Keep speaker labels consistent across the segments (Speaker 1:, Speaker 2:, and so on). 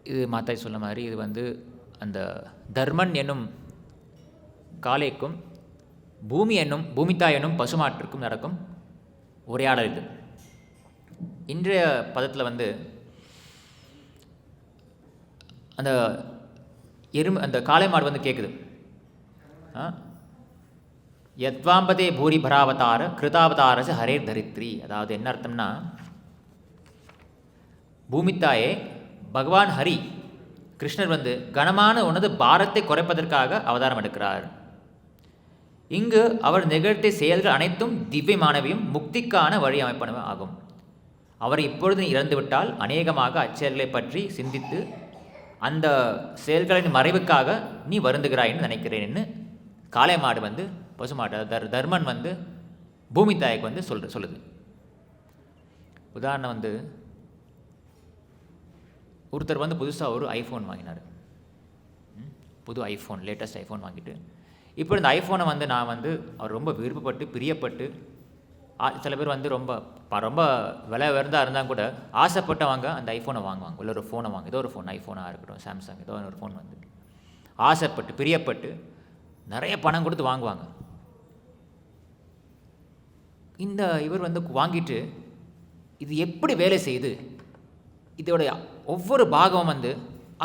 Speaker 1: இது மாதாஜி சொன்ன மாதிரி இது வந்து அந்த தர்மன் என்னும் காளைக்கும் பூமித்தாய் என்னும் பசுமாட்டிற்கும் நடக்கும் உரையாடல் இது. இன்றைய பதத்தில் வந்து அந்த அந்த காளை மாடு வந்து கேட்குது, யத்வாம்பதே பூரி பராவதார கிருதாவதாரச ஹரேர் தரித்ரி. அதாவது என்ன அர்த்தம்னா, பூமித்தாயே, பகவான் ஹரி கிருஷ்ணர் வந்து கனமான உனது பாரத்தை குறைப்பதற்காக அவதாரம் எடுக்கிறார். இங்கு அவர் நிகழ்த்திய செயல்கள் அனைத்தும் திவ்யமானவையும் முக்திக்கான வழி அமைப்பனவை ஆகும். அவர் இப்பொழுது இறந்துவிட்டால் அநேகமாக அச்செயல்களை பற்றி சிந்தித்து அந்த செயல்களின் மறைவுக்காக நீ வருந்துகிறாயின்னு நினைக்கிறேன்னு காளை மாடு வந்து பசுமாட்டு தர்மன் வந்து பூமித்தாய்க்கு வந்து சொல்லுது. உதாரணம் வந்து, ஒருத்தர் வந்து புதுசாக ஒரு ஐஃபோன் வாங்கினார். புது ஐஃபோன், லேட்டஸ்ட் ஐஃபோன் வாங்கிட்டு இப்போ இந்த ஐஃபோனை வந்து நான் வந்து அவர் ரொம்ப விருப்பப்பட்டு பிரியப்பட்டு, சில பேர் வந்து ரொம்ப ரொம்ப விலை உயர்ந்தா இருந்தால் கூட ஆசைப்பட்டவங்க அந்த ஐஃபோனை வாங்குவாங்க. இல்லை ஒரு ஃபோனை வாங்க, ஏதோ ஒரு ஃபோன், ஐஃபோனாக இருக்கட்டும், சாம்சங், ஏதோ ஒரு ஃபோன் வந்து ஆசைப்பட்டு பிரியப்பட்டு நிறைய பணம் கொடுத்து வாங்குவாங்க. இந்த இவர் வந்து வாங்கிட்டு இது எப்படி வேலை செய்யுது, இதோடைய ஒவ்வொரு பாகமும் வந்து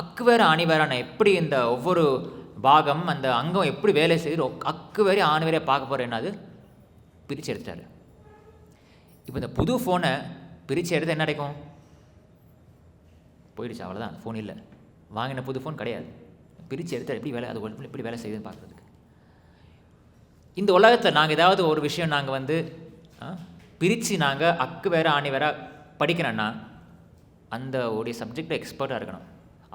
Speaker 1: அக்கு வேறு ஆணி வேறான எப்படி இந்த ஒவ்வொரு பாகம் அந்த அங்கம் எப்படி வேலை செய்யுது, அக்கு வேறு ஆணி வேறையை பார்க்க போகிறேன்னா அது பிரித்து எடுத்துட்டாரு. இப்போ இந்த புது ஃபோனை பிரித்து எடுத்து என்ன கிடைக்கும்? போயிடுச்சு, அவ்வளோதான், ஃபோன் இல்லை, வாங்கின புது ஃபோன் கிடையாது. பிரித்து எடுத்தால் எப்படி வேலை, அது எப்படி வேலை செய்யுதுன்னு பார்க்குறதுக்கு. இந்த உலகத்தில் நாங்கள் ஏதாவது ஒரு விஷயம் நாங்கள் வந்து பிரித்து நாங்கள் அக்கு வேறு ஆணி வேற படிக்கணும்னா அந்த உடைய சப்ஜெக்டில் எக்ஸ்பர்ட்டாக இருக்கணும்.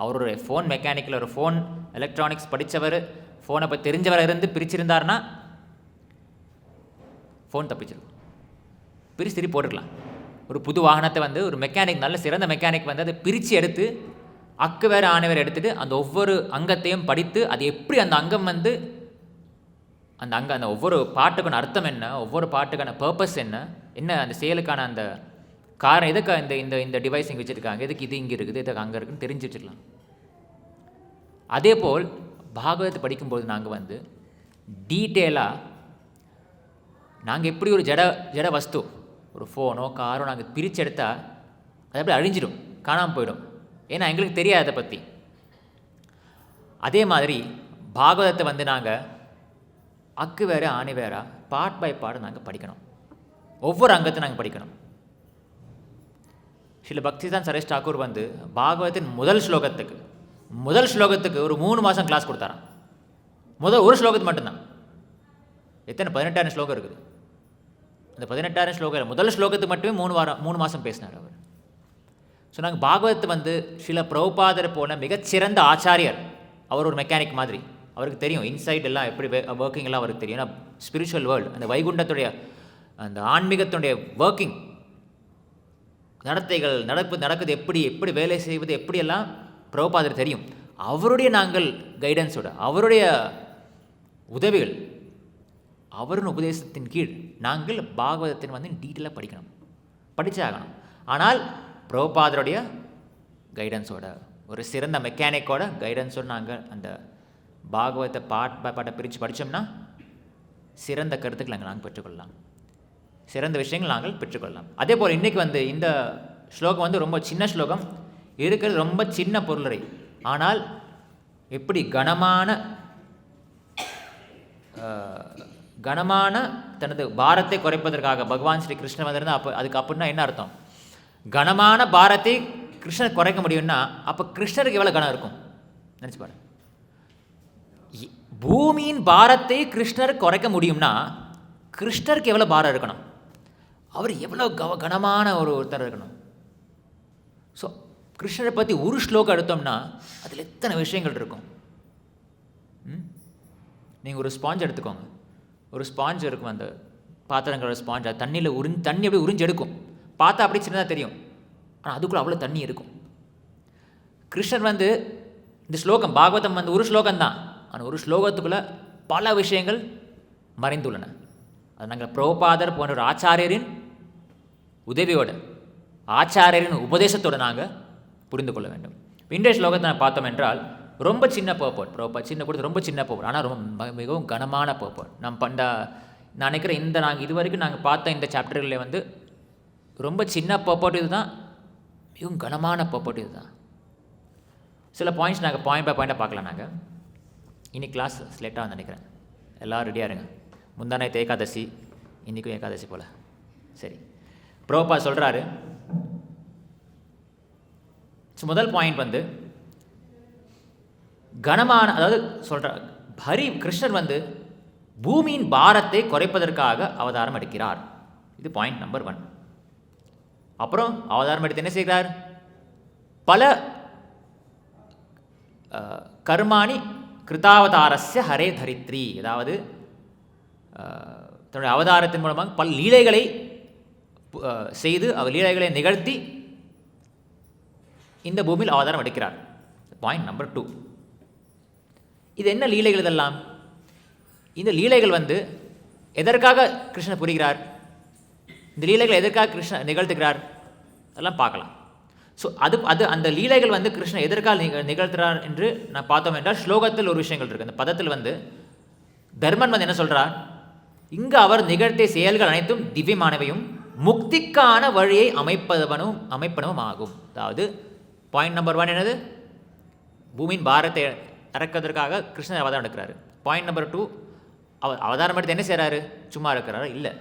Speaker 1: அவருடைய ஃபோன் மெக்கானிக்கில் ஒரு ஃபோன் எலக்ட்ரானிக்ஸ் படித்தவர், ஃபோனை பற்றி தெரிஞ்சவரை இருந்து பிரிச்சிருந்தார்னா ஃபோன் தப்பிச்சிருக்கும், பிரித்து திருப்பி போட்டுக்கலாம். ஒரு புது வாகனத்தை வந்து ஒரு மெக்கானிக், நல்ல சிறந்த மெக்கானிக் வந்து அதை பிரித்து எடுத்து அக்கு வேறு ஆணி வேறு எடுத்துகிட்டு அந்த ஒவ்வொரு அங்கத்தையும் படித்து அது எப்படி அந்த அங்கம் வந்து அந்த ஒவ்வொரு பாட்டுக்கான அர்த்தம் என்ன, ஒவ்வொரு பாட்டுக்கான பர்பஸ் என்ன, அந்த செயலுக்கான அந்த காரணம், எதுக்கு இந்த டிவைஸ் இங்கே வச்சுருக்காங்க, எதுக்கு இது இங்கே இருக்குது, எதுக்கு அங்கே இருக்குன்னு தெரிஞ்சு வச்சுக்கலாம். அதே போல் பாகவதத்தை படிக்கும்போது நாங்கள் வந்து டீட்டெயிலாக நாங்கள் எப்படி ஒரு ஜட வஸ்து, ஒரு ஃபோனோ காரோ நாங்கள் பிரித்து எடுத்தால் அது அப்படியே அழிஞ்சிடும், காணாமல் போயிடும். ஏன்னா எங்களுக்கு தெரியாது அதை பற்றி. அதே மாதிரி பாகவதத்தை வந்து நாங்கள் அக்கு வேறு ஆணி வேறா பார்ட் பை பார்ட் நாங்கள் படிக்கணும், ஒவ்வொரு அங்கத்தை நாங்கள் படிக்கணும். ஸ்ரீல பக்திவேதாந்த சரேஷ் தாக்கூர் வந்து பாகவதத்தின் முதல் ஸ்லோகத்துக்கு ஒரு 3 மாதம் கிளாஸ் கொடுத்தாராம். ஒரு ஸ்லோகத்து மட்டும்தான். எத்தனை 18,000 ஸ்லோகம் இருக்குது. அந்த 18,000 ஸ்லோகம் முதல் ஸ்லோகத்துக்கு மட்டுமே 3 மாதம் பேசினார் அவர். ஸோ நாங்கள் பாகவதத்தை வந்து ஸ்ரீல பிரபுபாதரை போல மிகச்சிறந்த ஆச்சாரியர். அவர் ஒரு மெக்கானிக் மாதிரி, அவருக்கு தெரியும் இன்சைட் எல்லாம் எப்படி ஒர்க்கிங் எல்லாம் அவருக்கு தெரியும். ஏன்னா ஸ்பிரிச்சுவல் வேர்ல்டு, அந்த வைகுண்டத்துடைய அந்த ஆன்மீகத்துடைய ஒர்க்கிங் நடத்தைகள் நடக்குது, எப்படி வேலை செய்வது, எப்படியெல்லாம் பிரபுபாதர் தெரியும். அவருடைய நாங்கள் கைடன்ஸோட, அவருடைய உதவிகள், அவரின் உபதேசத்தின் கீழ் நாங்கள் பாகவதத்தின் வந்து டீட்டெயிலாக படித்தே ஆகணும். ஆனால் பிரபுபாதருடைய கைடன்ஸோட, ஒரு சிறந்த மெக்கானிக்கோட கைடன்ஸோடு நாங்கள் அந்த பாகவதத்தை பாட்டை பிரித்து படித்தோம்னா சிறந்த கருத்துக்களை நாங்கள் பெற்றுக்கொள்ளலாம், சிறந்த விஷயங்கள் நாங்கள் பெற்றுக்கொள்ளலாம். அதே போல் இன்றைக்கி வந்து இந்த ஸ்லோகம் வந்து ரொம்ப சின்ன ஸ்லோகம், இருக்கிறது ரொம்ப சின்ன பொருளை, ஆனால் எப்படி கனமான தனது பாரத்தை குறைப்பதற்காக பகவான் ஸ்ரீ கிருஷ்ணர் வந்திருந்தால் அதுக்கு அப்படின்னா என்ன அர்த்தம்? கனமான பாரத்தை கிருஷ்ணர் குறைக்க முடியும்னா அப்போ கிருஷ்ணருக்கு எவ்வளோ கனம் இருக்கும் நினச்சி பாருங்க. பூமியின் பாரத்தை கிருஷ்ணர் குறைக்க முடியும்னா கிருஷ்ணருக்கு எவ்வளோ பாரம் இருக்கணும், அவர் எவ்வளோ கனமான ஒருத்தர் இருக்கணும். ஸோ கிருஷ்ணரை பற்றி ஒரு ஸ்லோகம் எடுத்தோம்னா அதில் எத்தனை விஷயங்கள் இருக்கும். நீங்கள் ஒரு ஸ்பாஞ்ச் எடுத்துக்கோங்க, ஒரு ஸ்பாஞ்ச் இருக்கும், அந்த பாத்திரங்களோட ஸ்பாஞ்ச், அது தண்ணி அப்படியே உறிஞ்சு எடுக்கும், பார்த்தா அப்படி சின்னதாக தெரியும், ஆனால் அதுக்குள்ளே அவ்வளோ தண்ணி இருக்கும். கிருஷ்ணர் வந்து இந்த ஸ்லோகம் பாகவதம் வந்து ஒரு ஸ்லோகம்தான், ஆனால் ஒரு ஸ்லோகத்துக்குள்ளே பல விஷயங்கள் மறைந்துள்ளன. அது நாங்கள் பிரபுபாதர் போன்ற ஒரு ஆச்சாரியரின் உதவியோடு, ஆச்சாரியரின் உபதேசத்தோடு நாங்கள் புரிந்து கொள்ள வேண்டும். இன்றைய ஸ்லோகத்தை நான் பார்த்தோம் என்றால் ரொம்ப சின்ன பர்பட் சின்ன கொடுத்து ரொம்ப சின்ன பர்பட், ஆனால் ரொம்ப மிகவும் கனமான பர்பட். நான் நினைக்கிறேன் நாங்கள் இது வரைக்கும் நாங்கள் பார்த்த இந்த சாப்டர்களில் வந்து ரொம்ப சின்ன பர்பட் இது தான், மிகவும் கனமான பர்பட் இது தான். சில பாயிண்ட்ஸ் நாங்கள் பாயிண்ட் பை பாயிண்ட்டாக பார்க்கலாம். நாங்கள் இன்னைக்கு கிளாஸ் லேட்டாக வந்து நினைக்கிறேன். எல்லோரும் ரெடியாக இருங்க. முந்தானத்து ஏகாதசி, இன்றைக்கும் ஏகாதசி போல். சரி, பிரபுபாத் சொல்கிறாரு. முதல் பாயிண்ட் வந்து கனமான, அதாவது சொல்கிறார் கிருஷ்ணர் வந்து பூமியின் பாரத்தை குறைப்பதற்காக அவதாரம் எடுக்கிறார். இது பாயிண்ட் நம்பர் 1. அப்புறம் அவதாரம் எடுத்து என்ன செய்கிறார்? பல கர்மாணி கிருதாவதாரஸ்ய ஹரே தரித்ரி, அதாவது தன்னுடைய அவதாரத்தின் மூலமாக பல லீலைகளை செய்து அவர் லீலைகளை நிகழ்த்தி இந்த பூமியில் அவதாரம் எடுக்கிறார். Point number 2. இது என்ன லீலைகள் இதெல்லாம்? இந்த லீலைகள் வந்து எதற்காக கிருஷ்ணர் புரிகிறார், இந்த லீலைகள் எதற்காக கிருஷ்ணர் நிகழ்த்துகிறார், அதெல்லாம் பார்க்கலாம். ஸோ அந்த லீலைகள் வந்து கிருஷ்ணர் எதற்காக நிகழ்த்துறார் என்று நான் பார்த்தோம் என்றால், ஸ்லோகத்தில் ஒரு விஷயங்கள் இருக்குது. அந்த பதத்தில் வந்து தர்மன் வந்து என்ன சொல்கிறார், இங்கு அவர் நிகழ்த்திய செயல்கள் அனைத்தும் திவ்யமானவையும் முக்திக்கான வழியை அமைப்பனவும் ஆகும். அதாவது பாயிண்ட் நம்பர் 1 என்னது? பூமியின் பாரத்தை இறக்கிறதுக்காக கிருஷ்ணர் அவதாரம் எடுக்கிறாரு. பாயிண்ட் நம்பர் 2, அவர் அவதாரம் எடுத்து என்ன செய்கிறாரு? சும்மா இருக்கிறாரா? இல்லை,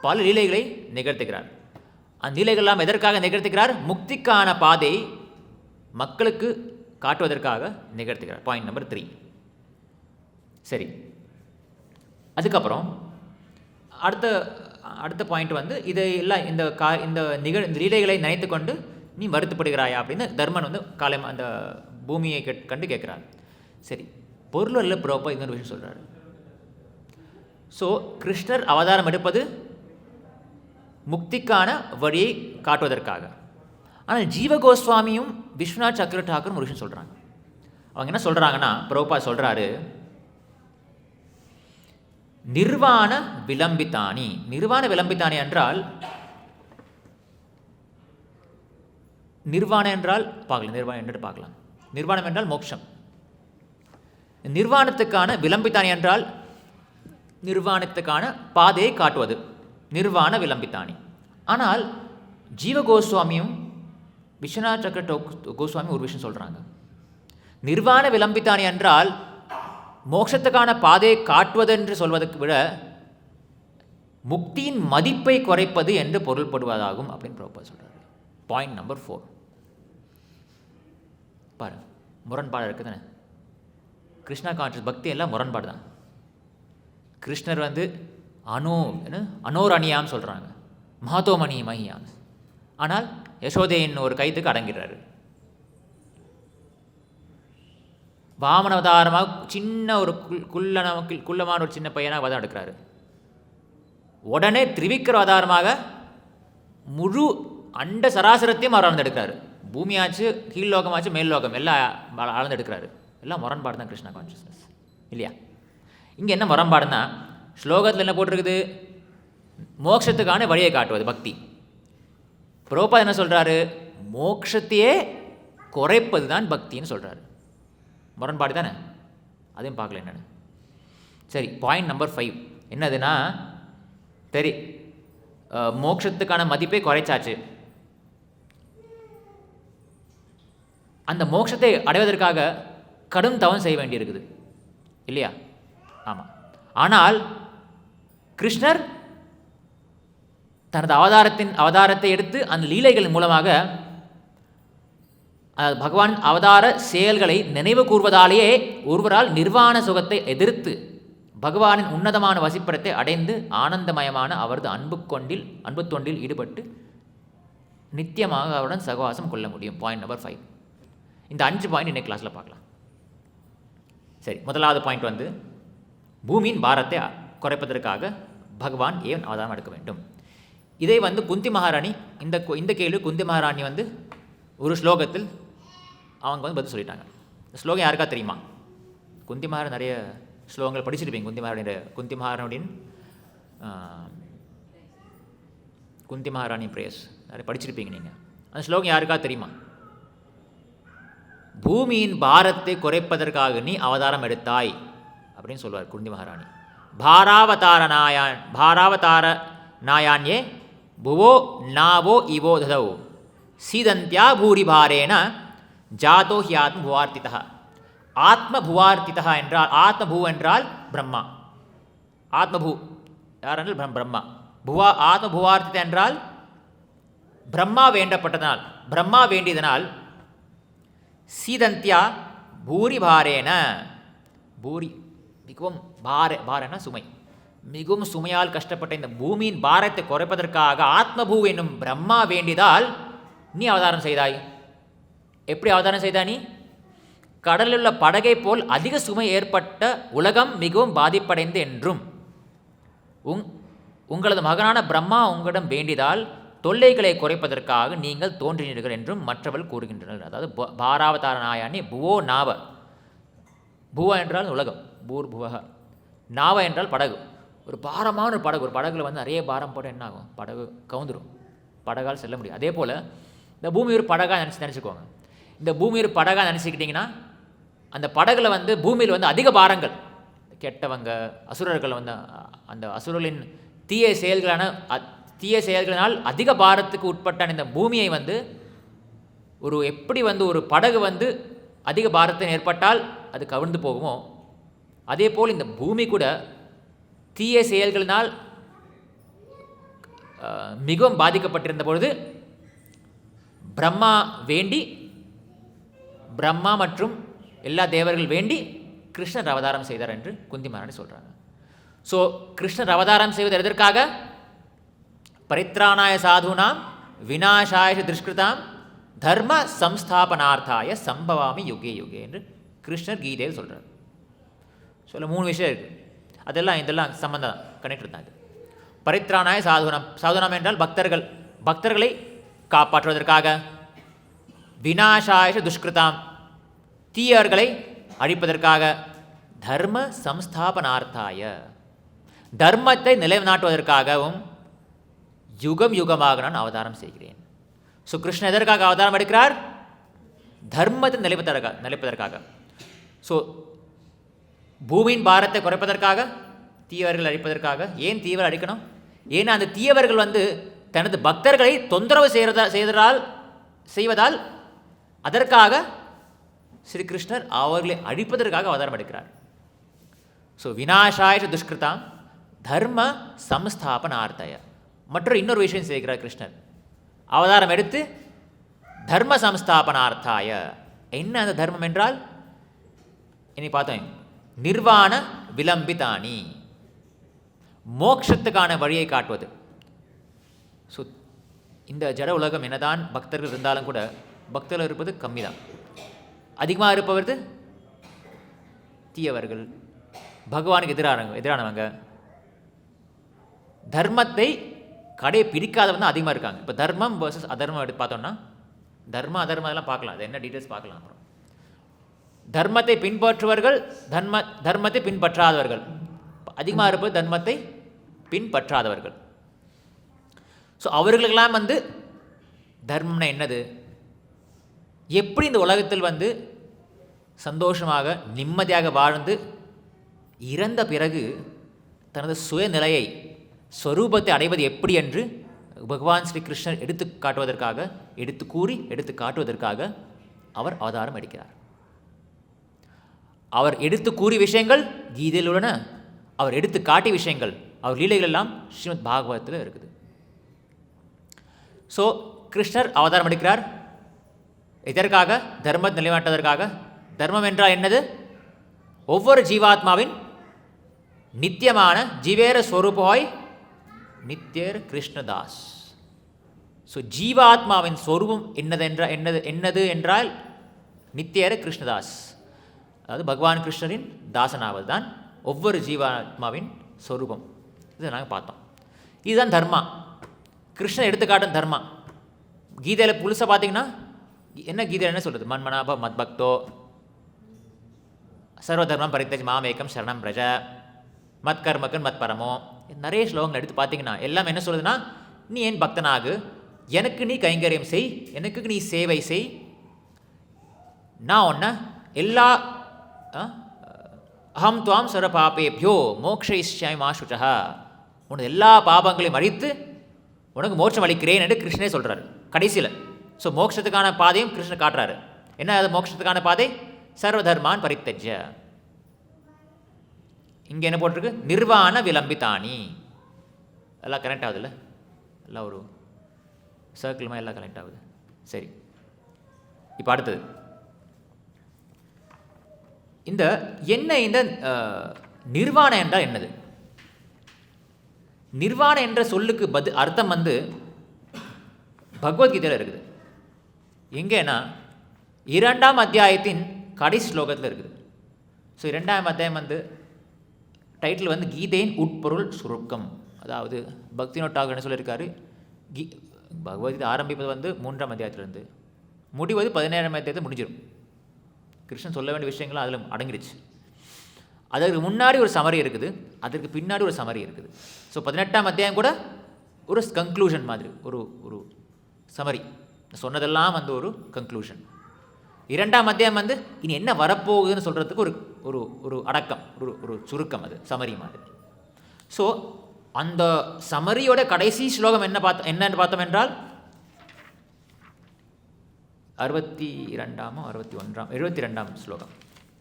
Speaker 1: பல லீலைகளை நிகழ்த்துகிறார். அந்த லீலைகள்லாம் எதற்காக நிகழ்த்துகிறார்? முக்திக்கான பாதை மக்களுக்கு காட்டுவதற்காக நிகழ்த்துகிறார். Point number 3. சரி, அதுக்கப்புறம் அடுத்த பாயிண்ட் வந்து இது எல்லாம் இந்த லீலைகளை நினைத்து கொண்டு நீ வருத்தப்படுகிறாயா அப்படின்னு தர்மன் வந்து அந்த பூமியை கண்டு கேட்குறாரு. சரி, பொருளில் ப்ரோப்பா இன்னொரு விஷயம் சொல்கிறாரு. ஸோ கிருஷ்ணர் அவதாரம் எடுப்பது முக்திக்கான வழியை காட்டுவதற்காக. ஆனால் ஜீவ கோஸ்வாமியும் விஸ்வநாத் சக்கர டாக்கரும் ஒரு விஷயம் சொல்கிறாங்க. அவங்க என்ன சொல்கிறாங்கன்னா, ப்ரோப்பா சொல்கிறாரு, நிர்வாண விளம்பித்தானி. நிர்வாண விளம்பித்தானி என்றால், நிர்வாணம் என்றால் நிர்வாணம் என்று பார்க்கலாம். நிர்வாணம் என்றால் மோட்சம். நிர்வாணத்துக்கான விளம்பித்தானி என்றால் நிர்வாணத்துக்கான பாதையை காட்டுவது, நிர்வாண விளம்பித்தானி. ஆனால் ஜீவ கோஸ்வாமியும் விஸ்வநாத் சக்கர கோஸ்வாமி ஒரு விஷயம் சொல்கிறாங்க. நிர்வாண விளம்பித்தானி என்றால் மோட்சத்துக்கான பாதையை காட்டுவது என்று சொல்வதற்கு விட முக்தியின் மதிப்பை குறைப்பது என்று பொருள்படுவதாகும் அப்படின்னு பிரபுபாத் சொல்கிறார். Point number 4. பாருங்க, முரண்பாடு இருக்குது தானே. கிருஷ்ணா கான்ஷியஸ் பக்தி எல்லாம் முரண்பாடு தான். கிருஷ்ணர் வந்து அனோரணியான்னு சொல்கிறாங்க, மகத்தோமணி மகியான். ஆனால் யசோதையின் ஒரு கைத்துக்கு அடங்கிறாரு. வாமன அவதாரமாக சின்ன ஒரு குள்ளமான ஒரு சின்ன பையனாக வதம் எடுக்கிறாரு. உடனே திரிவிக்கிர அவதாரமாக முழு அண்ட சராசரத்தையும் அவர் அளந்து எடுக்கிறாரு. பூமியாச்சு, கீழ்லோகமாச்சு, மேல் லோகம் எல்லாம் அளந்து எடுக்கிறாரு. எல்லாம் முரண்பாடு தான் கிருஷ்ணா கான்ஷியஸ்னஸ், இல்லையா? இங்கே என்ன முரண்பாடுன்னா, ஸ்லோகத்தில் என்ன போட்டிருக்குது? மோட்சத்துக்கான வழியை காட்டுவது பக்தி. பிரபுபாத் என்ன சொல்கிறாரு? மோட்சத்தையே குறைப்பது தான் பக்தின்னு சொல்கிறாரு. முரண்பாடு தானே? அதையும் பார்க்கல என்னென்னு. சரி, பாயிண்ட் நம்பர் 5 என்னதுன்னா, சரி, மோட்சத்துக்கான மதிப்பை குறைச்சாச்சு. அந்த மோட்சத்தை அடைவதற்காக கடும் தவம் செய்ய வேண்டியிருக்குது, இல்லையா? ஆமாம். ஆனால் கிருஷ்ணர் தனது அவதாரத்தை எடுத்து அந்த லீலைகள் மூலமாக பகவான் அவதார செயல்களை நினைவு கூர்வதாலேயே ஒருவரால் நிர்வாண சுகத்தை எதிர்த்து பகவானின் உன்னதமான வசிப்பிடத்தை அடைந்து ஆனந்தமயமான அவரது அன்பு தொண்டில் ஈடுபட்டு நித்தியமாக அவருடன் சகவாசம் கொள்ள முடியும். Point number 5. இந்த 5 பாயிண்ட் இன்னைக்கு கிளாஸில் பார்க்கலாம். சரி, முதலாவது பாயிண்ட் வந்து பூமியின் பாரத்தை குறைப்பதற்காக பகவான் ஏன் அவதாரம் எடுக்க வேண்டும். இதை வந்து குந்தி மகாராணி இந்த கேள்வி குந்தி மகாராணி வந்து ஒரு ஸ்லோகத்தில் அவங்க வந்து பதில் சொல்லிட்டாங்க. இந்த ஸ்லோகம் யாருக்கா தெரியுமா? குந்தி மகாராணி நிறைய ஸ்லோகங்கள் படிச்சிருப்பீங்க. குந்தி மகாராணி பிரேயர்ஸ் நிறைய படிச்சிருப்பீங்க நீங்கள். அந்த ஸ்லோகம் யாருக்கா தெரியுமா? பூமியின் பாரத்தை குறைப்பதற்காக நீ அவதாரம் எடுத்தாய் அப்படின்னு சொல்வார் குந்தி மகாராணி. பாராவதார நாயான்யே புவோ நாவோ இவோ ததௌ சீதந்தியா பூரிபாரேன ஜாதோ ஹி ஆத்ம புவார்த்திதா. ஆத்ம புவார்த்திதா என்றால் ஆத்மபூ என்றால் பிரம்மா. ஆத்மபூ யார் என்றால் பிரம்மா. ஆத்ம புவார்த்திதா என்றால் பிரம்மா வேண்டப்பட்டதனால், பிரம்மா வேண்டியதனால் சீதந்தியா பூரிபாரேன, பூரி மிகவும் பாரன சுமை, மிகவும் சுமையால் கஷ்டப்பட்ட இந்த பூமியின் பாரத்தை குறைப்பதற்காக ஆத்மபூ என்னும் பிரம்மா வேண்டியதால் நீ அவதாரம் செய்தாய். எப்படி அவதாரம் செய்தாய்? நீ கடலில் உள்ள படகை போல் அதிக சுமை ஏற்பட்ட உலகம் மிகவும் பாதிப்படைந்து என்றும் உங்களது மகனான பிரம்மா உங்களிடம் வேண்டியதால் தொல்லைகளை குறைப்பதற்காக நீங்கள் தோன்றினீர்கள் என்றும் மற்றவர்கள் கூறுகின்றனர். அதாவது பாராவதார நாயானி புவோ நாவ, புவ என்றால் உலகம், பூர் புவக, நாவ என்றால் படகு. ஒரு பாரமான ஒரு படகு, ஒரு படகுல வந்து நிறைய பாரம் போட்டு என்ன ஆகும்? படகு கவுந்துரும், படகால் செல்ல முடியும். அதே போல் இந்த பூமி ஒரு படகாக நினச்சிக்கோங்க. இந்த பூமி ஒரு படகாக நினச்சிக்கிட்டிங்கன்னா அந்த படகுல வந்து பூமியில் வந்து அதிக பாரங்கள், கெட்டவங்க அசுரர்கள் வந்து அந்த அசுரர்களின் தீய செயல்களினால் அதிக பாரத்துக்கு உட்பட்ட இந்த பூமியை வந்து எப்படி வந்து ஒரு படகு வந்து அதிக பாரத்தை ஏற்பட்டால் அது கவிழ்ந்து போகுமோ, அதே போல் இந்த பூமி கூட தீய செயல்களினால் மிகவும் பாதிக்கப்பட்டிருந்த பொழுது பிரம்மா மற்றும் எல்லா தேவர்கள் வேண்டி கிருஷ்ணர் அவதாரம் செய்தார் என்று குந்தி மகாராணி சொல்கிறாங்க. ஸோ கிருஷ்ணர் அவதாரம் செய்வது எதற்காக? பரித்ராணாய சாதுனாம் விநாசாய துஷ்கிருதாம் தர்ம சம்ஸ்தாபனார்த்தாய சம்பவாமி யுகே யுகே என்று கிருஷ்ணர் கீதையில் சொல்கிறார். சொல்ல 3 விஷயம் இருக்குது. இதெல்லாம் சம்பந்தம் கனெக்ட் தான். இது பரித்ராணாய சாதுனாம் என்றால் பக்தர்களை காப்பாற்றுவதற்காக, விநாசாய துஷ்கிருதாம் தீயவர்களை அழிப்பதற்காக, தர்ம சம்ஸ்தாபனார்த்தாய தர்மத்தை நிலைநாட்டுவதற்காகவும் யுகம் யுகமாக நான் அவதாரம் செய்கிறேன். ஸோ கிருஷ்ணன் எதற்காக அவதாரம் எடுக்கிறார்? தர்மத்தை நிலைப்பதற்காக. ஸோ பூமியின் பாரத்தை குறைப்பதற்காக, தீயவர்கள் அழிப்பதற்காக. ஏன் தீயவர்கள் அழிக்கணும்? ஏன்னா அந்த தீயவர்கள் வந்து தனது பக்தர்களை தொந்தரவு செய்வதால் அதற்காக ஸ்ரீகிருஷ்ணர் அவர்களை அழிப்பதற்காக அவதாரம் எடுக்கிறார். ஸோ விநாசாய துஷ்கிருதாம் தர்ம சம்ஸ்தாபனார்த்தய. இன்னொரு விஷயம் செய்கிறார் கிருஷ்ணர். அவதாரம் எடுத்து தர்ம சம்ஸ்தாபனார்த்தாய. என்ன அந்த தர்மம் என்றால், இனி பார்த்தோம், நிர்வாண விலம்பிதானி, மோட்சத்துக்கான வழியை காட்டுவது. ஸோ இந்த ஜட உலகம் என்னதான் பக்தர்கள் இருந்தாலும் கூட பக்தர்கள் இருப்பது கம்மி தான். அதிகமாக இருப்பவது தீயவர்கள், பகவானுக்கு எதிரானவங்க, தர்மத்தை பிடிக்காதவங்க தான் அதிகமாக இருக்காங்க. இப்போ தர்மம் வர்சஸ் அதர்மம் எடுத்து பார்த்தோம்னா, தர்மம் அதர்மம் அதெல்லாம் பார்க்கலாம், அது என்ன டீட்டெயில்ஸ் பார்க்கலாம். அப்புறம் தர்மத்தை பின்பற்றுவர்கள், தர்மத்தை பின்பற்றாதவர்கள். அதிகமாக இருப்பது தர்மத்தை பின்பற்றாதவர்கள். ஸோ அவர்களுக்கெல்லாம் வந்து தர்மம்னா என்னது, எப்படி இந்த உலகத்தில் வந்து சந்தோஷமாக நிம்மதியாக வாழ்ந்து இறந்த பிறகு தனது சுயநிலையை ஸ்வரூபத்தை அடைவது எப்படி என்று பகவான் ஸ்ரீகிருஷ்ணர் எடுத்து காட்டுவதற்காக அவர் அவதாரம் எடுக்கிறார். அவர் எடுத்து கூறிய விஷயங்கள் கீதையில் உள்ளன. அவர் எடுத்து காட்டிய விஷயங்கள், அவர் லீலைகள் எல்லாம் ஸ்ரீமத் பாகவதத்தில் இருக்குது. ஸோ கிருஷ்ணர் அவதாரம் எடுக்கிறார் இதற்காக, தர்மத்தை நிலைநாட்டுவதற்காக. தர்மம் என்றால் என்னது? ஒவ்வொரு ஜீவாத்மாவின் நித்தியமான ஜீவேர ஸ்வரூபாய் நித்யர் கிருஷ்ணதாஸ். ஸோ ஜீவாத்மாவின் ஸ்வரூபம் என்னது என்றால் நித்யர கிருஷ்ணதாஸ், அதாவது பகவான் கிருஷ்ணரின் தாசனாவது தான் ஒவ்வொரு ஜீவாத்மாவின் ஸ்வரூபம். இதை நாங்கள் பார்த்தோம். இதுதான் தர்மா, கிருஷ்ணன் எடுத்துக்காட்டும் தர்மா. கீதையில் புதுசாக பார்த்தீங்கன்னா என்ன, கீதையில் என்ன சொல்கிறது? மன்மனாப மத்பக்தோ சர்வதர்மம் பரித்தஜ் மாமேக்கம் சரணம் பிரஜ மத் கர்மக்கன் மத் பரமோ. நிறைய ஸ்லோகங்கள் எடுத்து பார்த்தீங்கன்னா எல்லாம் என்ன சொல்லுதுன்னா, நீ என் பக்தனாகு, எனக்கு நீ கைங்கரியம் செய், எனக்கு நீ சேவை செய், நான் உன்னை எல்லா அகம் துவாம் சர்வ பாபேபியோ மோக்ஷயிஷ்யாமி மா சுச்சா, உனது எல்லா பாபங்களையும் அழித்து உனக்கு மோட்சம் அளிக்கிறேன் என்று கிருஷ்ணனே சொல்கிறார் கடைசியில். ஸோ மோட்சத்துக்கான பாதையும் கிருஷ்ணன் காட்டுறாரு. என்ன அது மோட்சத்துக்கான பாதை? சர்வதர்மான் பரித்தஜ்ய. இங்கே என்ன போட்டிருக்கு? நிர்வாண விலம்பித்தானி. எல்லாம் கனெக்ட் ஆகுதுல்ல, எல்லாம் ஒரு சர்க்கிளுமா எல்லாம் கனெக்ட் ஆகுது. சரி, இப்போ அடுத்தது இந்த இந்த நிர்வாணம் என்றால் என்னது? நிர்வாணம் என்ற சொல்லுக்கு அர்த்தம் வந்து பகவத்கீதையில் இருக்குது. எங்கேனா 2ஆம் அத்தியாயத்தின் கடைசி ஸ்லோகத்தில் இருக்குது. ஸோ 2ஆம் அத்தியாயம் வந்து டைட்டில் வந்து கீதையின் உட்பொருள் சுருக்கம். அதாவது பக்தினோட் டாகர் என்ன சொல்லியிருக்காரு, பகவத்கீதை ஆரம்பிப்பது வந்து 3ஆம் அத்தியாயத்திலிருந்து முடிவது 17ஆம் அத்தியாயத்தில் முடிஞ்சிடும். கிருஷ்ணன் சொல்ல வேண்டிய விஷயங்கள்லாம் அதில் அடங்கிடுச்சு. அதற்கு முன்னாடி ஒரு சமரி இருக்குது, அதற்கு பின்னாடி ஒரு சமரி இருக்குது. ஸோ 18ஆம் அத்தியாயம் கூட ஒரு கன்க்ளூஷன் மாதிரி, ஒரு ஒரு சமரி, சொன்னதெல்லாம் வந்து ஒரு கன்க்ளூஷன். 2ஆம் அத்தியாயம் வந்து இனி என்ன வரப்போகுதுன்னு சொல்கிறதுக்கு ஒரு ஒரு ஒரு அடக்கம், ஒரு ஒரு சுருக்கம், அது சமரி மாதிரி. ஸோ அந்த சமரியோட கடைசி ஸ்லோகம் என்னன்னு பார்த்தோம் என்றால் 72ஆம் ஸ்லோகம்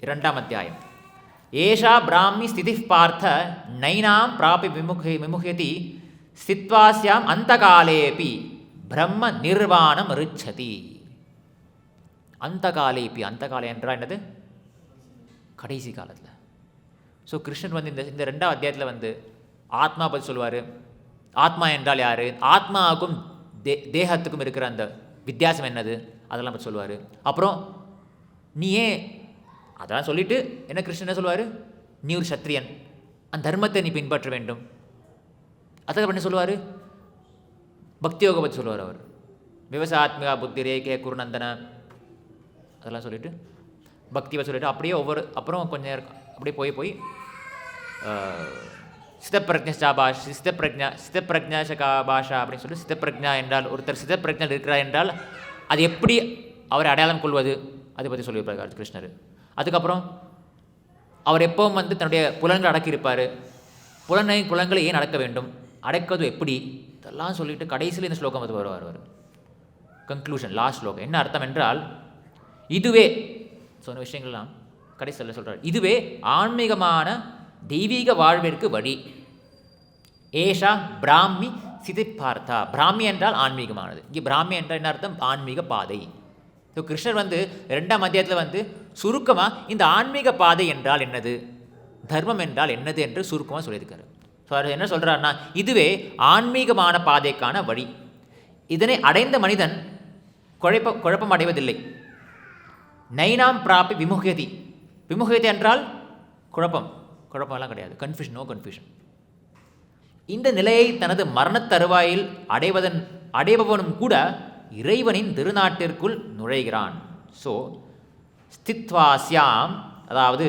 Speaker 1: 2ஆம் அத்தியாயம். ஏஷா பிராமி ஸ்திதி பார்த்த நைனாம் பிராபி விமுகதி ஸ்தித்வாஸ்யாம் அந்த காலேபி பிரம்ம நிர்வாணம் ரிச்சதி. அந்த காலேபி, அந்த காலம் என்றால் என்னது? கடைசி காலத்தில். ஸோ கிருஷ்ணன் வந்து இந்த 2ஆம் அத்தியாயத்தில் வந்து ஆத்மா பற்றி சொல்லுவார். ஆத்மா என்றால் யார், ஆத்மாவுக்கும் தேகத்துக்கும் இருக்கிற அந்த வித்தியாசம் என்னது, அதெல்லாம் பற்றி சொல்லுவார். அப்புறம் நீ ஏன் அதெல்லாம் சொல்லிவிட்டு என்ன கிருஷ்ணன் என்ன சொல்லுவார், நீ ஒரு சத்திரியன், அந்த தர்மத்தை நீ பின்பற்ற வேண்டும். அதுக்கு என்ன சொல்லுவார், பக்தி யோக பற்றி சொல்லுவார் அவர். விவசாத்மிகா புத்தி ரேகே குருநந்தன அதெல்லாம் சொல்லிவிட்டு பக்தியை சொல்லிவிட்டு அப்படியே அப்புறம் கொஞ்சம் நேரம் அப்படியே போய் சித்தப்பிரஜா பாஷா சித்தப்பிரஜா பாஷா அப்படின்னு சொல்லி, சித்தப்பிரஜா என்றால் ஒருத்தர் சித்தப்பிரஜா இருக்கிறார் என்றால் அது எப்படி அவரை அடையாளம் கொள்வது, அதை பற்றி சொல்லியிருப்பார் கிருஷ்ணர். அதுக்கப்புறம் அவர் எப்பவும் வந்து தன்னுடைய புலன்களை அடக்கியிருப்பார். புலன்களை ஏன் அடக்க வேண்டும், அடக்குவது எப்படி, இதெல்லாம் சொல்லிவிட்டு கடைசியில் இந்த ஸ்லோகம் வந்து வருவார். கன்க்ளூஷன், லாஸ்ட் ஸ்லோகம். என்ன அர்த்தம் என்றால், இதுவே சொன்ன விஷயங்கள்லாம் கடைசியில் சொல்கிறார், இதுவே ஆன்மீகமான தெய்வீக வாழ்விற்கு வழி. ஏஷா பிராமி சிதி பார்த்தா. பிராமி என்றால் ஆன்மீகமானது. இங்கே பிராமி என்றால் என்ன அர்த்தம், ஆன்மீக பாதை. ஸோ கிருஷ்ணர் வந்து 2ஆம் அத்தியாயத்தில் வந்து சுருக்கமாக இந்த ஆன்மீக பாதை என்றால் என்னது, தர்மம் என்றால் என்னது என்று சுருக்கமாக சொல்லியிருக்காரு. ஸோ அவர் என்ன சொல்கிறாருன்னா, இதுவே ஆன்மீகமான பாதைக்கான வழி. இதனை அடைந்த மனிதன் குழப்பம் அடைவதில்லை. நைனாம் பிராப்பி விமுகதி. விமுகதி என்றால் குழப்பம்லாம் கிடையாது, கன்ஃபியூஷன், நோ கன்ஃபியூஷன். இந்த நிலையை தனது மரணத் தருவாயில் அடைபவனும் கூட இறைவனின் திருநாட்டிற்குள் நுழைகிறான். ஸோ ஸ்தித்வாஸ்யாம், அதாவது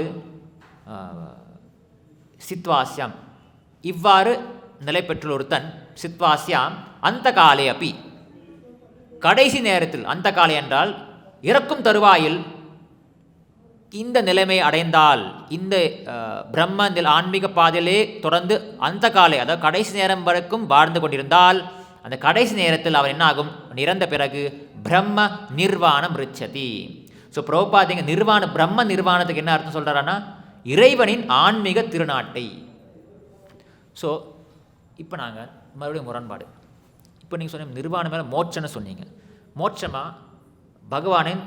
Speaker 1: சித்வாஸ்யாம், இவ்வாறு நிலை பெற்றுள்ள ஒருத்தன் சித்வாஸ்யாம் அந்த காலே அப்பி, கடைசி நேரத்தில், அந்த காலை என்றால் இறக்கும் தருவாயில் இந்த நிலைமை அடைந்தால், இந்த பிரம்ம ஆன்மீக பாதையிலே தொடர்ந்து அந்த காலை, அதாவது கடைசி நேரம் வரைக்கும் வாழ்ந்து கொண்டிருந்தால், அந்த கடைசி நேரத்தில் அவர் என்ன ஆகும், இறந்த பிறகு பிரம்ம நிர்வாணம் ரிச்சதி. ஸோ பிரபுபாதிங்க பிரம்ம நிர்வாணத்துக்கு என்ன அர்த்தம் சொல்கிறாருன்னா, இறைவனின் ஆன்மீக திருநாட்டை. ஸோ இப்போ நாங்கள் மறுபடியும் முரண்பாடு. இப்போ நீங்கள் சொன்ன நிர்வாணம் மேலே மோட்சம்னு சொன்னீங்க. மோட்சமாக பகவானின்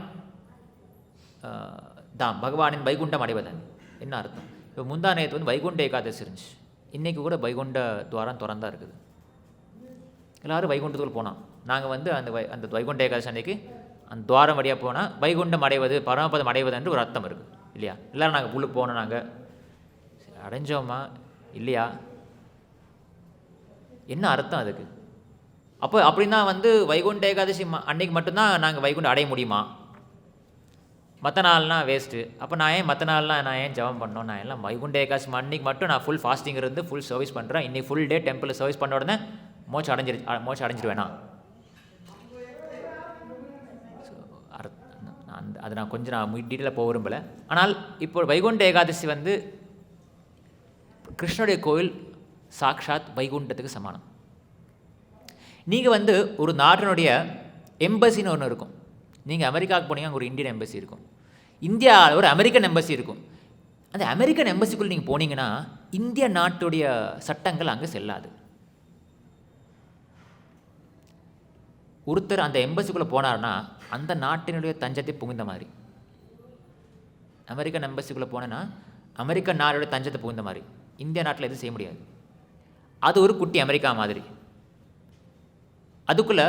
Speaker 1: பகவானின் வைகுண்டம் அடைவதன் என்ன அர்த்தம்? இப்போ முந்தா நேற்று வந்து வைகுண்ட ஏகாதசி இருந்துச்சு. இன்றைக்கி கூட வைகுண்ட துவாரம் திறந்தா இருக்குது. எல்லோரும் வைகுண்டத்துக்குள் போனோம். நாங்கள் வந்து அந்த வைகுண்ட ஏகாதசி அன்றைக்கி அந்த துவாரம் வழியாக போனால் வைகுண்டம் அடைவது, பரமபதம் அடைவது என்று ஒரு அர்த்தம் இருக்குது இல்லையா? எல்லோரும் நாங்கள் உள்ளே போனோம். நாங்கள் அடைஞ்சோமா இல்லையா, என்ன அர்த்தம் அதுக்கு? அப்போ அப்படின்னா வந்து வைகுண்ட ஏகாதசி அன்னைக்கு மட்டும்தான் நாங்கள் வைகுண்டம் அடைய முடியுமா? மற்ற நாள்னால் வேஸ்ட்டு. அப்போ நான் ஏன் மற்ற நாள்லாம் நான் ஏன் ஜபம் பண்ணோம்? நான் எல்லாம் வைகுண்ட ஏகாதசி அன்னைக்கு மட்டும் நான் ஃபுல் ஃபாஸ்டிங் இருந்து ஃபுல் சர்வீஸ் பண்ணுறேன். இன்றைக்கி ஃபுல் டே டெம்பிளில் சர்வீஸ் பண்ண உடனே மோட்சம் அடைஞ்சிருவேனா? அது நான் கொஞ்சம் டீட்டெயிலாக போக விரும்பலை. ஆனால் இப்போ வைகுண்ட ஏகாதசி வந்து கிருஷ்ணனுடைய கோயில் சாக்ஷாத் வைகுண்டத்துக்கு சமானம். நீங்கள் வந்து ஒரு நாட்டினுடைய எம்பசின்னு ஒன்று இருக்கும். நீங்கள் அமெரிக்காவுக்கு போனீங்க, அங்கே ஒரு இந்தியன் எம்பசி இருக்கும். இந்தியாவில் ஒரு அமெரிக்கன் எம்பசி இருக்கும். அந்த அமெரிக்கன் எம்பசிக்குள்ளே நீங்கள் போனீங்கன்னா இந்திய நாட்டுடைய சட்டங்கள் அங்கே செல்லாது. ஒருத்தர் அந்த எம்பசிக்குள்ளே போனார்னா அந்த நாட்டினுடைய தஞ்சத்தை புகுந்த மாதிரி. அமெரிக்கன் எம்பசிக்குள்ளே போனேன்னா அமெரிக்கன் நாடுடைய தஞ்சத்தை புகுந்த மாதிரி. இந்திய நாட்டில் எதுவும் செய்ய முடியாது. அது ஒரு குட்டி அமெரிக்கா மாதிரி. அதுக்குள்ளே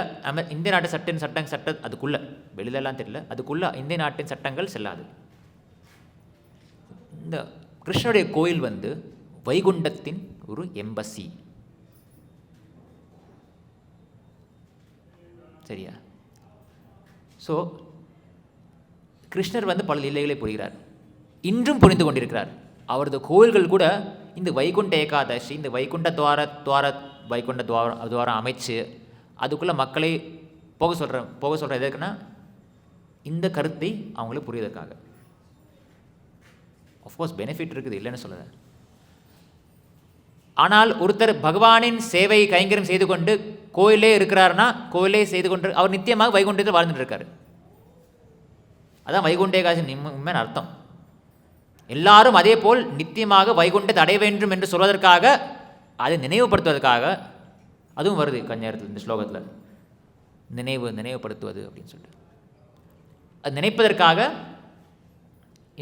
Speaker 1: இந்திய நாட்டு சட்டம் அதுக்குள்ளே வெளியிலலாம் தெரியல, அதுக்குள்ளே இந்திய நாட்டின் சட்டங்கள் செல்லாது. இந்த கிருஷ்ணனுடைய கோயில் வந்து வைகுண்டத்தின் ஒரு எம்பசி. சரியா? ஸோ கிருஷ்ணர் வந்து பல லீலைகளை புரிகிறார், இன்றும் புரிந்து கொண்டிருக்கிறார். அவரது கோயில்கள் கூட இந்த வைகுண்ட ஏகாதசி, இந்த வைகுண்ட துவாரம் அமைச்சு அதுக்குள்ளே மக்களை போக சொல்கிற எதுக்குன்னா இந்த கருத்தை அவங்களுக்கு புரியுறதுக்காக. ஆஃப்கோர்ஸ் பெனிஃபிட் இருக்குது, இல்லைன்னு சொல்லலை. ஆனால் ஒருத்தர் பகவானின் சேவை கைங்கரம் செய்து கொண்டு கோயிலே இருக்கிறாருன்னா, கோயிலே செய்து கொண்டு அவர் நித்தியமாக வைகுண்டத்தில் வாழ்ந்துட்டு இருக்காரு. அதான் வைகுண்ட ஏகாதசி உண்மையான அர்த்தம். எல்லாரும் அதே போல் நித்தியமாக வைகுண்டத்தை அடைய வேண்டும் என்று சொல்வதற்காக, அதை நினைவுபடுத்துவதற்காக, அதுவும் வருது கொஞ்ச நேரத்தில் இந்த ஸ்லோகத்தில், நினைவுபடுத்துவது அப்படின்னு சொல்லிட்டு, அது நினைப்பதற்காக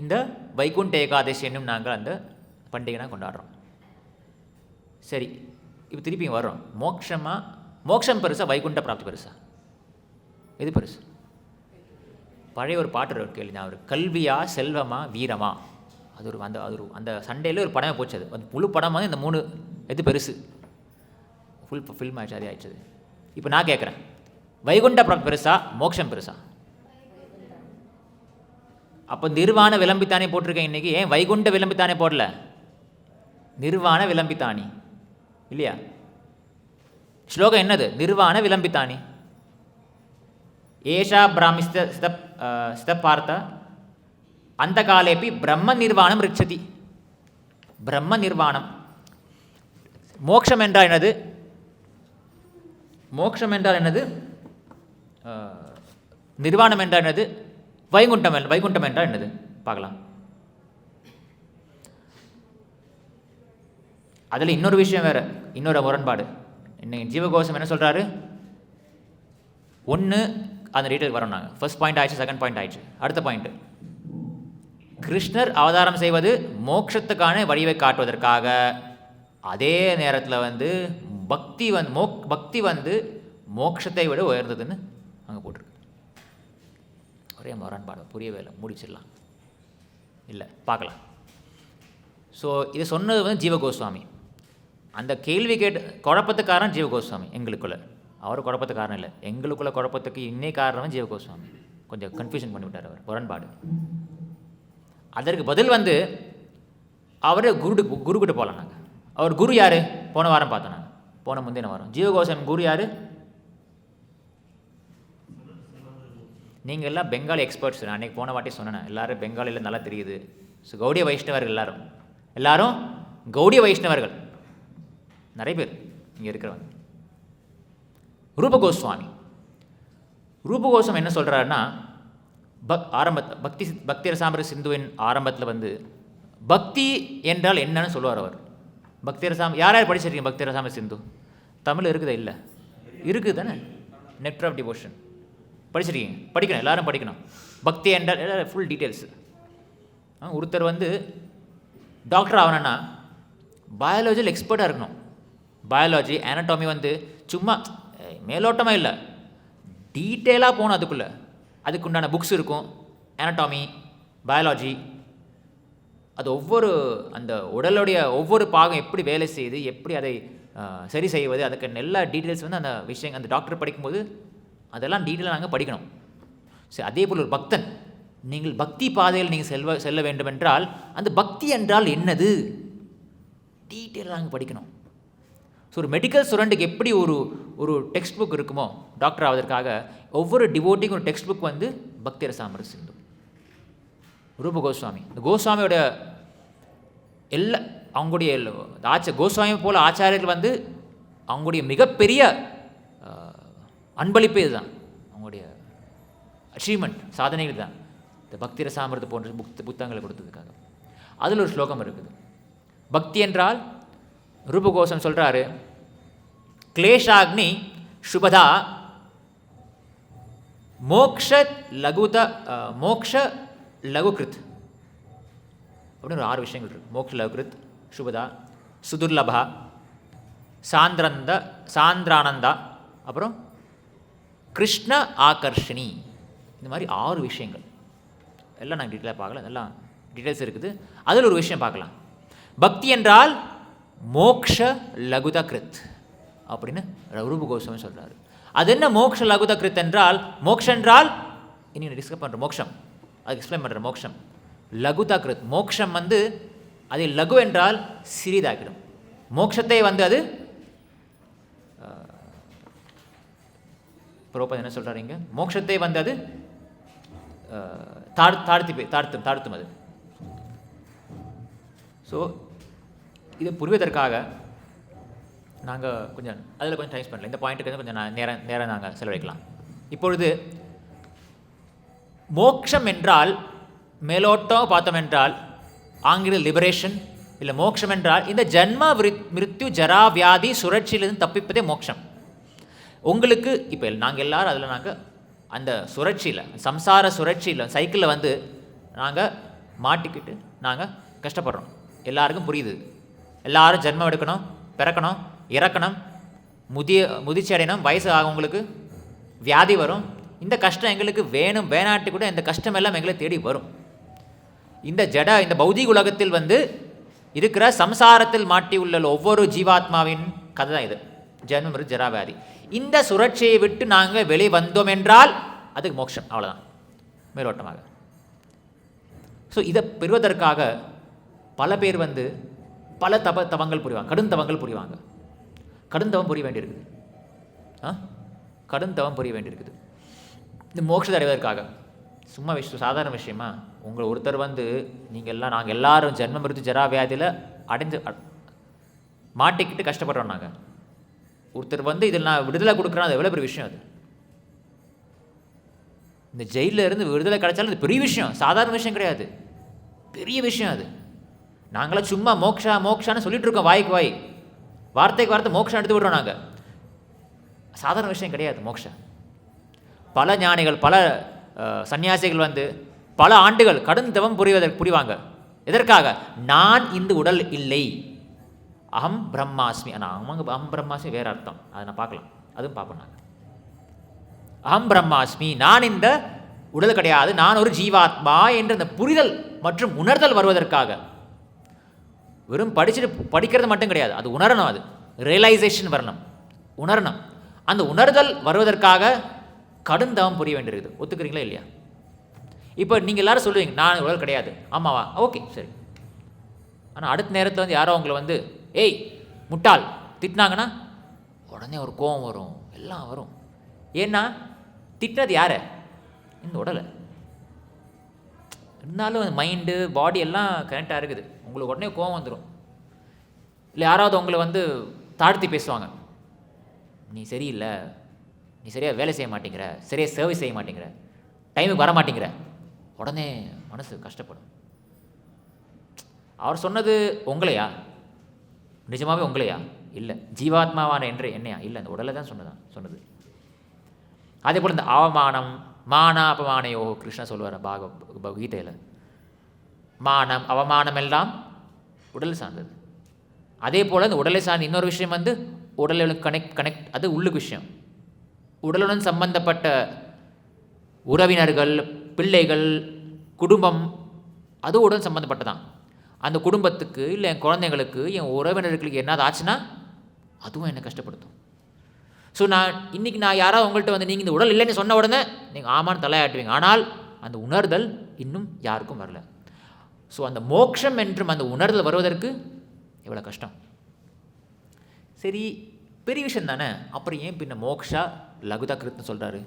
Speaker 1: இந்த வைகுண்ட ஏகாதசி என்னும் நாங்கள் அந்த பண்டிகைனா கொண்டாடுறோம். சரி, இப்போ திருப்பி வர்றோம். மோட்சம் பெருசா வைகுண்ட பிராப்தி பெருசா? எது பெருசு? பழைய ஒரு பாட்டு கேள்வி நான், ஒரு கல்வியா செல்வமா வீரமா, அந்த சண்டேல ஒரு படமே போச்சு. அது முழு படம் வந்து இந்த 3 எது பெருசு? ஃபுல் ஃபில்ம் ஆயிடுச்சு, அதே ஆயிடுச்சு. இப்போ நான் கேட்குறேன், வைகுண்ட பிராப்தி பெருசா மோட்சம் பெருசா? அப்போ நிர்வாண விளம்பித்தானே போட்டிருக்கேன் இன்றைக்கி. ஏன் வைகுண்ட விளம்பித்தானே போடல? நிர்வாண விளம்பித்தானி இல்லையா? ஸ்லோகம் என்னது? நிர்வாண விளம்பித்தானி. ஏஷா பிராமி ஸ்தப்பார்த்த அந்த காலேபி பிரம்ம நிர்வாணம் ரிச்சதி. பிரம்ம நிர்வாணம். மோட்சம் என்றால் என்னது? மோட்சம் என்றால் என்னது? நிர்வாணம் என்றால் என்னது? வைகுண்டம் என்றால் என்னது? பார்க்கலாம். அதில் இன்னொரு விஷயம் வேறு, இன்னொரு முரண்பாடு. இன்னைக்கு ஜீவகோஷம் என்ன சொல்கிறாரு? ஒன்று அந்த டீட்டெயில் வரோம் நாங்கள். ஃபர்ஸ்ட் பாயிண்ட் ஆயிடுச்சு, செகண்ட் பாயிண்ட் ஆயிடுச்சு. அடுத்த பாயிண்ட்டு, கிருஷ்ணர் அவதாரம் செய்வது மோட்சத்துக்கான வழிவை காட்டுவதற்காக. அதே நேரத்தில் வந்து பக்தி வந்து மோட்சத்தை விட உயர்ந்ததுன்னு அங்கே போட்டிருக்கு. ஒரே முரண்பாடு, புரியவே இல்லை. முடிச்சிடலாம் இல்லை, பார்க்கலாம். ஸோ இதை சொன்னது வந்து ஜீவகோஸ்வாமி. அந்த கேள்வி கேட்டு குழப்பத்துக்காரன் ஜீவகோஸ்வாமி எங்களுக்குள்ள. அவர் குழப்பத்துக்காரன் இல்லை, எங்களுக்குள்ள குழப்பத்துக்கு இன்னே காரணம் ஜீவகோஸ்வாமி. கொஞ்சம் கன்ஃபியூஷன் பண்ணிவிட்டார் அவர், முரண்பாடு. அதற்கு பதில் வந்து அவர் குருக்கிட்ட போகலாம். நாங்கள் அவர் குரு யார்? போன வாரம் பார்த்தோம் நாங்கள், போன முந்தின வாரம். ஜீவகோஸ்வாமி குரு யார்? நீங்கள் எல்லாம் பெங்காலி எக்ஸ்பர்ட்ஸ். நான் அன்றைக்கி போன வாட்டி சொன்னேன், எல்லோரும் பெங்காலியில் நல்லா தெரியுது. ஸோ கௌடிய வைஷ்ணவர்கள் எல்லாரும் கௌடிய வைஷ்ணவர்கள் நிறைய பேர் இங்கே இருக்கிறவங்க. ரூபகோஸ்வாமி என்ன சொல்கிறாருன்னா, பக்தி ரசாமிர சிந்துவின் ஆரம்பத்தில் வந்து பக்தி என்றால் என்னன்னு சொல்லுவார் அவர். பக்தி ரசாமி யார் படிச்சிருக்கீங்க? பக்தி ரசாமிர சிந்து தமிழ் இருக்குதா? இல்லை, இருக்குது தானே. நெக்டர் ஆஃப் டிவோஷன் படிச்சிருக்கீங்க? படிக்கணும், எல்லாரும் படிக்கணும். பக்தி என்றால் ஃபுல் டீட்டெயில்ஸு. ஒருத்தர் வந்து டாக்டர் ஆகணும்னா பயாலஜியில் எக்ஸ்பர்ட்டாக இருக்கணும். பயாலஜி ஆனட்டாமி வந்து சும்மா மேலோட்டமாக இல்லை, டீட்டெயிலாக போகணும். அதுக்கு உண்டான புக்ஸ் இருக்கும். ஆனட்டாமி, பயாலஜி, அது அந்த உடலுடைய ஒவ்வொரு பாகம் எப்படி வேலை செய்யுது, எப்படி அதை சரி செய்வது, அதுக்கு எல்லா டீட்டெயில்ஸ் வந்து அந்த விஷயம் அந்த டாக்டர் படிக்கும்போது அதெல்லாம் டீட்டெயிலாக நாங்கள் படிக்கணும். சரி, அதே போல் ஒரு பக்தன், நீங்கள் பக்தி பாதையில் நீங்கள் செல்ல வேண்டுமென்றால் அந்த பக்தி என்றால் என்னது டீட்டெயிலாக நாங்கள் படிக்கணும். ஸோ ஒரு மெடிக்கல் ஸ்டூடெண்ட்டுக்கு எப்படி ஒரு டெக்ஸ்ட் புக் இருக்குமோ டாக்டர் ஆவதற்காக, ஒவ்வொரு டிவோட்டிக்கும் ஒரு டெக்ஸ்ட் புக் வந்து பக்தி ரசாமிர சிந்து. ரூப கோஸ்வாமி. இந்த கோஸ்வாமியோட எல்லா அவங்களுடைய கோஸ்வாமி போல் ஆச்சாரியர்கள் வந்து அவங்களுடைய மிகப்பெரிய அன்பளிப்பு இதுதான், அவங்களுடைய அச்சீவ்மெண்ட், சாதனைகள் தான் இந்த பக்தி ரசாமிர்த போன்ற புத்தகங்களை கொடுத்ததுக்காக. அதில் ஒரு ஸ்லோகம் இருக்குது. பக்தி என்றால் ரூபகோஷம் சொல்கிறாரு, கிளேஷாக்னி சுபதா மோக்ஷ லகுகிருத் அப்படின்னு ஒரு 6 விஷயங்கள் இருக்குது. மோக்ஷ லகுகிருத், சுபதா, சுதுர்லபா, சாந்திரானந்தா, அப்புறம் கிருஷ்ண ஆகர்ஷினி. இந்த மாதிரி 6 விஷயங்கள் எல்லாம் நாங்கள் டீட்டெயிலாக பார்க்கல, எல்லாம் டீட்டெயில்ஸ் இருக்குது. அதில் ஒரு விஷயம் பார்க்கலாம். பக்தி என்றால் மோக்ஷ லகுத கிருத் அப்படின்னு ரூப கோஸ்வாமி சொல்கிறாரு. அது என்ன மோக்ஷ லகுத கிருத் என்றால்? மோக்ஷம் என்றால் இன்னும் டிஸ்கஸ் பண்ணுற மோக்ஷம், அதுக்கு எக்ஸ்பிளைன் பண்ணுற மோக்ஷம். லகுதா கிருத் மோக்ஷம் வந்து அது லகு என்றால் சிறிதாகிடும். மோக்ஷத்தை வந்து அது புரோபதி என்ன சொல்கிறாருங்க, மோட்சத்தை வந்து அது தாழ்த்தும் அது. ஸோ இதை புரிவதற்காக நாங்கள் அதில் கொஞ்சம் டைம் பண்ணல. இந்த பாயிண்ட்டுக்கு கொஞ்சம் நேரம் நாங்கள் செலவழிக்கலாம். இப்பொழுது மோக்ஷம் என்றால் மேலோட்டம் பார்த்தோம் என்றால் ஆங்கில லிபரேஷன், இல்லை மோக்ஷம் என்றால் இந்த ஜன்ம மிருத்யு ஜரா வியாதி சுழற்சியிலிருந்து தப்பிப்பதே மோக்ஷம். உங்களுக்கு இப்போ நாங்கள் எல்லோரும் அதில் நாங்கள் அந்த சுழற்சியில், சம்சார சுழற்சியில், சைக்கிளில் வந்து நாங்கள் மாட்டிக்கிட்டு நாங்கள் கஷ்டப்படுறோம். எல்லாருக்கும் புரியுது. எல்லாரும் ஜென்மம் எடுக்கணும், பிறக்கணும், இறக்கணும், முதிர்ச்சி அடையணும், வயசு ஆகவங்களுக்கு வியாதி வரும். இந்த கஷ்டம் எங்களுக்கு வேணும், வேணாட்டி கூட இந்த கஷ்டம் எல்லாம் எங்களை தேடி வரும். இந்த பௌதிக உலகத்தில் வந்து இருக்கிற சம்சாரத்தில் மாட்டி உள்ள ஒவ்வொரு ஜீவாத்மாவின் கதை தான் இது, ஜென்மம் மிருத்யு ஜரா வியாதி. இந்த சுழற்சியை விட்டு நாங்கள் வெளியே வந்தோம் என்றால் அதுக்கு மோட்சம், அவ்வளோதான் மேலோட்டமாக. ஸோ இதை பெறுவதற்காக பல பேர் வந்து பல தவங்கள் புரிவாங்க, கடும் தவங்கள் புரிவாங்க. கடுந்தவம் புரிய வேண்டியிருக்குது, கடுந்தவம் புரிய வேண்டியிருக்குது இந்த மோட்சத்தை அடைவதற்காக. சும்மா சாதாரண விஷயமா? உங்களை ஒருத்தர் வந்து நாங்கள் எல்லாரும் ஜென்மம் மிருத்யு ஜரா வியாதியில் மாட்டிக்கிட்டு கஷ்டப்படுறோம். நாங்கள் ஒருத்தர் வந்து இதில் நான் விடுதலை கொடுக்குறேன், அது எவ்வளோ பெரிய விஷயம். அது இந்த ஜெயிலில் இருந்து விடுதலை கிடைச்சாலும் அது பெரிய விஷயம், சாதாரண விஷயம் கிடையாது, பெரிய விஷயம் அது. நாங்களாம் சும்மா மோக்ஷான்னு சொல்லிட்டு இருக்கோம், வாய்க்கு வார்த்தைக்கு வார்த்தை மோக்ஷம் எடுத்து விடுறோம். நாங்கள் சாதாரண விஷயம் கிடையாது மோக்ஷம். பல ஞானிகள், பல சன்னியாசிகள் வந்து பல ஆண்டுகள் கடும் தவம் புரிவாங்க. எதற்காக? நான் இந்த உடல் இல்லை, அகம் பிரம்மாஸ்மி. ஆனால் அகம் பிரம்மாஸ்மி வேறு அர்த்தம், அதை நான் பார்க்கலாம், அதுவும் பார்ப்போம் நாங்கள். அகம் பிரம்மாஸ்மி, நான் இந்த உடல் கிடையாது, நான் ஒரு ஜீவாத்மா என்ற அந்த புரிதல் மற்றும் உணர்தல் வருவதற்காக. வெறும் படிக்கிறது மட்டும் கிடையாது, அது உணரணும், அது ரியலைசேஷன் வரணும், உணரணும். அந்த உணர்தல் வருவதற்காக கடும் தவம் புரிய வேண்டியிருக்குது. ஒத்துக்கிறீங்களா இல்லையா? இப்போ நீங்கள் எல்லாரும் சொல்லுவீங்க நான் உடல் கிடையாது, ஆமாவா? ஓகே சரி. ஆனால் அடுத்த நேரத்தில் வந்து யாரோ உங்களை வந்து ஏய் முட்டாள் திட்டினாங்கன்னா உடனே ஒரு கோபம் வரும், எல்லாம் வரும். ஏன்னா திட்டினது யாரை? இந்த உடலை. இருந்தாலும் மைண்டு பாடி எல்லாம் கரெக்டாக இருக்குது, உங்களுக்கு உடனே கோபம் வந்துடும். இல்லை யாராவது உங்களை வந்து தாழ்த்தி பேசுவாங்க, நீ சரியில்லை, நீ சரியாக வேலை செய்ய மாட்டேங்கிற, சரியாக சர்வீஸ் செய்ய மாட்டேங்கிற, டைமுக்கு வர மாட்டேங்கிற, உடனே மனசு கஷ்டப்படும். அவர் சொன்னது உங்களையா? நிஜமாகவே உங்களையா? இல்லை. ஜீவாத்மாவான என்று என்னையா? இல்லை, அந்த உடலை தான் சொன்னது. அதே போல் இந்த அவமானம், அபமானையோ கிருஷ்ணா சொல்லுவார் பகவத்கீதையில். மானம் அவமானம் எல்லாம் உடல் சார்ந்தது. அதே போல் இந்த உடலை சார்ந்த இன்னொரு விஷயம் வந்து உடலுடன் கனெக்ட், அது உள்ளுக்கு விஷயம். உடலுடன் சம்பந்தப்பட்ட உறவினர்கள், பிள்ளைகள், குடும்பம், அது உடன் சம்பந்தப்பட்டதான். அந்த குடும்பத்துக்கு இல்லை என் குழந்தைங்களுக்கு, என் உறவினர்களுக்கு என்னது ஆச்சுன்னா அதுவும் என்னை கஷ்டப்படுத்தும். ஸோ இன்றைக்கி நான் யாராவது உங்கள்கிட்ட வந்து நீங்கள் இந்த உடல் இல்லைன்னு சொன்ன உடனே நீங்கள் ஆமான்னு தலையாட்டுவீங்க. ஆனால் அந்த உணர்தல் இன்னும் யாருக்கும் வரல. ஸோ அந்த மோட்சம் என்றும் அந்த உணர்தல் வருவதற்கு எவ்வளோ கஷ்டம். சரி, பெரிய விஷயம் தானே. அப்புறம் ஏன் பின்ன மோக்ஷா லகுதா கிருத்னு சொல்கிறாரு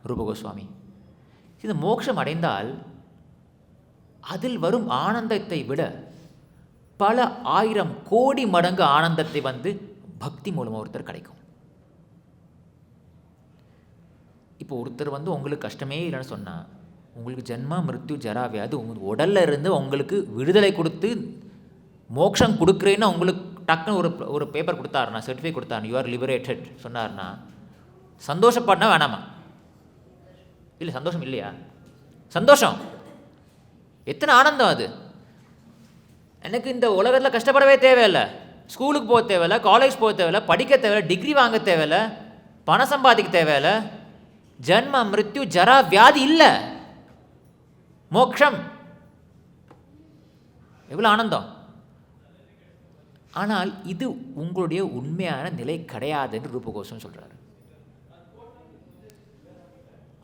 Speaker 1: ரூப கோஸ்வாமி? இந்த மோட்சம் அடைந்தால் அதில் வரும் ஆனந்தத்தை விட பல 1000 கோடி மடங்கு ஆனந்தத்தை வந்து பக்தி மூலமாக ஒருத்தர் கிடைக்கும். இப்போ ஒருத்தர் வந்து உங்களுக்கு கஷ்டமே இல்லைன்னு சொன்னால், உங்களுக்கு ஜென்மா மிருத்யு ஜரா வியாதி உங்கள் உடல்ல இருந்து உங்களுக்கு விடுதலை கொடுத்து மோட்சம் கொடுக்குறேன்னு உங்களுக்கு டக்குன்னு ஒரு பேப்பர் கொடுத்தாருன்னா, சர்டிஃபிகேட் கொடுத்தாருன்னா, யூ ஆர் லிபரேட்டட் சொன்னார்னா சந்தோஷப்படனா வேணாமா? இல்லை சந்தோஷம் இல்லையா? சந்தோஷம். எத்தனை ஆனந்தம் அது. எனக்கு இந்த உலகத்தில் கஷ்டப்படவே தேவையில்லை, ஸ்கூலுக்கு போக தேவையில்லை, காலேஜ் போக தேவையில்லை, படிக்க தேவையில்லை, டிகிரி வாங்க தேவையில்லை, பணம் சம்பாதிக்க தேவையில்லை, ஜன்ம மிருத்யு ஜரா வியாதி இல்லை, மோக்ஷம். எவ்வளோ ஆனந்தம். ஆனால் இது உங்களுடைய உண்மையான நிலை கிடையாதுன்னு ரூப கோஸ்வாமி சொல்கிறாரு.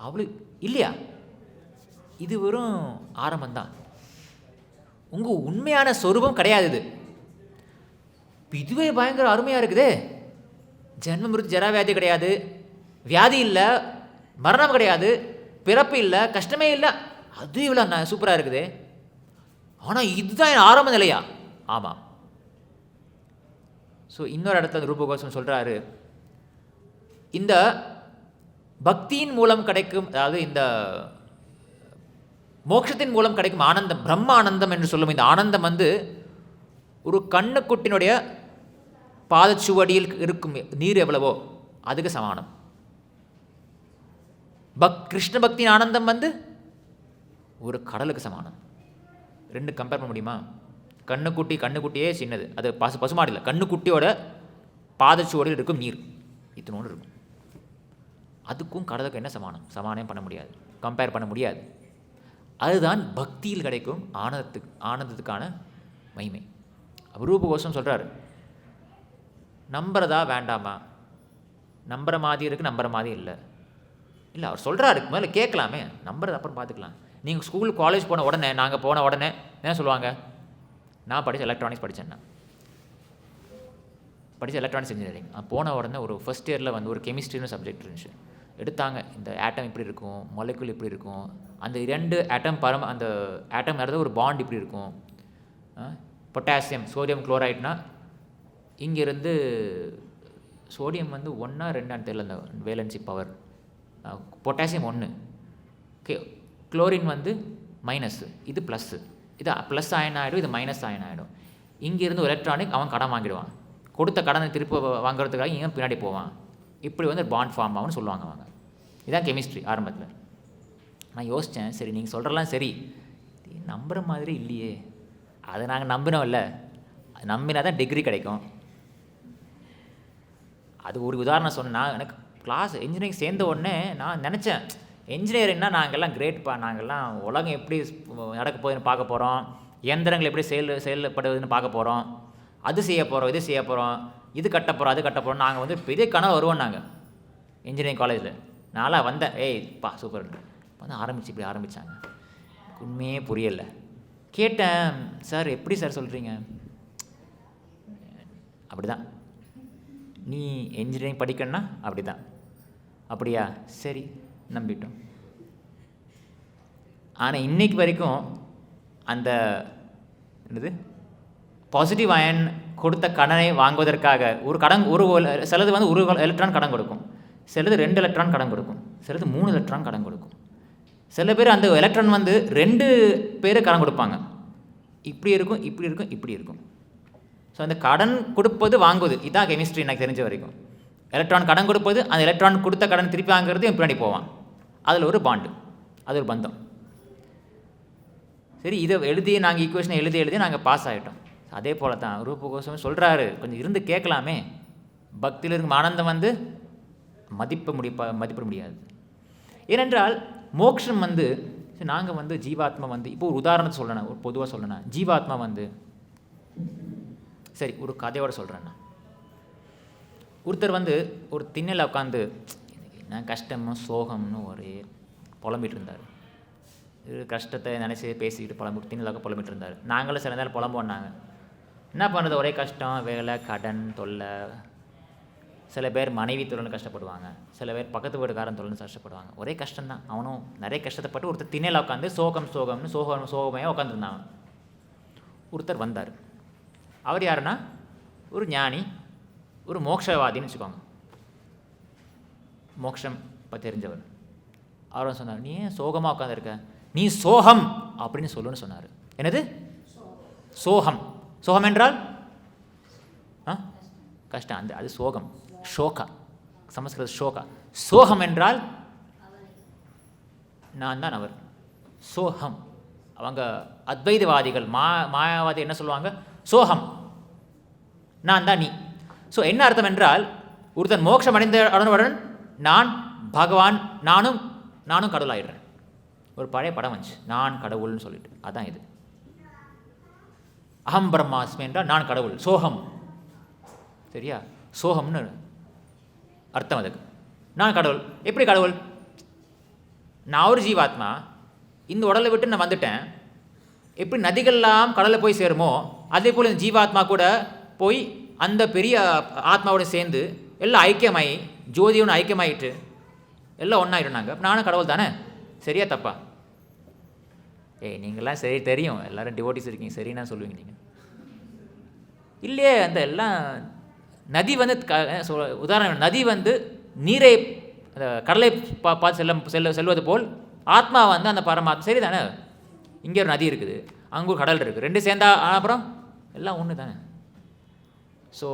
Speaker 1: அவ்வளோ இல்லையா? இது வெறும் ஆரம்பம்தான். உங்கள் உண்மையான சொரூபம் கிடையாது இது. இதுவே பயங்கர அருமையாக இருக்குதே. ஜென்ம மிருத்யு ஜரா வியாதி கிடையாது, வியாதி இல்லை, மரணம் கிடையாது, பிறப்பு இல்லை, கஷ்டமே இல்லை. அது இவ்வளோ சூப்பராக இருக்குது. ஆனால் இதுதான் என் ஆரம்ப நிலையா? ஆமாம். ஸோ இன்னொரு இடத்துல ரூப கோஸ்வாமி சொல்கிறாரு, இந்த பக்தியின் மூலம் கிடைக்கும், அதாவது இந்த மோட்சத்தின் மூலம் கிடைக்கும் ஆனந்தம், பிரம்ம ஆனந்தம் என்று சொல்லும் இந்த ஆனந்தம் வந்து ஒரு கண்ணுக்குட்டினுடைய பாதச்சுவடியில் இருக்கும் நீர் எவ்வளவோ அதுக்கு சமானம். கிருஷ்ண பக்தியின் ஆனந்தம் வந்து ஒரு கடலுக்கு சமானம். ரெண்டு கம்பேர் பண்ண முடியுமா? கண்ணுக்குட்டியே சின்னது, அது பசுமாடு இல்லை, கண்ணுக்குட்டியோட பாதச்சுவடியில் இருக்கும் நீர் இத்தனோடு இருக்கும். அதுக்கும் கடலுக்கு என்ன சமானம்? சமானம் பண்ண முடியாது, கம்பேர் பண்ண முடியாது. அதுதான் பக்தியில் கிடைக்கும் ஆனந்தத்துக்கான மகிமை. ரூப கோஸ்வாமி சொல்கிறார், நம்புறதா வேண்டாமா? நம்புற மாதிரி இருக்குது, நம்புற மாதிரி இல்லை. இல்லை, அவர் சொல்கிறாரு, முதல்ல கேட்கலாமே, நம்புறது அப்புறம் பார்த்துக்கலாம். நீங்கள் ஸ்கூல் காலேஜ் போன உடனே, நாங்கள் போன உடனே என்ன சொல்லுவாங்க? நான் படித்த எலக்ட்ரானிக்ஸ் படித்தேன்னா, படித்த எலக்ட்ரானிக்ஸ் இன்ஜினியரிங். போன உடனே ஒரு ஃபஸ்ட் இயரில் வந்து ஒரு கெமிஸ்ட்ரின்னு சப்ஜெக்ட் இருந்துச்சு. எடுத்தாங்க, இந்த ஆட்டம் இப்படி இருக்கும், மாலிகுல் இப்படி இருக்கும், அந்த 2 ஆட்டம் அந்த ஆட்டம் நடந்த ஒரு பாண்ட் இப்படி இருக்கும். பொட்டாசியம் சோடியம் குளோரைட்னா இங்கேருந்து சோடியம் வந்து 1 2 தெரியல, அந்த வேலன்சி பவர். பொட்டாசியம் 1, குளோரின் வந்து மைனஸ்ஸு, இது ப்ளஸ்ஸு, இது ப்ளஸ் ஆயன் ஆகிடும், இது மைனஸ் ஆயன் ஆகிடும். இங்கேருந்து எலக்ட்ரானிக் அவன் கடன் வாங்கிடுவான், கொடுத்த கடனை திருப்பி வாங்குறதுக்காக இங்கே பின்னாடி போவான். இப்படி வந்து பாண்ட் ஃபார்ம் ஆகும்னு சொல்லுவாங்க அவங்க. இதுதான் கெமிஸ்ட்ரி ஆரம்பத்தில். நான் யோசித்தேன், சரி நீங்கள் சொல்கிறலாம் சரி, நம்புகிற மாதிரி இல்லையே. அதை நாங்கள் நம்பினோம்ல, நம்பினா தான் டிகிரி கிடைக்கும். அது ஒரு உதாரணம் சொன்னால், எனக்கு கிளாஸ் இன்ஜினியரிங் சேர்ந்த உடனே நான் நினச்சேன், என்ஜினியரிங்னா நாங்கள்லாம் கிரேட்ப்பா, நாங்கள்லாம் உலகம் எப்படி நடக்க போகுதுன்னு பார்க்க போகிறோம், இயந்திரங்கள் எப்படி செயல்படுவதுன்னு பார்க்க போகிறோம், அது செய்ய போகிறோம், இது செய்ய போகிறோம், இது கட்ட போகிறோம், அது கட்ட போகிறோம். நாங்கள் வந்து பெரிய கனவு வருவோம் நாங்கள் இன்ஜினியரிங் காலேஜில். நான்லாம் வந்தேன், ஏய்ப்பா சூப்பர் வந்து இப்படி ஆரம்பித்தாங்க. உண்மையே புரியலை. கேட்டேன், சார் எப்படி சார் சொல்கிறீங்க? அப்படி தான், நீ என்ஜினியரிங் படிக்கணும்னா அப்படி தான். அப்படியா, சரி நம்பிட்டோம். ஆனால் இன்னைக்கு வரைக்கும் அந்த என்னது பாசிட்டிவ் அயன் கொடுத்த கடனை வாங்குவதற்காக சிலது வந்து 1 எலக்ட்ரான் கடன் கொடுக்கும், சிலது 2 எலக்ட்ரான் கடன் கொடுக்கும், சிலது 3 எலக்ட்ரான் கடன் கொடுக்கும். சில பேர் அந்த எலக்ட்ரான் வந்து 2 பேர் கடன் கொடுப்பாங்க. இப்படி இருக்கும், இப்படி இருக்கும், இப்படி இருக்கும். ஸோ அந்த கடன் கொடுப்பது வாங்குவது, இதுதான் கெமிஸ்ட்ரி எனக்கு தெரிஞ்ச வரைக்கும். எலக்ட்ரான் கடன் கொடுப்பது, அந்த எலக்ட்ரான் கொடுத்த கடன் திருப்பி வாங்குறது பின்னாடி போவான். அதில் ஒரு பாண்டு, அது ஒரு பந்தம். சரி, இதை நாங்கள் ஈக்குவேஷனை எழுதி நாங்கள் பாஸ் ஆகிட்டோம். அதே போல் தான் ரூப கோஸ்வாமி சொல்கிறாரு, கொஞ்சம் இருந்து கேட்கலாமே. பக்தியில் இருக்கும் ஆனந்தம் வந்து மதிப்பிட முடியாது. ஏனென்றால் மோக்ஷம் வந்து நாங்கள் வந்து ஜீவாத்மா வந்து, இப்போ ஒரு உதாரணத்தை சொல்லணும், ஒரு பொதுவாக சொல்லணும். ஜீவாத்மா வந்து சரி ஒரு கதையோட சொல்கிறேன்னா, ஒருத்தர் வந்து ஒரு திண்ணையில் உட்காந்து என்ன கஷ்டமும் சோகம்னு ஒரே புலம்பிகிட்டு இருந்தார். கஷ்டத்தை நினச்சி பேசிக்கிட்டு திண்ணையில் புலம்பிகிட்டு இருந்தார். நாங்களும் சில நேரம் புலம்போம். நாங்கள் என்ன பண்ணுறது, ஒரே கஷ்டம், வேலை, கடன், தொல்லை, சில பேர் மனைவி தொழில்னு கஷ்டப்படுவாங்க, சில பேர் பக்கத்து வீட்டுக்காரன் தொழில்னு கஷ்டப்படுவாங்க. ஒரே கஷ்டம்தான். அவனும் நிறைய கஷ்டப்பட்டு ஒருத்தர் திண்ணையில் உட்காந்து சோகம்னு சோகமையாக உட்காந்துருந்தாங்க. ஒருத்தர் வந்தார். அவர் யாருன்னா ஒரு ஞானி, ஒரு மோட்சவாதின்னு வச்சுக்கோங்க, மோட்சம் பற்றி தெரிஞ்சவர். அவர் சொன்னார், நீ ஏன் சோகமாக உட்காந்துருக்க, நீ சோகம் அப்படின்னு சொல்லுன்னு சொன்னார். என்னது சோகம்? சோகம் என்றால் கஷ்டம். அது சோகம், ஷோகா, சமஸ்கிருத ஷோகா. சோகம் என்றால் நான் தான் அவர். சோகம். அவங்க அத்வைதவாதிகள், மாயாவாதி என்ன சொல்லுவாங்க? சோகம், நான் தான் நீ. ஸோ என்ன அர்த்தம் என்றால், ஒருத்தன் மோட்சம் அடைந்த உடனுடன் நான் பகவான், நானும் கடவுள் ஆயிடுறேன். ஒரு பழைய படம் வந்துச்சு, நான் கடவுள்னு சொல்லிட்டு. அதான் இது. அகம் பிரம்மாஸ்மி என்றால் நான் கடவுள், சோகம். சரியா? சோகம்னு அர்த்தம் அதுக்கு. நான் கடவுள். எப்படி கடவுள்? நான் ஒரு ஜீவாத்மா, இந்த உடலை விட்டு நான் வந்துட்டேன். எப்படி நதிகள்லாம் கடலில் போய் சேருமோ, அதே போல் இந்த ஜீவாத்மா கூட போய் அந்த பெரிய ஆத்மாவோட சேர்ந்து எல்லாம் ஐக்கியமாயி, ஜோதியோன்னு ஐக்கியமாயிட்டு எல்லாம் ஒன்றாயிடுனாங்க. நானும் கடவுள் தானே. சரியா தப்பா? நீங்கள்லாம் சரி தெரியும், எல்லோரும் டிவோட்டிஸ் இருக்கீங்க, சரின்னா சொல்லுவீங்க நீங்கள். இல்லையே, அந்த எல்லாம் நதி வந்து உதாரணம், நதி வந்து நீரை கடலை பார்த்து செல்வது போல் ஆத்மா வந்து அந்த பரமாத்மா. சரி தானே? இங்கே ஒரு நதி இருக்குது, அங்கே ஒரு கடல் இருக்குது, ரெண்டு சேர்ந்தா அப்புறம் எல்லாம் ஒன்று தானே. ஸோ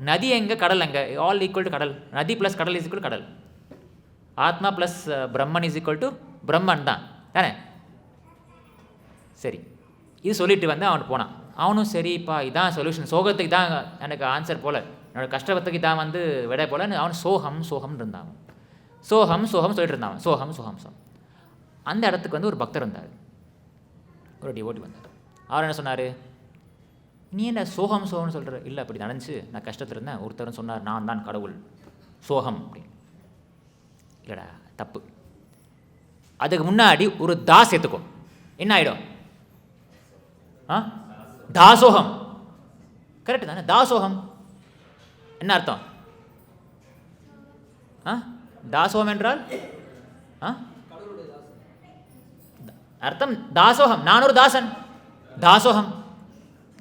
Speaker 1: நதி எங்கே, கடல் எங்கே? ஆல் ஈக்குவல் டு கடல். நதி ப்ளஸ் கடல் இஸ் ஈக்குவல் கடல். ஆத்மா plus Brahman is equal to Brahman தான் தானே. சரி, இது சொல்லிட்டு வந்து அவன் போனான். அவனும் சரிப்பா, இதான் சொல்யூஷன், சோகத்துக்கு தான் எனக்கு ஆன்சர் போல், என்னோடய கஷ்டத்துக்கு தான் வந்து விட போல. அவன் சோகம்னு இருந்தான். சோகம் சொல்லிட்டு இருந்தான். சோகம். அந்த இடத்துக்கு வந்து ஒரு பக்தர் வந்தார், ஒரு டிவோட்டி வந்தார். அவர் என்ன சொன்னார்? நீ என்ன சோகம்னு சொல்கிற? இல்லை, அப்படி நடந்துச்சு, நான் கஷ்டத்தில் இருந்தேன். ஒருத்தர் சொன்னார், நான் தான் கடவுள், சோகம் அப்படின்னு. இல்லைடா, தப்பு. அதுக்கு முன்னாடி ஒரு தாஸ் எடுத்துக்கோ, என்ன ஆகிடும்? தாசோகம். கரெக்டு தானே? தாசோகம் என்ன அர்த்தம்? தாசோகம் என்றால் அர்த்தம் தாசோகம், நான் ஒரு தாசன். தாசோகம்,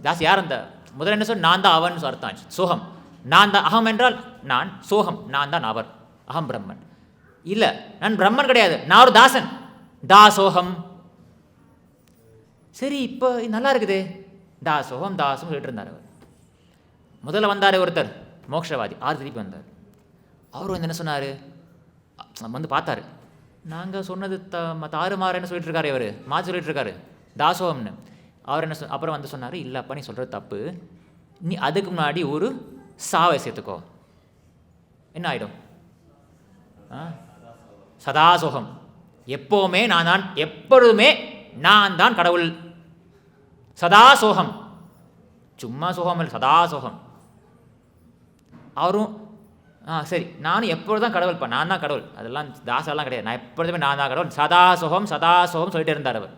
Speaker 1: தாஸ் யார்? அந்த முதல்ல என்ன சொல், நான் தான் அவன் அர்த்தம். சோகம், நான் தான். அகம் என்றால் நான், சோகம் நான் தான் அவர், அகம் பிரம்மன். இல்லை, நான் பிரம்மன் கிடையாது, நான் ஒரு தாசன். தாசோகம். சரி, இப்போ நல்லா இருக்குது. தாசோகம் சொல்லிட்டு இருந்தார் அவர். முதல்ல வந்தார் ஒருத்தர் மோட்சவாதி, திருப்பி வந்தார். அவர் வந்து என்ன சொன்னார்? வந்து பார்த்தாரு, நாங்கள் சொன்னது தாறுமாறு என்ன சொல்லிட்டு இருக்காரு, இவர் மாற்றி சொல்லிட்டு இருக்காரு தாசோகம்னு. அவர் என்ன அப்புறம் வந்து சொன்னார், இல்லைப்பா நீ சொல்கிறது தப்பு, நீ அதுக்கு முன்னாடி ஒரு சாவை சேர்த்துக்கோ. என்ன ஆகிடும்? சதாசோகம். எப்போவுமே நான் தான், எப்பொழுதுமே நான் தான் கடவுள். சதாசோகம், சும்மா சோகம் இல்லை, சதாசோகம். அவரும் சரி, நானும் எப்பொழுதும் கடவுள்ப்பா, நான் தான் கடவுள், அதெல்லாம் தாசெல்லாம் கிடையாது, நான் எப்பொழுதுமே நான் தான் கடவுள். சதாசோகம் சொல்லிட்டு இருந்தார் அவர்.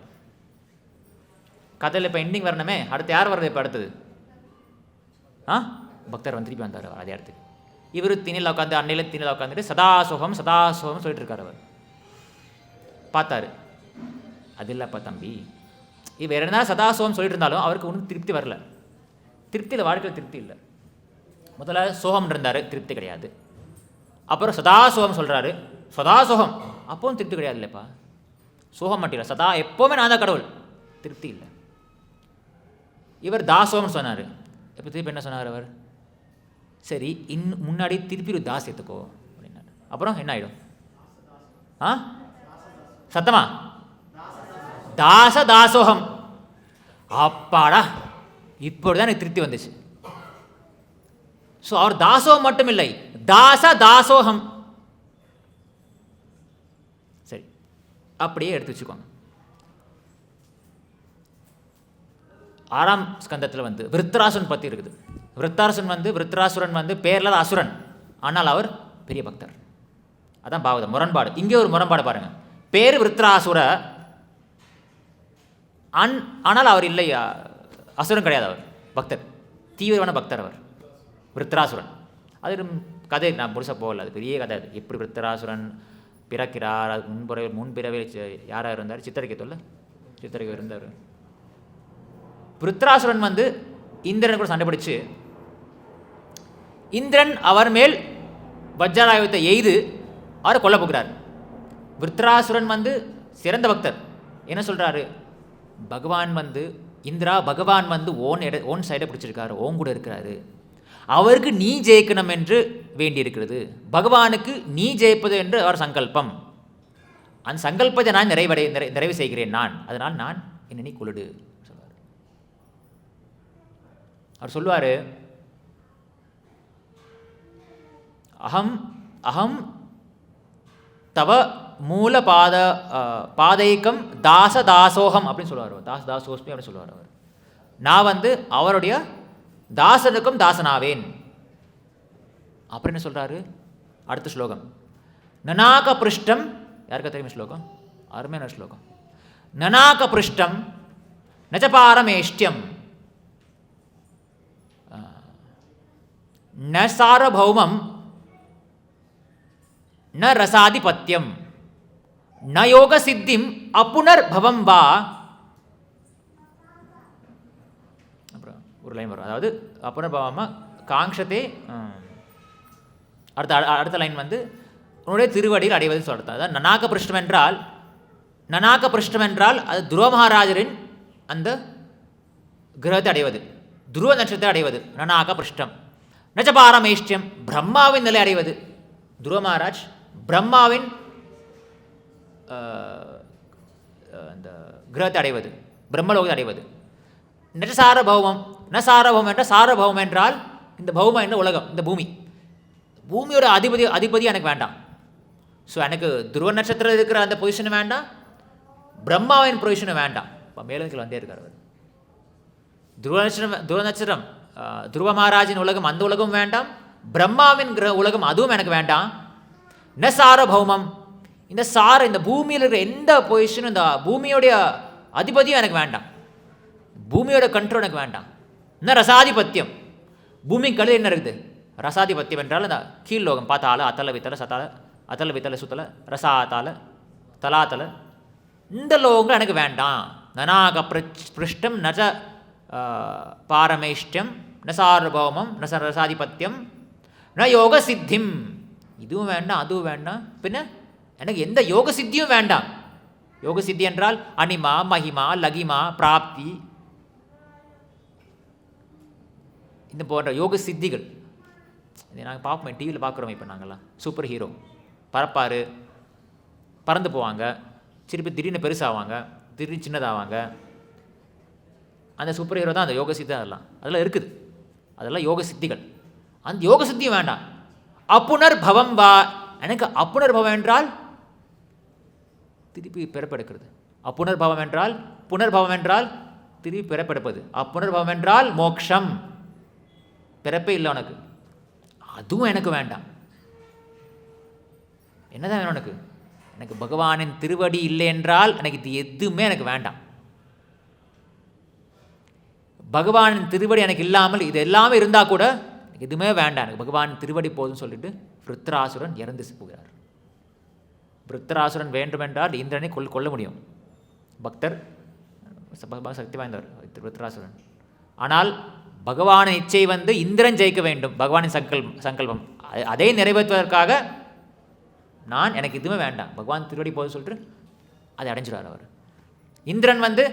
Speaker 1: கதையில் இப்போ எண்டிங் வரணுமே, அடுத்து யார் வர்றது? இப்போ அடுத்தது பக்தர் வந்து திருப்பி வந்தார் அவர் அதே இடத்துக்கு. இவர் திணியில் உட்காந்து, அன்னையில் திணியில் உட்காந்துட்டு சதாசோகம் சொல்லிட்டு இருக்கார் அவர். பார்த்தாரு, அது இல்லைப்பா தம்பி, வேறு என்ன சதாசோகம் சொல்லிட்டு இருந்தாலும் அவருக்கு ஒன்றும் திருப்தி வரல. திருப்தியில், வாழ்க்கையில் திருப்தி இல்லை. முதல்ல சோகம் இருந்தார், திருப்தி கிடையாது. அப்புறம் சதாசோகம் சொல்கிறாரு, சதாசோகம், அப்பவும் திருப்தி கிடையாது. இல்லைப்பா, சோகம் மட்டும் இல்லை, சதா எப்போவுமே நான் தான் கடவுள், திருப்தி இல்லை. இவர் தாசோகம் சொன்னார். இப்போ திருப்பி என்ன சொன்னார் அவர்? சரி, முன்னாடி திருப்பி ஒரு தாஸ் எடுத்துக்கோ அப்படின்னாரு. அப்புறம் என்ன ஆகிடும்? சத்தமா? தாசோகம். அப்பாடா, இப்படிதான் எனக்கு திருப்தி வந்துச்சு. ஸோ அவர் தாசோகம் மட்டும் இல்லை, தாசோகம். சரி, அப்படியே எடுத்து வச்சுக்கோங்க. 6ஆம் ஸ்கந்தத்தில் வந்து விருத்ராசுரன் பற்றி இருக்குது. விருத்ராசுரன் வந்து பேரில் அசுரன், ஆனால் அவர் பெரிய பக்தர். அதான் பாவதம், முரண்பாடு. இங்கே ஒரு முரண்பாடு பாருங்கள். பேர் விருத்ராசுர, ஆனால் அவர் இல்லை, அசுரன் கிடையாது, அவர் பக்தர், தீவிரமான பக்தர் அவர் விருத்ராசுரன். அது கதை நான் முழுசாக போகல, அது பெரிய கதை. அது எப்படி விருத்தராசுரன் பிறக்கிறார், அதுக்கு முன்பிறவே யாராக இருந்தார், சித்தரிக்கை இருந்தார். விருத்தராசுரன் வந்து இந்திரன் கூட சண்டை பிடிச்சு இந்திரன் அவர் மேல் வஜ்ராயுதத்தை எய்து அவரை கொல்ல போகிறார். விருத்தராசுரன் வந்து சிறந்த பக்தர். என்ன சொல்கிறாரு, பகவான் வந்து இந்திரா, பகவான் வந்து ஓன் சைடை பிடிச்சிருக்காரு, ஓன் கூட இருக்கிறாரு, அவருக்கு நீ ஜெயிக்கணும் என்று வேண்டியிருக்கிறது, பகவானுக்கு நீ ஜெயிப்பது என்று அவர் சங்கல்பம், அந்த சங்கல்பத்தை நான் நிறைவு செய்கிறேன் நான், அதனால் நான் என்ன நீ கொள்ளுடு சொல்வார். அவர் சொல்லுவார், அகம் அகம் தவ மூல பாதைக்கம் தாசோகம் அப்படின்னு சொல்லுவார். தாசோஸ்மி அப்படின்னு சொல்லுவார் அவர். நான் வந்து அவருடைய தாசனுக்கும் தாசனாவேன். அப்புறம் என்ன சொல்கிறாரு, அடுத்த ஸ்லோகம், நனாக பிருஷ்டம், யாருக்கா தெரியுமா ஸ்லோகம், அருமையான ஸ்லோகம், நனாக பிருஷ்டம் நஜபாரமேஷ்டியம் ந சாரபௌமம் ந ரசாதிபத்தியம் ந யோக சித்திம் அப்புனர் பவம் வா. அப்புறம் ஒரு லைன் வரும், அதாவது அப்புனர் பவமா காங்ஷத்தே, அடுத்த லைன் வந்து உன்னுடைய திருவடியில் அடைவது சொல்கிறது. அதாவது நனாக பிருஷ்டம் என்றால் அது துருவ மகாராஜரின் அந்த கிரகத்தை அடைவது, துருவ நட்சத்திரத்தை அடைவது நனாக பிருஷ்டம். நச்சபாரமேஷ்டியம் பிரம்மாவின் நிலை அடைவது, துருவ மகாராஜ் பிரம்மாவின் அந்த கிரகத்தை அடைவது, பிரம்மலோகத்தை அடைவது. ந சாரபௌமம், ந சாரபௌமம் என்ற சாரபௌமம் என்றால் இந்த பௌமம் என்ற உலகம், இந்த பூமியோட அதிபதி எனக்கு வேண்டாம். ஸோ எனக்கு துருவ நட்சத்திரம் இருக்கிற அந்த பொசிஷனும் வேண்டாம், பிரம்மாவின் பொசிஷனும் வேண்டாம். இப்போ மேலும் வந்தே இருக்கார் அவர். துருவ நட்சத்திரம் துருவ மகாராஜின் உலகம், அந்த உலகம் வேண்டாம், பிரம்மாவின் உலகம் அதுவும் எனக்கு வேண்டாம். ந சாரபௌமம், இந்த பூமியில் இருக்கிற எந்த பொசிஷனும், இந்த பூமியோடைய அதிபதியும் எனக்கு வேண்டாம், பூமியோட கண்ட்ரோல் எனக்கு வேண்டாம். ந ரசாதிபத்தியம், பூமி கழு என்ன இருக்குது, ரசாதிபத்தியம் என்றால் அந்த கீழ் லோகம், பாத்தால அத்தல வித்தல சத்தால, அத்தல வித்தல சுத்தல ரசாத்தால தலாத்தல, இந்த லோகங்கள் எனக்கு வேண்டாம். நனாக பிருஷ்டம் நஜ பாரமேஷ்டியம் ந சார்பௌமம் ந ரசாதிபத்தியம் ந யோக சித்திம், இதுவும் வேண்டாம் அதுவும் வேண்டாம், பின்ன எனக்கு எந்த யோக சித்தியும் வேண்டாம். யோக சித்தி என்றால் அனிமா மகிமா லகிமா பிராப்தி, இந்த போன்ற யோக சித்திகள் இதை நாங்கள் பார்ப்போம், டிவியில் பார்க்குறோம். இப்போ நாங்கள்லாம் சூப்பர் ஹீரோ பறப்பார், பறந்து போவாங்க, திருப்பி திடீர்னு பெருசாவாங்க, திடீர்னு சின்னதாவாங்க. அந்த சூப்பர் ஹீரோ தான் அந்த யோக சித்தி, அதெல்லாம் இருக்குது, அதெல்லாம் யோக சித்திகள். அந்த யோக சித்தியும் வேண்டாம். அப்புனர் பவம் வா, எனக்கு அப்புனர் பவம் என்றால் திருப்பி பிறப்பெடுக்கிறது. அப்புனர்பவம் என்றால், புனர்பவம் என்றால் திருப்பி பிறப்பெடுப்பது. அப்புனர்பவம் என்றால் மோக்ஷம், பிறப்பே இல்லை உனக்கு, அதுவும் எனக்கு வேண்டாம். என்னதான் வேணும் உனக்கு? எனக்கு பகவானின் திருவடி இல்லை என்றால் எனக்கு இது எதுவுமே எனக்கு வேண்டாம். பகவானின் திருவடி எனக்கு இல்லாமல் இது எல்லாமே இருந்தால் கூட எதுவுமே வேண்டாம், எனக்கு பகவான் திருவடி போதும்னு சொல்லிட்டு விருத்தராசுரன் இறந்து போகிறார். விருத்தராசுரன் வேண்டுமென்றால் இந்திரனை கொல்ல முடியும், பக்தர் சக்தி வாய்ந்தவர் விருத்தராசுரன். ஆனால் பகவானின் இச்சை வந்து இந்திரன் ஜெயிக்க வேண்டும், பகவானின் சங்கல்பம் அதை நிறைவேற்றுவதற்காக நான் எனக்கு எதுவுமே வேண்டாம், பகவான் திருவடி போதும் சொல்லிட்டு அதை அடைஞ்சிடுவார் அவர். இந்திரன் வந்து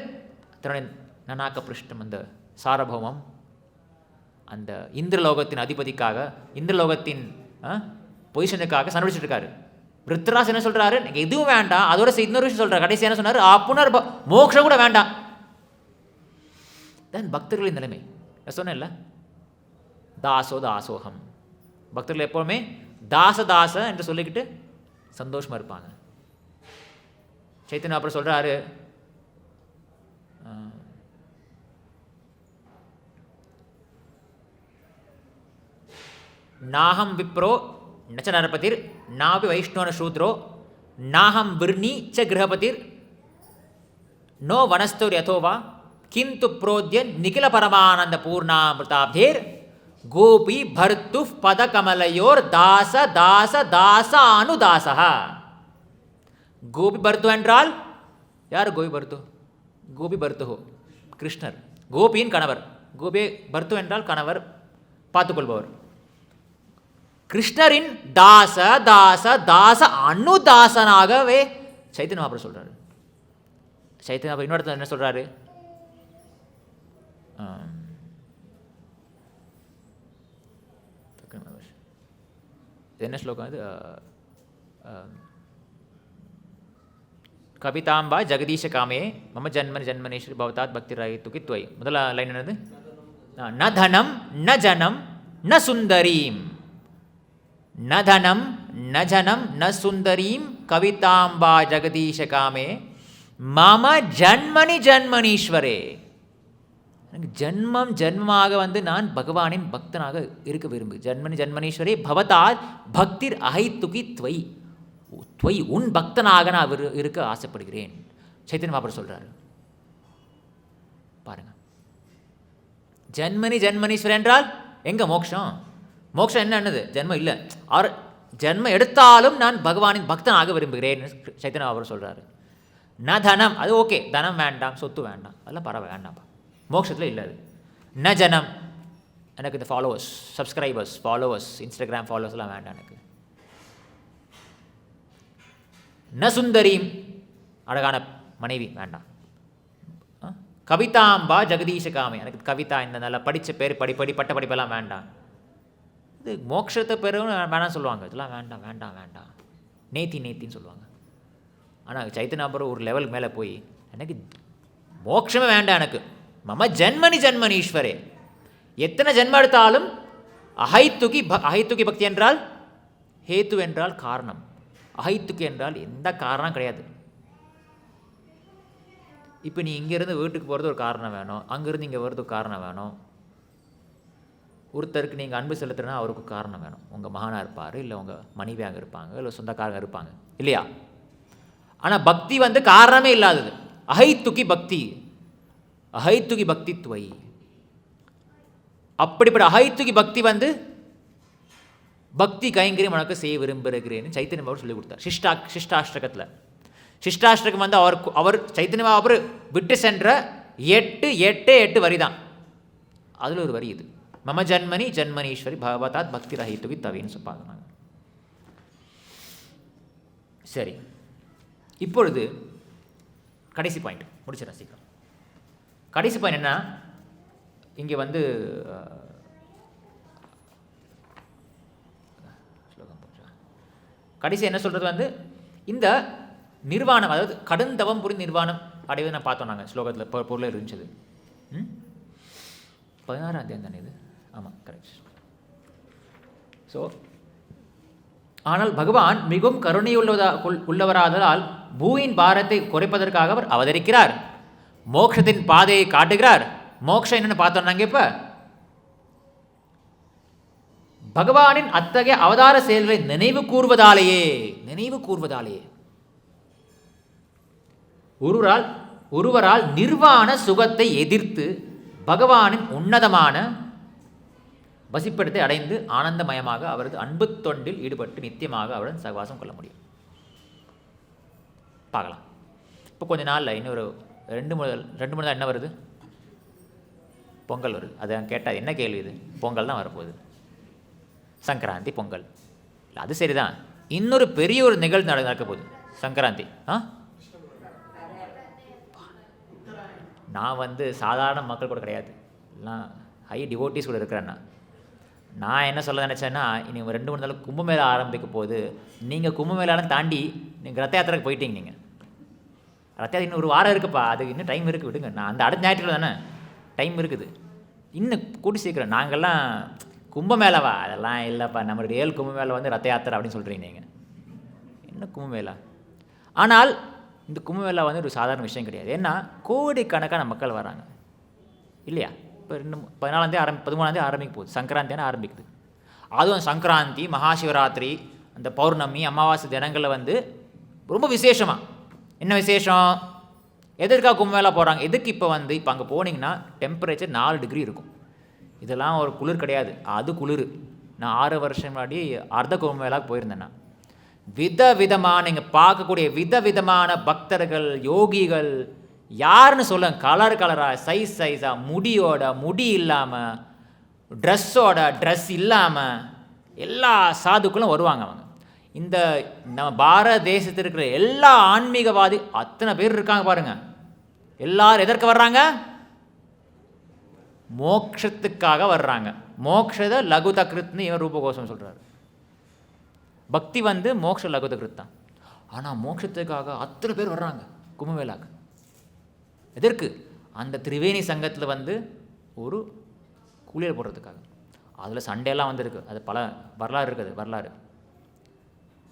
Speaker 1: தன்னுடைய நனாக்க பிருஷ்டம், அந்த சாரபௌமம், அந்த இந்திரலோகத்தின் அதிபதிக்காக, இந்திரலோகத்தின் பொசிஷனுக்காக சண்டை. விருத்தராஸ் என்ன சொல்கிறாரு, எனக்கு எதுவும் வேண்டாம், அதோட இன்னொரு விஷயம் சொல்கிறார், கடைசி என்ன சொன்னார், அப்புனர் மோக்ஷம் கூட வேண்டாம். தென் பக்தர்களின் நிலைமை சொன்னேன்ல, தாசோகம். பக்தர்கள் எப்போவுமே தாச என்று சொல்லிக்கிட்டு சந்தோஷமாக இருப்பாங்க. சைத்தன்யா அப்புறம் சொல்கிறாரு, நாஹம் விப்ரோ நச்ச நரபதிர் நாபி வைஷ்ணவன சூத்ரோ நாஹம் விர்ணி ச கிரகபதிர் நோ வனஸ்தோர் யதோவா கிந்து புரோத்ய நிகில பரமானந்த பூர்ணாமிருதாப்தேர் கோபி பர்த்து பத கமலையோர் தாச தாச தாசானு தாசா. கோபி பர்த்து என்றால் யார்? கோபி பர்த்து. கோபி பர்த்து கிருஷ்ணர், கோபியின் கணவர். கோபி பர்த்து என்றால் கணவர், பார்த்துக்கொள்பவர். கிருஷ்ணரின் தாச தாச தாச அனுதாசனாகவே சைத்தன்ய மகாபிரபு சொல்றாரு. சைத்தன்ய மகாபிரபு இன்னொரு என்ன சொல்றாரு? என்ன ஸ்லோகம் அது? கவிதாம்பா ஜெகதீஷ காமே மம ஜன்மனி ஜன்மனேஸ்வரி பவதாத் பக்தி ராயித்துக்கி துவை. முதல் லைன் என்னது? ந தனம் ந ஜனம் ந சுந்தரீம், ந தனம் ந ஜனம் ந சுந்தரீம் கவிதாம்பா ஜெகதீஷ காமே மம ஜன்மனி ஜன்மனீஸ்வரே. எனக்கு ஜன்மம் ஜன்மமாக நான் பகவானின் பக்தனாக இருக்க விரும்பு. ஜன்மனி ஜன்மனீஸ்வரே பவதாத் பக்திர் அஹைத்துகி துவை. துவை உன் பக்தனாக நான் இருக்க ஆசைப்படுகிறேன். சைத்தன்ய மகாபிரபு சொல்றாரு. பாருங்க, ஜன்மனி ஜன்மனீஸ்வரன் என்றால் எங்க மோட்சம்? மோட்சம் என்னது? ஜென்மம் இல்லை. ஜென்மம் எடுத்தாலும் நான் பகவானின் பக்தனாக விரும்புகிறேன் சைத்தன்ய மகாபிரபு சொல்றாரு. ந தனம், அது ஓகே, தனம் வேண்டாம், சொத்து வேண்டாம், அதெல்லாம் பரவாயில்ல, வேண்டாம், மோட்சத்தில் இல்லை அது. ந ஜனம், எனக்கு இந்த ஃபாலோவர்ஸ், சப்ஸ்கிரைபர்ஸ், ஃபாலோவர்ஸ், இன்ஸ்டாகிராம் ஃபாலோவர்ஸ்லாம் வேண்டாம் எனக்கு. ந சுந்தரீம், அழகான மனைவி வேண்டாம். கவிதாம்பா ஜெகதீஷ காமே, எனக்கு கவிதா இந்த நல்லா படித்த பேர் பட்ட படிப்பெல்லாம் வேண்டாம். இது மோட்சத்தை பெறும் வேணாம் சொல்லுவாங்க, இதெல்லாம் வேண்டாம் வேண்டாம் வேண்டாம், நேத்தின்னு சொல்லுவாங்க. ஆனால் சைத்தன்ய மகாபிரபு ஒரு லெவல் மேலே போய் எனக்கு மோட்சமே வேண்டாம், எனக்கு மம ஜன்மனி ஜன்மனீஸ்வரே. எத்தனை ஜென்மம் எடுத்தாலும் அஹைத்துகி. அஹைத்துகி பக்தி என்றால் ஹேத்து என்றால் காரணம், அஹைத்துக்கு என்றால் எந்த காரணம் கிடையாது. இப்போ நீ இங்கேருந்து வீட்டுக்கு போகிறது ஒரு காரணம் வேணும், அங்கேருந்து இங்கே வர்றதுக்கு காரணம் வேணும். ஒருத்தருக்கு நீங்கள் அன்பு செலுத்துறதுனா அவருக்கு காரணம் வேணும். உங்கள் மகனாக இருப்பார், இல்லை உங்கள் மனைவியாக இருப்பாங்க, இல்லை சொந்தக்காரங்க இருப்பாங்க, இல்லையா? ஆனால் பக்தி காரணமே இல்லாதது. அஹைத்துகி பக்தி, அஹைத்துகி பக்தி துவை. அப்படிப்பட்ட அஹைத்துகி பக்தி பக்தி கைங்கரியம் உனக்கு செய்ய விரும்புகிறேன்னு சைத்தன்ய மகாபிரபு சொல்லி கொடுத்தார். சிஷ்டாஷ்டகத்தில். சிஷ்டாஷ்டகம் அவர் சைத்தன்ய மகாபிரபு விட்டு சென்ற 8 வரி தான். அதில் ஒரு வரி இது, மம ஜன்மனி ஜன்மனீஸ்வரி பகவதாத் பக்தி ரஹித்துகி தவின்னு சொன்னாங்க. சரி, இப்பொழுது கடைசி பாயிண்ட் முடிச்சிடறேன் சீக்கிரம். கடைசி பாயிண்ட் என்ன? இங்கே கடைசி என்ன சொல்கிறது? இந்த நிர்வாணம், அதாவது கடுந்தவம் புரிந்து நிர்வாணம் அடைவது நான் பார்த்தோம் நாங்கள் ஸ்லோகத்தில் பொருள் இருந்துச்சது. 16ஆம் அத்தியாயம் தானே இது? ஆமாம், கரெக்ட். ஸோ ஆனால் பகவான் மிகவும் கருணையுள்ளவராதலால் பூவின் பாரத்தை குறைப்பதற்காக அவர் அவதரிக்கிறார், மோட்சத்தின் பாதையை காட்டுகிறார். மோட்சம் என்னென்னு பார்த்தோம் நாங்கள். இப்போ பகவானின் அத்தகைய அவதார செயல்களை நினைவு கூர்வதாலேயே ஒருவரால் நிர்வாண சுகத்தை எதிர்த்து பகவானின் உன்னதமான வசிப்பிடத்தை அடைந்து ஆனந்தமயமாக அவரது அன்பு தொண்டில் ஈடுபட்டு நித்தியமாக அவருடன் சகவாசம் கொள்ள முடியும். பார்க்கலாம். இப்போ கொஞ்ச நாளில் இன்னொரு 2 முதல் என்ன வருது? பொங்கல் வருது. அதை கேட்டால் என்ன கேள்வி இது? பொங்கல் தான் வரப்போகுது. சங்கராந்தி, பொங்கல். அது சரிதான். இன்னொரு பெரிய ஒரு நிகழ்வு நடக்க போகுது, சங்கராந்தி. நான் சாதாரண மக்கள் கூட கிடையாது, எல்லாம் ஹை டிவோட்டிஸ் கூட இருக்கிறேன்னா. நான் என்ன சொல்ல நினச்சேன்னா, இனி 2-3 நாள் கும்பமேளா ஆரம்பிக்க போகுது. நீங்கள் கும்பமேளாலாம் தாண்டி நீங்கள் ரத்த யாத்திரைக்கு போயிட்டீங்க. நீங்கள் ரத்த யாத்திரை இன்னும் ஒரு வாரம் இருக்குப்பா, அதுக்கு இன்னும் டைம் இருக்குது, விடுங்க. நான் அந்த அடுத்த ஞாயிற்றுல தானே டைம் இருக்குது, இன்னும் கூட்டி சீக்கிரம். நாங்கள்லாம் கும்பமேளாவா? அதெல்லாம் இல்லைப்பா, நம்ம ரியல் கும்பமேளா ரத்த யாத்திரை அப்படின்னு சொல்கிறீங்க நீங்கள். என்ன கும்பமேளா? ஆனால் இந்த கும்பமேளா ஒரு சாதாரண விஷயம் கிடையாது. ஏன்னா கோடிக்கணக்கான மக்கள் வராங்க, இல்லையா? இப்போ 13ஆம் ஆரம்பிக்க போகுது, சங்கராந்தியான ஆரம்பிக்குது. அதுவும் சங்கராந்தி, மகாசிவராத்திரி, அந்த பௌர்ணமி, அமாவாசை தினங்களில் ரொம்ப விசேஷமாக. என்ன விசேஷம்? எதற்காக கும்பமேளா போகிறாங்க? எதுக்கு? இப்போ இப்போ அங்கே போனீங்கன்னா டெம்பரேச்சர் 4 டிகிரி இருக்கும். இதெல்லாம் ஒரு குளிர் கிடையாது, அது குளிர். நான் 6 வருஷம் முன்னாடி அர்த்த கும்பமேளாவுக்கு போயிருந்தேன். நான் விதவிதமான நீங்கள் பார்க்கக்கூடிய விதவிதமான பக்தர்கள், யோகிகள், யாருன்னு சொல்லுங்க, கலர் கலராக, சைஸ் சைஸாக, முடியோட முடி இல்லாமல், ட்ரெஸ்ஸோட ட்ரெஸ் இல்லாமல் எல்லா சாதுக்களும் வருவாங்க. அவங்க இந்த நம்ம பாரத தேசத்தில் இருக்கிற எல்லா ஆன்மீகவாதி அத்தனை பேர் இருக்காங்க பாருங்கள். எல்லாரும் எதற்கு வர்றாங்க? மோட்சத்துக்காக வர்றாங்க. மோக்ஷத லகுதகிருத்னு இவன் ரூபகோசம் சொல்கிறார். பக்தி வந்து மோக்ஷ லகுதகிருத் தான். ஆனால் மோட்சத்துக்காக அத்தனை பேர் வர்றாங்க கும்பமேளாக்கு. எதற்கு? அந்த திரிவேணி சங்கத்தில் வந்து ஒரு குளியல் போடுறதுக்காக. அதில் சண்டையெல்லாம் வந்துருக்கு, அது பல வரலாறு இருக்குது.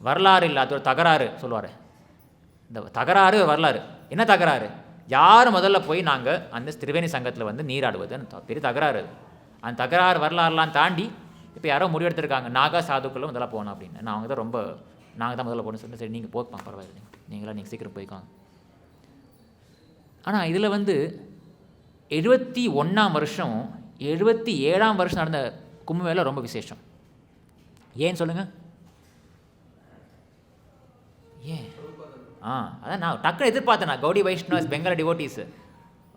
Speaker 1: வரலாறு இல்லை, அது ஒரு தகராறு சொல்லுவார். இந்த தகராறு வரலாறு. என்ன தகராறு? யார் முதல்ல போய் நாங்கள் அந்த திரிவேணி சங்கத்தில் வந்து நீராடுவதுன்னு பெரிய தகராறு. அந்த தகராறு வரலாறுலாம் தாண்டி இப்போ யாரோ முடிவெடுத்திருக்காங்க, நாகா சாதுக்களும் முதல்ல போகணும் அப்படின்னு. நாங்கள் தான் முதல்ல போகணும்னு சொல்லி, சரி நீங்கள் போக்கலாம், பரவாயில்லை, நீங்கள் சீக்கிரம் போய்க்காங்க. ஆனால் இதில் வந்து 71ஆம் வருஷம் 77ஆம் வருஷம் நடந்த கும்பமேளா ரொம்ப விசேஷம். ஏன்னு சொல்லுங்கள்? ஏன்? அதான் நான் டக்குன்னு எதிர்பார்த்தேன். கௌடி வைஷ்ணவஸ் பெங்காலி டிவோட்டீஸ்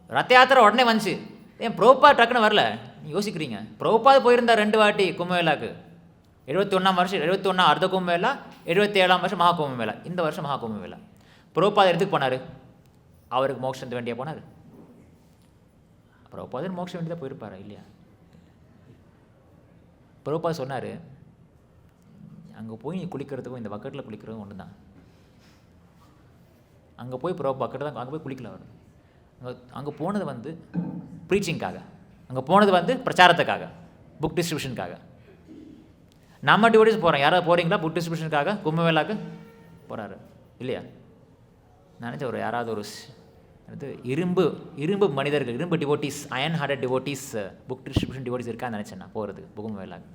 Speaker 1: ரத்த யாத்திரை உடனே வந்துச்சு. ஏன் பிரபுபாத் டக்குன்னு வரல? யோசிக்கிறீங்க. பிரபுபாத் போயிருந்தார் 2 வாட்டி கும்பமேளாக்கு. 71ஆம் வருஷம் 71 அர்த்த கும்பமேளா, 77ஆம் வருஷம் மகா கும்பமேளா. இந்த வருஷம் மகா கும்பமேளா. பிரபுபாத் எடுத்துக்கு போனார். அவருக்கு மோட்சத்து வேண்டிய போனார். பிரபுபாத் மோட்சம் வேண்டியதாக போயிருப்பாரா? இல்லையா? பிரபுபாத் சொன்னார், அங்கே போய் குளிக்கிறதுக்கும் இந்த பக்கெட்டில் குளிக்கிறதும் ஒன்று தான். அங்கே போய் பக்கெட்டு தான், அங்கே போய் குளிக்கல வரும். அங்கே போனது வந்து ப்ரீச்சிங்காக, அங்கே போனது வந்து பிரச்சாரத்துக்காக, புக் டிஸ்ட்ரிபியூஷனுக்காக. நம்ம டிவோட்டிஸ் போகிறோம். யாராவது போகிறீங்களா புக் டிஸ்ட்ரிபியூஷனுக்காக? கும்பமேளாக்கு போகிறாரு இல்லையா? நினச்ச ஒரு யாராவது ஒரு இரும்பு மனிதர்கள், இரும்பு devotees, iron hearted devotees, book distribution devotees இருக்கான்னு நினச்சேன் நான் போகிறதுக்கு கும்பமேளாக்கு.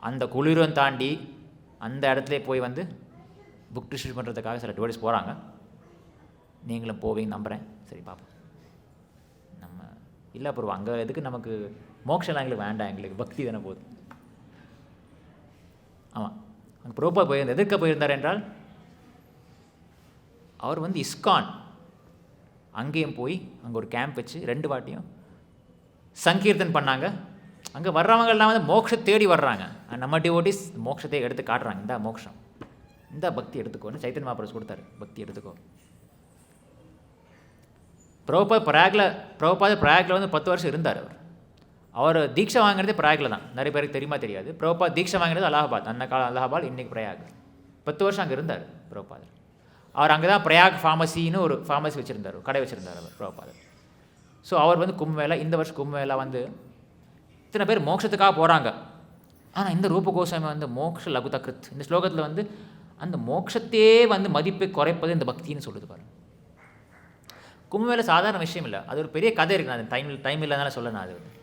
Speaker 1: அந்த குளிரும் தாண்டி அந்த இடத்துல போய் வந்து புக் டிஸ்ட்ரிபியூட் பண்ணுறதுக்காக சில டிவோட்டிஸ் போகிறாங்க. நீங்களும் போவீங்க நம்புகிறேன். சரி பார்ப்போம். நம்ம இல்லை அப்புறம் அங்கே எதுக்கு நமக்கு மோட்சம்லாம் எங்களுக்கு வேண்டாம், எங்களுக்கு பக்தி தானே போகுது. ஆமாம், அங்கே பிரபுபாத் போயிருந்தார். எதற்க போயிருந்தார் என்றால், அவர் வந்து இஸ்கான் அங்கேயும் போய் அங்கே ஒரு கேம்ப் வச்சு 2 வாட்டியும் சங்கீர்த்தன் பண்ணாங்க. அங்கே வர்றவங்கெல்லாம் வந்து மோட்சம் தேடி வர்றாங்க. நம்ம டிவோட்டிஸ் மோட்சத்தை எடுத்து காட்டுறாங்க. இந்த மோட்சம், இந்த பக்தி எடுத்துக்கோன்னு சைத்தன்ய மகாபிரபு கொடுத்தாரு. பக்தி எடுத்துக்கோ. பிரபுபாத் பிரயாகில் வந்து 10 வருஷம் இருந்தார். அவர் தீட்சை வாங்கினதே பிரயாகில் தான். நிறைய பேருக்கு தெரியுமா தெரியாது. பிரபுபாத் தீட்சை வாங்கினது அலகாபாத். அந்த காலம் அலகாபாத், இன்றைக்கி பிரயாக். 10 வருஷம் அங்கே இருந்தார் பிரபுபாத். அவர் அங்கே தான் பிரயாக் ஃபார்மசின்னு ஒரு ஃபார்மசி வச்சுருந்தார், கடை வச்சுருந்தார் அவர் பிரபுபாத். ஸோ அவர் வந்து கும்பமேளா, இந்த வருஷம் கும்பமேளா வந்து இத்தனை பேர் மோட்சத்துக்காக போகிறாங்க. ஆனால் இந்த ரூபகோஸ்வாமி வந்து மோக்ஷ லகுதகிருத், இந்த ஸ்லோகத்தில் வந்து அந்த மோட்சத்தையே வந்து மதிப்பை குறைப்பது இந்த பக்தின்னு சொல்லுது பாருங்க. கும்பமேளா சாதாரண விஷயம் இல்லை, அது ஒரு பெரிய கதை இருக்குது. நான் டைம் இல்லைனால சொல்ல நான் அது வந்து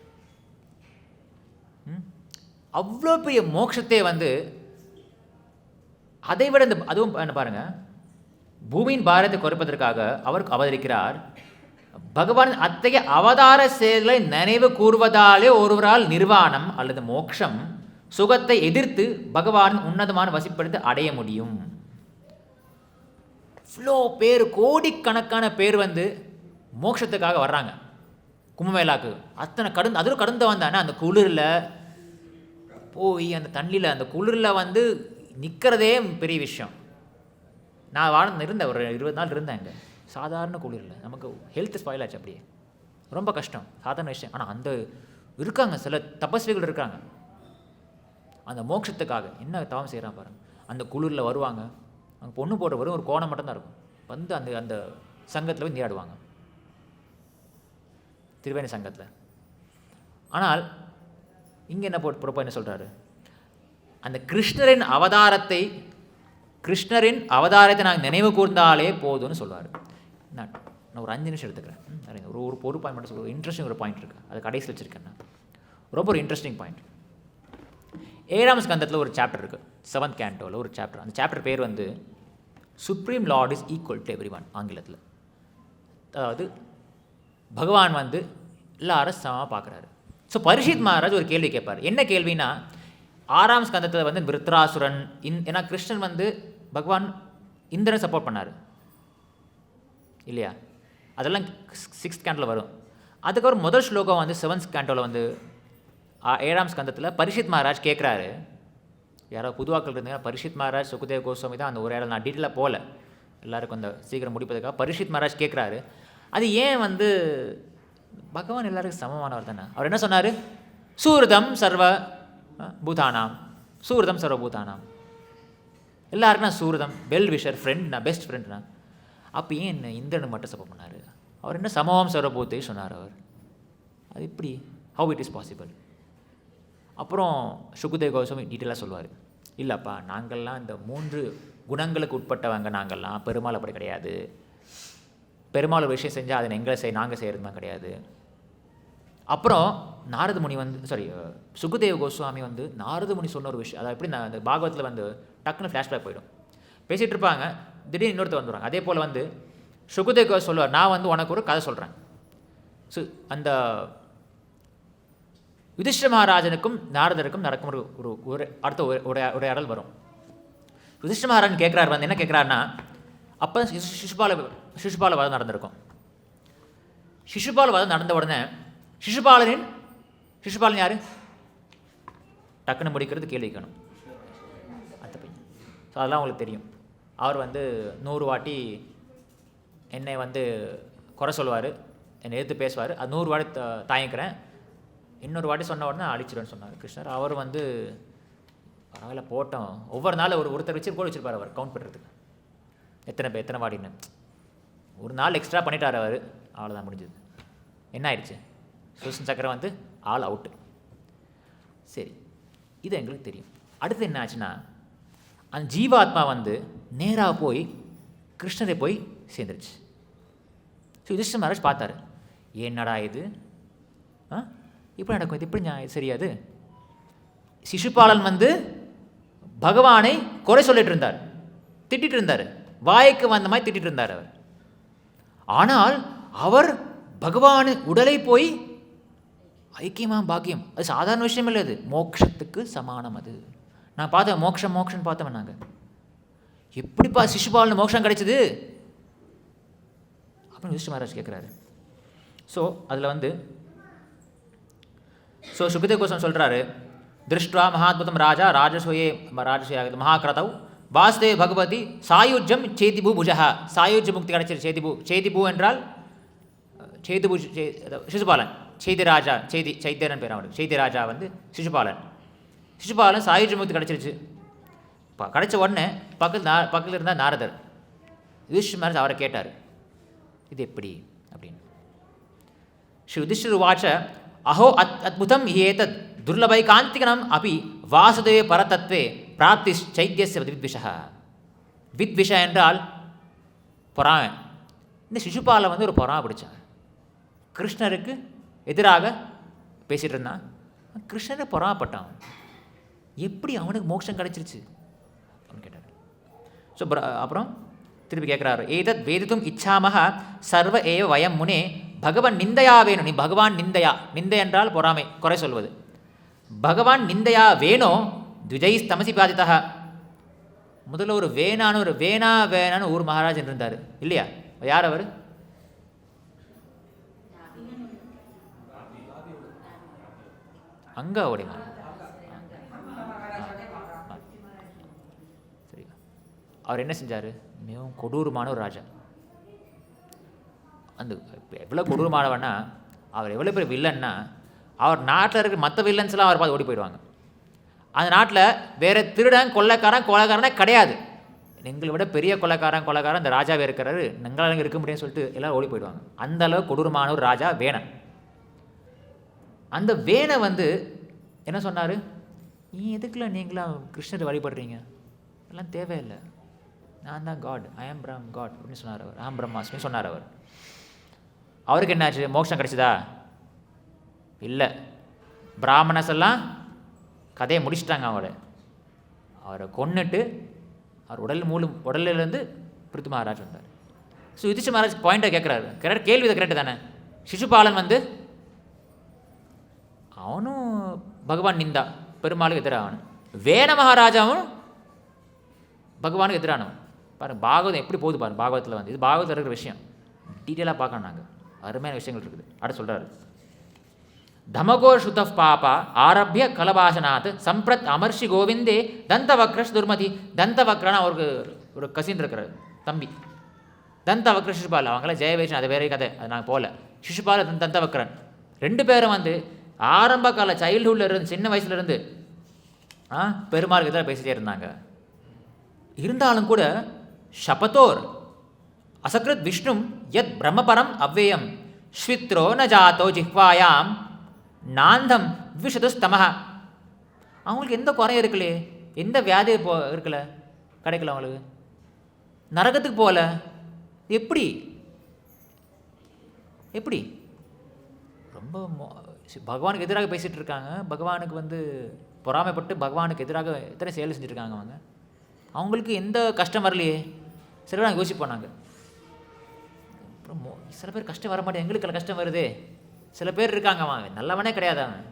Speaker 1: அவ்வளோ பெரிய மோட்சத்தை வந்து அதை விட இந்த அதுவும் என்ன பாருங்கள், பூமியின் பாரத்தை குறைப்பதற்காக அவர் அவதரிக்கிறார். பகவான் அத்தகைய அவதார செயல்களை நினைவு கூறுவதாலே ஒருவரால் நிர்வாணம் அல்லது மோட்சம் சுகத்தை எதிர்த்து பகவான் உன்னதமான வசிப்படுத்தி அடைய முடியும். இவ்வளோ பேர், கோடிக்கணக்கான பேர் வந்து மோட்சத்துக்காக வர்றாங்க கும்பமேளாக்கு. அத்தனை அதிலும் கடந்து வந்தானே அந்த குளிரில் போய் அந்த தண்ணியில் அந்த குளிரில் வந்து நிற்கிறதே பெரிய விஷயம். நான் இருந்தேன், ஒரு 20 நாள் இருந்தேன் அங்கே. சாதாரண குளிரில் நமக்கு ஹெல்த் ஸ்பாயில் ஆச்சு, அப்படியே ரொம்ப கஷ்டம், சாதாரண விஷயம். ஆனால் அந்த இருக்காங்க சில தபஸ்விகள் இருக்காங்க அந்த மோட்சத்துக்காக என்ன தவம் செய்கிறான் பாருங்க. அந்த குளிரில் வருவாங்க. அங்கே பொண்ணு போட்ட வரும் ஒரு கோணம் மட்டும்தான் இருக்கும். வந்து அந்த அந்த சங்கத்தில் போய் நீராடுவாங்க, திரிவேணி சங்கத்தில். ஆனால் இங்கே என்ன பிரபு என்ன சொல்கிறாரு, அந்த கிருஷ்ணரின் அவதாரத்தை நாங்கள் நினைவு கூர்ந்தாலே போதும்னு சொல்லுவார். நான் ஒரு 5 நிமிஷம் எடுத்துக்கிறேன். ஒரு பாயிண்ட் மட்டும் சொல்லுவோம். இன்ட்ரெஸ்டிங் ஒரு பாயிண்ட் இருக்குது, அது கடைசியில் வச்சுருக்கேன் நான். ரொம்ப ஒரு இன்ட்ரெஸ்டிங் பாயிண்ட். 7ஆம் ஸ்கந்தத்தில் ஒரு சாப்டர் இருக்குது, 7th cantoல ஒரு சாப்டர். அந்த சாப்டர் பேர் வந்து supreme Lord is equal to every one ஆங்கிலத்தில். அதாவது பகவான் வந்து எல்லாரும் சமமாக பார்க்குறாரு. ஸோ பரீட்சித் மகாராஜ் ஒரு கேள்வி கேட்பார். என்ன கேள்வினா, 6ஆம் ஸ்கந்தத்தில் வந்து விருத்ராசுரன் ஏன்னா கிருஷ்ணன் வந்து பகவான் இந்திரனை சப்போர்ட் பண்ணார் இல்லையா, அதெல்லாம் 6th ஸ்கேண்டில் வரும். அதுக்கப்புறம் முதல் ஸ்லோகம் வந்து 7th ஸ்கேண்டோவில் வந்து 7ஆம் ஸ்கந்தத்தில் பரீட்சித் மகாராஜ் கேட்குறாரு. யாராவது புதுவாக்கள் இருந்தீங்கன்னா, பரீட்சித் மகாராஜ் சுகதேவ் கோஸ்வாமி தான் அந்த ஒரு இடம். நான் டீட்டெயிலாக போகல, எல்லாருக்கும் அந்த சீக்கிரம் முடிப்பதுக்காக. பரீட்சித் மகாராஜ் கேட்குறாரு, அது ஏன் வந்து பகவான் எல்லாருக்கும் சமமானவர் தானே. அவர் என்ன சொன்னார்? சூர்தம் சர்வ பூதானாம், சூர்தம் சர்வபூதானாம், எல்லாருக்கும் நான் சூர்தம், வெல் விஷர், ஃப்ரெண்ட், நான் பெஸ்ட் ஃப்ரெண்ட்னா. அப்போ ஏன் என்ன இந்திரனு மட்டும் சப்போர்ட் பண்ணார்? அவர் என்ன சமம் சர்வபூத்தை சொன்னார் அவர். அது எப்படி, ஹவு இட் இஸ் பாசிபிள்? அப்புறம் சுகதேவ் கோஸ்வாமி டீட்டெயிலாக சொல்லுவார், இல்லைப்பா நாங்கள்லாம் இந்த 3 குணங்களுக்கு உட்பட்டவங்க, நாங்கள்லாம் பெருமாள் அப்படி கிடையாது. பெருமாள் ஒரு விஷயம் செஞ்சால் அதை எங்களை நாங்கள் செய்கிறது தான் கிடையாது. அப்புறம் நாரத முனி வந்து சுகதேவ் கோஸ்வாமி வந்து நாரத முனி சொன்ன ஒரு விஷயம், அதாவது எப்படி நான் அந்த பாகவத்தில் வந்து டக்குன்னு ஃப்ளாஷ்பேக் போயிடும். பேசிகிட்டு இருப்பாங்க, திடீர்னு இன்னொருத்தர் வந்துடுவாங்க. அதே போல் வந்து சுகதேவ் கோஸ்வாமி சொல்லுவார், நான் வந்து உனக்கு ஒரு கதை சொல்கிறேன். அந்த யுதிஷ்டிர மகாராஜனுக்கும் நாரதருக்கும் நடக்கும் ஒரு அடுத்த உரையாடல் வரும். யுதிஷ்டிர மகாராஜன் கேட்குறாரு, வந்து என்ன கேட்குறாருன்னா, அப்போ சிசுபால வதம் நடந்திருக்கும். சிசுபால வதம் நடந்த உடனே சிசுபாலன் யார்? டக்குன்னு முடிக்கிறது கேள்வி கேட்கணும், அந்த பையன். ஸோ அதெல்லாம் உங்களுக்கு தெரியும். அவர் வந்து 100 வாட்டி என்னை வந்து குறை சொல்லுவார், என்னை எதிர்த்து பேசுவார். அது 100 வாட்டி தாங்கிக்கிறேன், இன்னொரு வாட்டி சொன்ன உடனே அழிச்சிடுவேன்னு சொன்னார் கிருஷ்ணர். அவர் வந்து பரவாயில்ல போட்டோம், ஒவ்வொரு நாள் ஒருத்தர் வச்சு போட வச்சுருப்பார் அவர் கவுண்ட் பண்ணுறதுக்கு, எத்தனை வாட்டின்னு. ஒரு நாள் எக்ஸ்ட்ரா பண்ணிட்டார் அவர், அவ்வளோதான் முடிஞ்சது. என்ன ஆயிடுச்சு? சுதர்சன சக்கரம் வந்து ஆல் அவுட்டு. சரி, இது எங்களுக்கு தெரியும். அடுத்து என்ன ஆச்சுன்னா, அந்த ஜீவாத்மா வந்து நேராக போய் கிருஷ்ணரை போய் சேர்ந்துருச்சு. ஸோ யுதிஷ்டிர மகாராஜ் பார்த்தாரு, என்னடா இது, இப்படி நடக்கும், இது இப்படி சரியாது. சிசுபாலன் வந்து பகவானை குறை சொல்லிட்டு இருந்தார், திட்டிகிட்டு இருந்தார், வாய்க்கு வந்த மாதிரி திட்டிகிட்டு இருந்தார் அவர். ஆனால் அவர் பகவான் உடலை போய் ஐக்கியமா பாக்கியம், அது சாதாரண விஷயம் இல்லை, அது மோட்சத்துக்கு சமானம். அது நான் பார்த்தேன், மோட்சம் பார்த்தவன் நாங்கள். எப்படிப்பா சிசுபாலன் மோட்சம் கிடைச்சது அப்படின்னு யுதிஷ்டிர மகாராஜ் கேட்குறாரு. ஸோ அதில் வந்து சுகதேவ் கோஸ்வாமி சொல்கிறாரு, திருஷ்டுவா மகாத்புதம் ராஜா ராஜசூயே மகாக்கிரதவ் வாசுதேவ பகவதி சாயுஜ்யம் சேதிபூ புஜா. சாயுஜ்ய முக்தி கிடைச்சிரு. சேதிபூ என்றால் சேதிபூ, சிசுபாலன், சைத்தியராஜா, சைத்தியரன் பேர் அவனுக்கு. சைத்தியராஜா வந்து சிசுபாலன் சாயுஜ்ய முக்தி கிடச்சிருச்சு. கிடைச்ச உடனே பக்கத்தில் இருந்தால் நாரதர். யுதிஷ்டிர மகாராஜ் அவரை கேட்டார், இது எப்படி அப்படின்னு. ஸ்ரீ யுதிஷ்டிர வாச்ச அஹோ அத்புதம் ஏதத் துர்லபைகாந்திகனம் அப்படி வாசுதேவ பரதத்வே பிராப்தி சைத்தியஸ்ய வித்விஷா. வித்விஷா என்றால் பொறாமை. இந்த சிசுபாலை வந்து ஒரு பொறாமை பிடிச்சாங்க, கிருஷ்ணருக்கு எதிராக பேசிகிட்டு இருந்தான். கிருஷ்ணரை பொறாமப்பட்டான், எப்படி அவனுக்கு மோட்சம் கிடைச்சிருச்சு அப்படின்னு கேட்டார். ஸோ அப்புறம் திருப்பி கேட்குறாரு, ஏதத் வேதித்தும் இச்சாமக சர்வ ஏவ வயம் முனே பகவான் நிந்தையா வேணும். நீ பகவான் நிந்தை என்றால் பொறாமை, குறை சொல்வது. பகவான் நிந்தையா வேணோ த்விஜைஸ்தமசி பாதித்தா. முதல்ல ஒரு வேணான்னு ஊர் மகாராஜன் இருந்தார் இல்லையா? யார் அவர்? அங்க ஓடிமா. சரி, அவர் என்ன செஞ்சார்? மிகவும் கொடூரமான ஒரு ராஜா. அந்த எவ்வளோ கொடூரமானவன்னா, அவர் எவ்வளோ பெரிய வில்லன்னா, அவர் நாட்டில் இருக்கிற மற்ற வில்லன்ஸ்லாம் அவர் பார்த்து ஓடி போயிடுவாங்க. அந்த நாட்டில் வேறு திருடன் கொலைக்காரனே கிடையாது. எங்களை விட பெரிய கொலைக்காரன் அந்த ராஜாவே இருக்கிறாரு, எங்களால் இருக்க முடியும்னு சொல்லிட்டு எல்லோரும் ஓடி போயிடுவாங்க. அந்த அளவு கொடூரமான ஒரு ராஜா வேணன். அந்த வேனை வந்து என்ன சொன்னார்? நீ எதுக்குலாம் நீங்களாம் கிருஷ்ணரை வழிபடுறீங்க, எல்லாம் தேவையில்லை, நான் தான் காட், ஐ ஆம் காட் அப்படின்னு சொன்னார் அவர். ஆம் பிரம்மாஸ்மின்னு சொன்னார் அவர். அவருக்கு என்னாச்சு? மோட்சம் கிடைச்சதா? இல்லை. பிராமணஸ் எல்லாம் கதையை முடிச்சிட்டாங்க. அவரை கொன்னுட்டு அவர் உடலிலேருந்து பிருத்து மகாராஜ் வந்தார். ஸோ யுதிஷ்டிர மகாராஜ் பாயிண்ட்டை கேட்குறாரு. கேள்வி இதை கரெக்டு தானே? சிசுபாலன் வந்து அவனும் பகவான் நிந்தா, பெருமாளுக்கு எதிரானவன். வேண மகாராஜாவும் பகவானுக்கு எதிரானவன். பாருங்கள் பாகவதம் எப்படி போகுது பாருங்கள். பாகவதத்தில் வந்து இது பாகவதத்தில் இருக்கிற விஷயம் டீட்டெயிலாக பார்க்கணும். நாங்கள் அருமையான விஷயங்கள் இருக்குது. அடுத்து சொல்கிறாரு, தமகோ ஸ்ருத பாபா ஆரம்பிய கலபாசனாத் சம்பிரத் அமர்ஷி கோவிந்தே தந்தவக்ரஷ் துர்மதி. தந்தவக்ரனா அவருக்கு ஒரு கசின் இருக்கிறார், தம்பி. தந்தவக்ர சிசுபால், அவங்களாம் ஜெயவேஷன், அது வேற கதை, அது நாங்கள் போகல. சிசுபால் தந்தவக்ரன் 2 பேரும் வந்து ஆரம்ப கால சைல்டுஹுட்டில் இருந்து, சின்ன வயசுலேருந்து பெருமாளுக்கு எதிராக பேசிட்டே இருந்தாங்க. இருந்தாலும் கூட ஷபதோர் அசக்ருத் விஷ்ணும் யத் பிரம்மபரம் அவ்வேயம் ஸ்வித்ரோ ந ஜாத்தோ ஜிஹ்வாயாம் நாந்தம் த்விஷதுஸ்தமஹ. அவங்களுக்கு எந்த குறையும் இருக்கலையே, எந்த வியாதி இருக்கல, கிடைக்கல, அவங்களுக்கு நரகத்துக்கு போகல. எப்படி எப்படி ரொம்ப பகவானுக்கு எதிராக பேசிகிட்டு இருக்காங்க. பகவானுக்கு வந்து பொறாமைப்பட்டு பகவானுக்கு எதிராக எத்தனை செயல் செஞ்சுருக்காங்க அவங்க. அவங்களுக்கு எந்த கஷ்டம் வரலையே. சில பேர் நாங்கள் யோசிப்போம். நாங்கள் அப்புறம் சில பேர் கஷ்டம் வர மாட்டேன், எங்களுக்கு கஷ்டம் வருது. சில பேர் இருக்காங்க, அவன் நல்லவனே கிடையாது அவன்,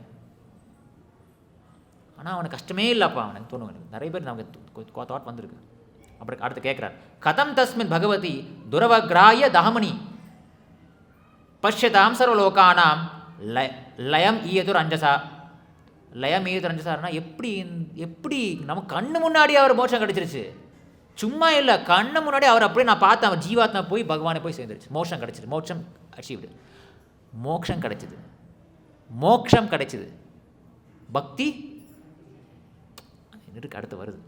Speaker 1: ஆனால் அவனுக்கு கஷ்டமே இல்லைப்பா அவனுக்கு தோணுங்க. நிறைய பேர் நமக்கு தாட் வந்திருக்கு. அப்புறம் அடுத்து கேட்குறார், கதம் தஸ்மின் பகவதி துரவக்ராய தஹமணி பஷ்யதாம் சர்வலோகானாம் லயம் ஈயதுர் அஞ்சசா. லயம் ஈயதுர் அஞ்சசார்னா எப்படி எப்படி நமக்கு கண்ணு முன்னாடி அவர் மோட்சம் கிடச்சிருச்சு. சும்மா இல்லை, கண்ணு முன்னாடி அவர் அப்படியே நான் பார்த்தேன். அவர் ஜீவாத்மா போய் பகவானை போய் சேர்ந்துருச்சு, மோட்சம் கிடச்சிது. மோட்சம் அச்சீவ்டு, மோட்சம் கிடைச்சிது, மோட்சம் கிடைச்சிது. பக்தி இருக்கு அடுத்து வருது.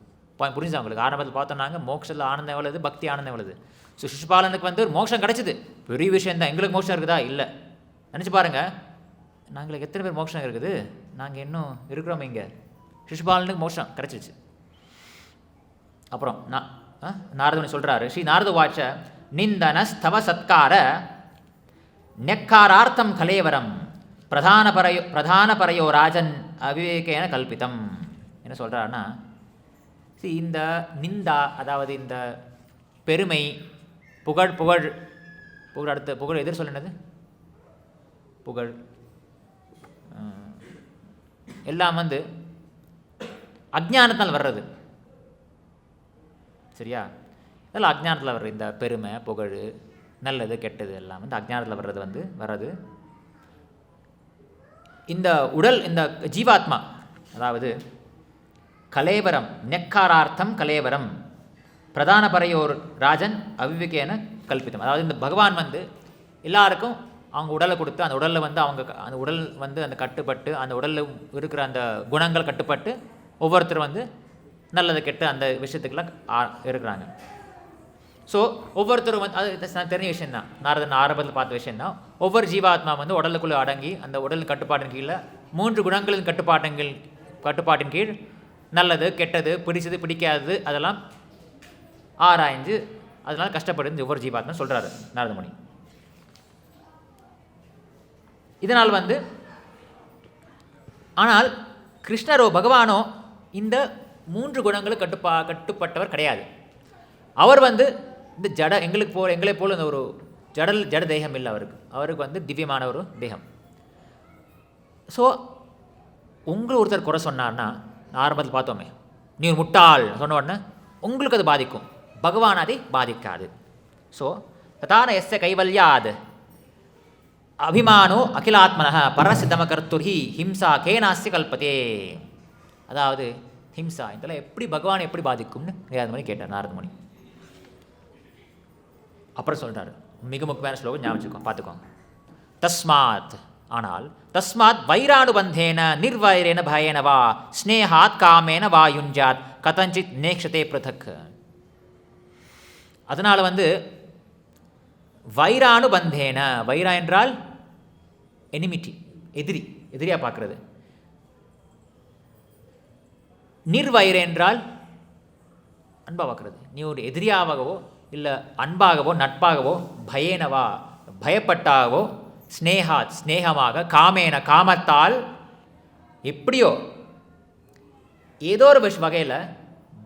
Speaker 1: புரிஞ்சா உங்களுக்கு? ஆரம்பத்தில் பார்த்தோம்னாங்க மோட்சத்தில் ஆனந்தம் எவ்வளவு, பக்தி ஆனந்தம் எவ்வளவு. ஸோ சிசுபாலனுக்கு வந்து மோட்சம் கிடைச்சிது, பெரிய விஷயம் தான். எங்களுக்கு மோட்சம் இருக்குதா? இல்லை. நினச்சி பாருங்கள், நாங்களுக்கு எத்தனை பேர் மோட்சம் இருக்குது, நாங்கள் இன்னும் இருக்கிறோம் இங்கே. சிசுபாலனுக்கு மோட்சம் கிடைச்சிருச்சு. அப்புறம் நாரதமுனி சொல்கிறாரு, ஸ்ரீ நாரத வாட்ச நிந்தன ஸ்தவ சத்கார நெக்காரார்த்தம் கலேவரம் பிரதான பரையோ ராஜன் அவிவேகேன கல்பித்தம். என்ன சொல்கிறாருன்னா, இந்த நிந்தா, அதாவது இந்த பெருமை, புகழ் புகழ் புகழ் அடுத்த புகழ் எதிர் சொல்லினது புகழ் எல்லாம் வந்து அஜ்ஞானத்தால் வர்றது. சரியா? இதெல்லாம் அஜ்ஞானத்தில் வர்றது. இந்த பெருமை, புகழ், நல்லது கெட்டது எல்லாம் வந்து அஜ்ஞானத்தில் வர்றது. இந்த உடல், இந்த ஜீவாத்மா, அதாவது கலேவரம், நெக்காரார்த்தம் கலேவரம் பிரதான பரையோர் ராஜன் அவிவேகேன கல்பித்தம். அதாவது இந்த பகவான் வந்து எல்லாருக்கும் அவங்க உடலை கொடுத்து, அந்த உடலில் வந்து அந்த உடல் வந்து அந்த கட்டுப்பட்டு, அந்த உடலில் இருக்கிற அந்த குணங்கள் கட்டுப்பட்டு ஒவ்வொருத்தரும் வந்து நல்லது கெட்டு அந்த விஷயத்துக்கெல்லாம் இருக்கிறாங்க. ஸோ ஒவ்வொருத்தரும் வந்து அது தெரிஞ்ச விஷயந்தான், நாரதன் ஆரம்பத்தில் பார்த்த விஷயந்தான். ஒவ்வொரு ஜீவாத்மா வந்து உடலுக்குள்ளே அடங்கி அந்த உடல் கட்டுப்பாட்டின் கீழே 3 குணங்களின் கட்டுப்பாட்டின் கீழ் நல்லது கெட்டது, பிடிச்சது பிடிக்காதது அதெல்லாம் ஆராய்ஞ்சு அதனால் கஷ்டப்படுது ஒவ்வொரு ஜீவாத்மா சொல்கிறாரு நாரதமுனி. இதனால் வந்து ஆனால் கிருஷ்ணரோ பகவானோ இந்த 3 குணங்களுக்கு கட்டுப்பட்டவர் கிடையாது. அவர் வந்து இந்த எங்களை போல் இந்த ஒரு ஜட தேகம் இல்லை அவருக்கு வந்து திவ்யமான ஒரு தேகம். ஸோ ஒருத்தர் குறை சொன்னார்னா, ஆரம்பத்தில் பார்த்தோமே, நீ ஒரு முட்டாள் சொன்ன உடனே உங்களுக்கு அது பாதிக்கும், பகவான் அதை பாதிக்காது. ஸோ ததான எஸ்ய கைவல்யாது அபிமானோ அகிலாத்மனः பரசித்தம கர்த்துர்ஹி ஹிம்சா கேனாஸ்ய கல்பதே. அதாவது ஹிம்சா இதெல்லாம் எப்படி பகவான் எப்படி பாதிக்கும்னு நாரதமுனி கேட்டார். நாரதமுனி அப்புறம் சொல்கிறார், மிக முக்கியமான ஸ்லோகம் ஞாபகம் பார்த்துக்கோங்க. தஸ்மாத், ஆனால் தஸ்மாத் வைரானுபந்தேன நிர்வைரேன பயேன வா ஸ்னேஹாத் காமேன வா யுஞ்சாத் கதஞ்சித் நேக்ஷதே பிரதக். அதனால் வந்து வைரானுபந்தேன, வைரா என்றால் எனிமிட்டி, எதிரியாக பார்க்குறது. நிர்வைர என்றால் அன்பாக பார்க்குறது. நீ ஒரு எதிரியாகவோ இல்லை அன்பாகவோ நட்பாகவோ, பயேனவா பயப்பட்டாகவோ, ஸ்னேகாத் ஸ்னேகமாக, காமேன காமத்தால், எப்படியோ ஏதோ ஒரு வகையில்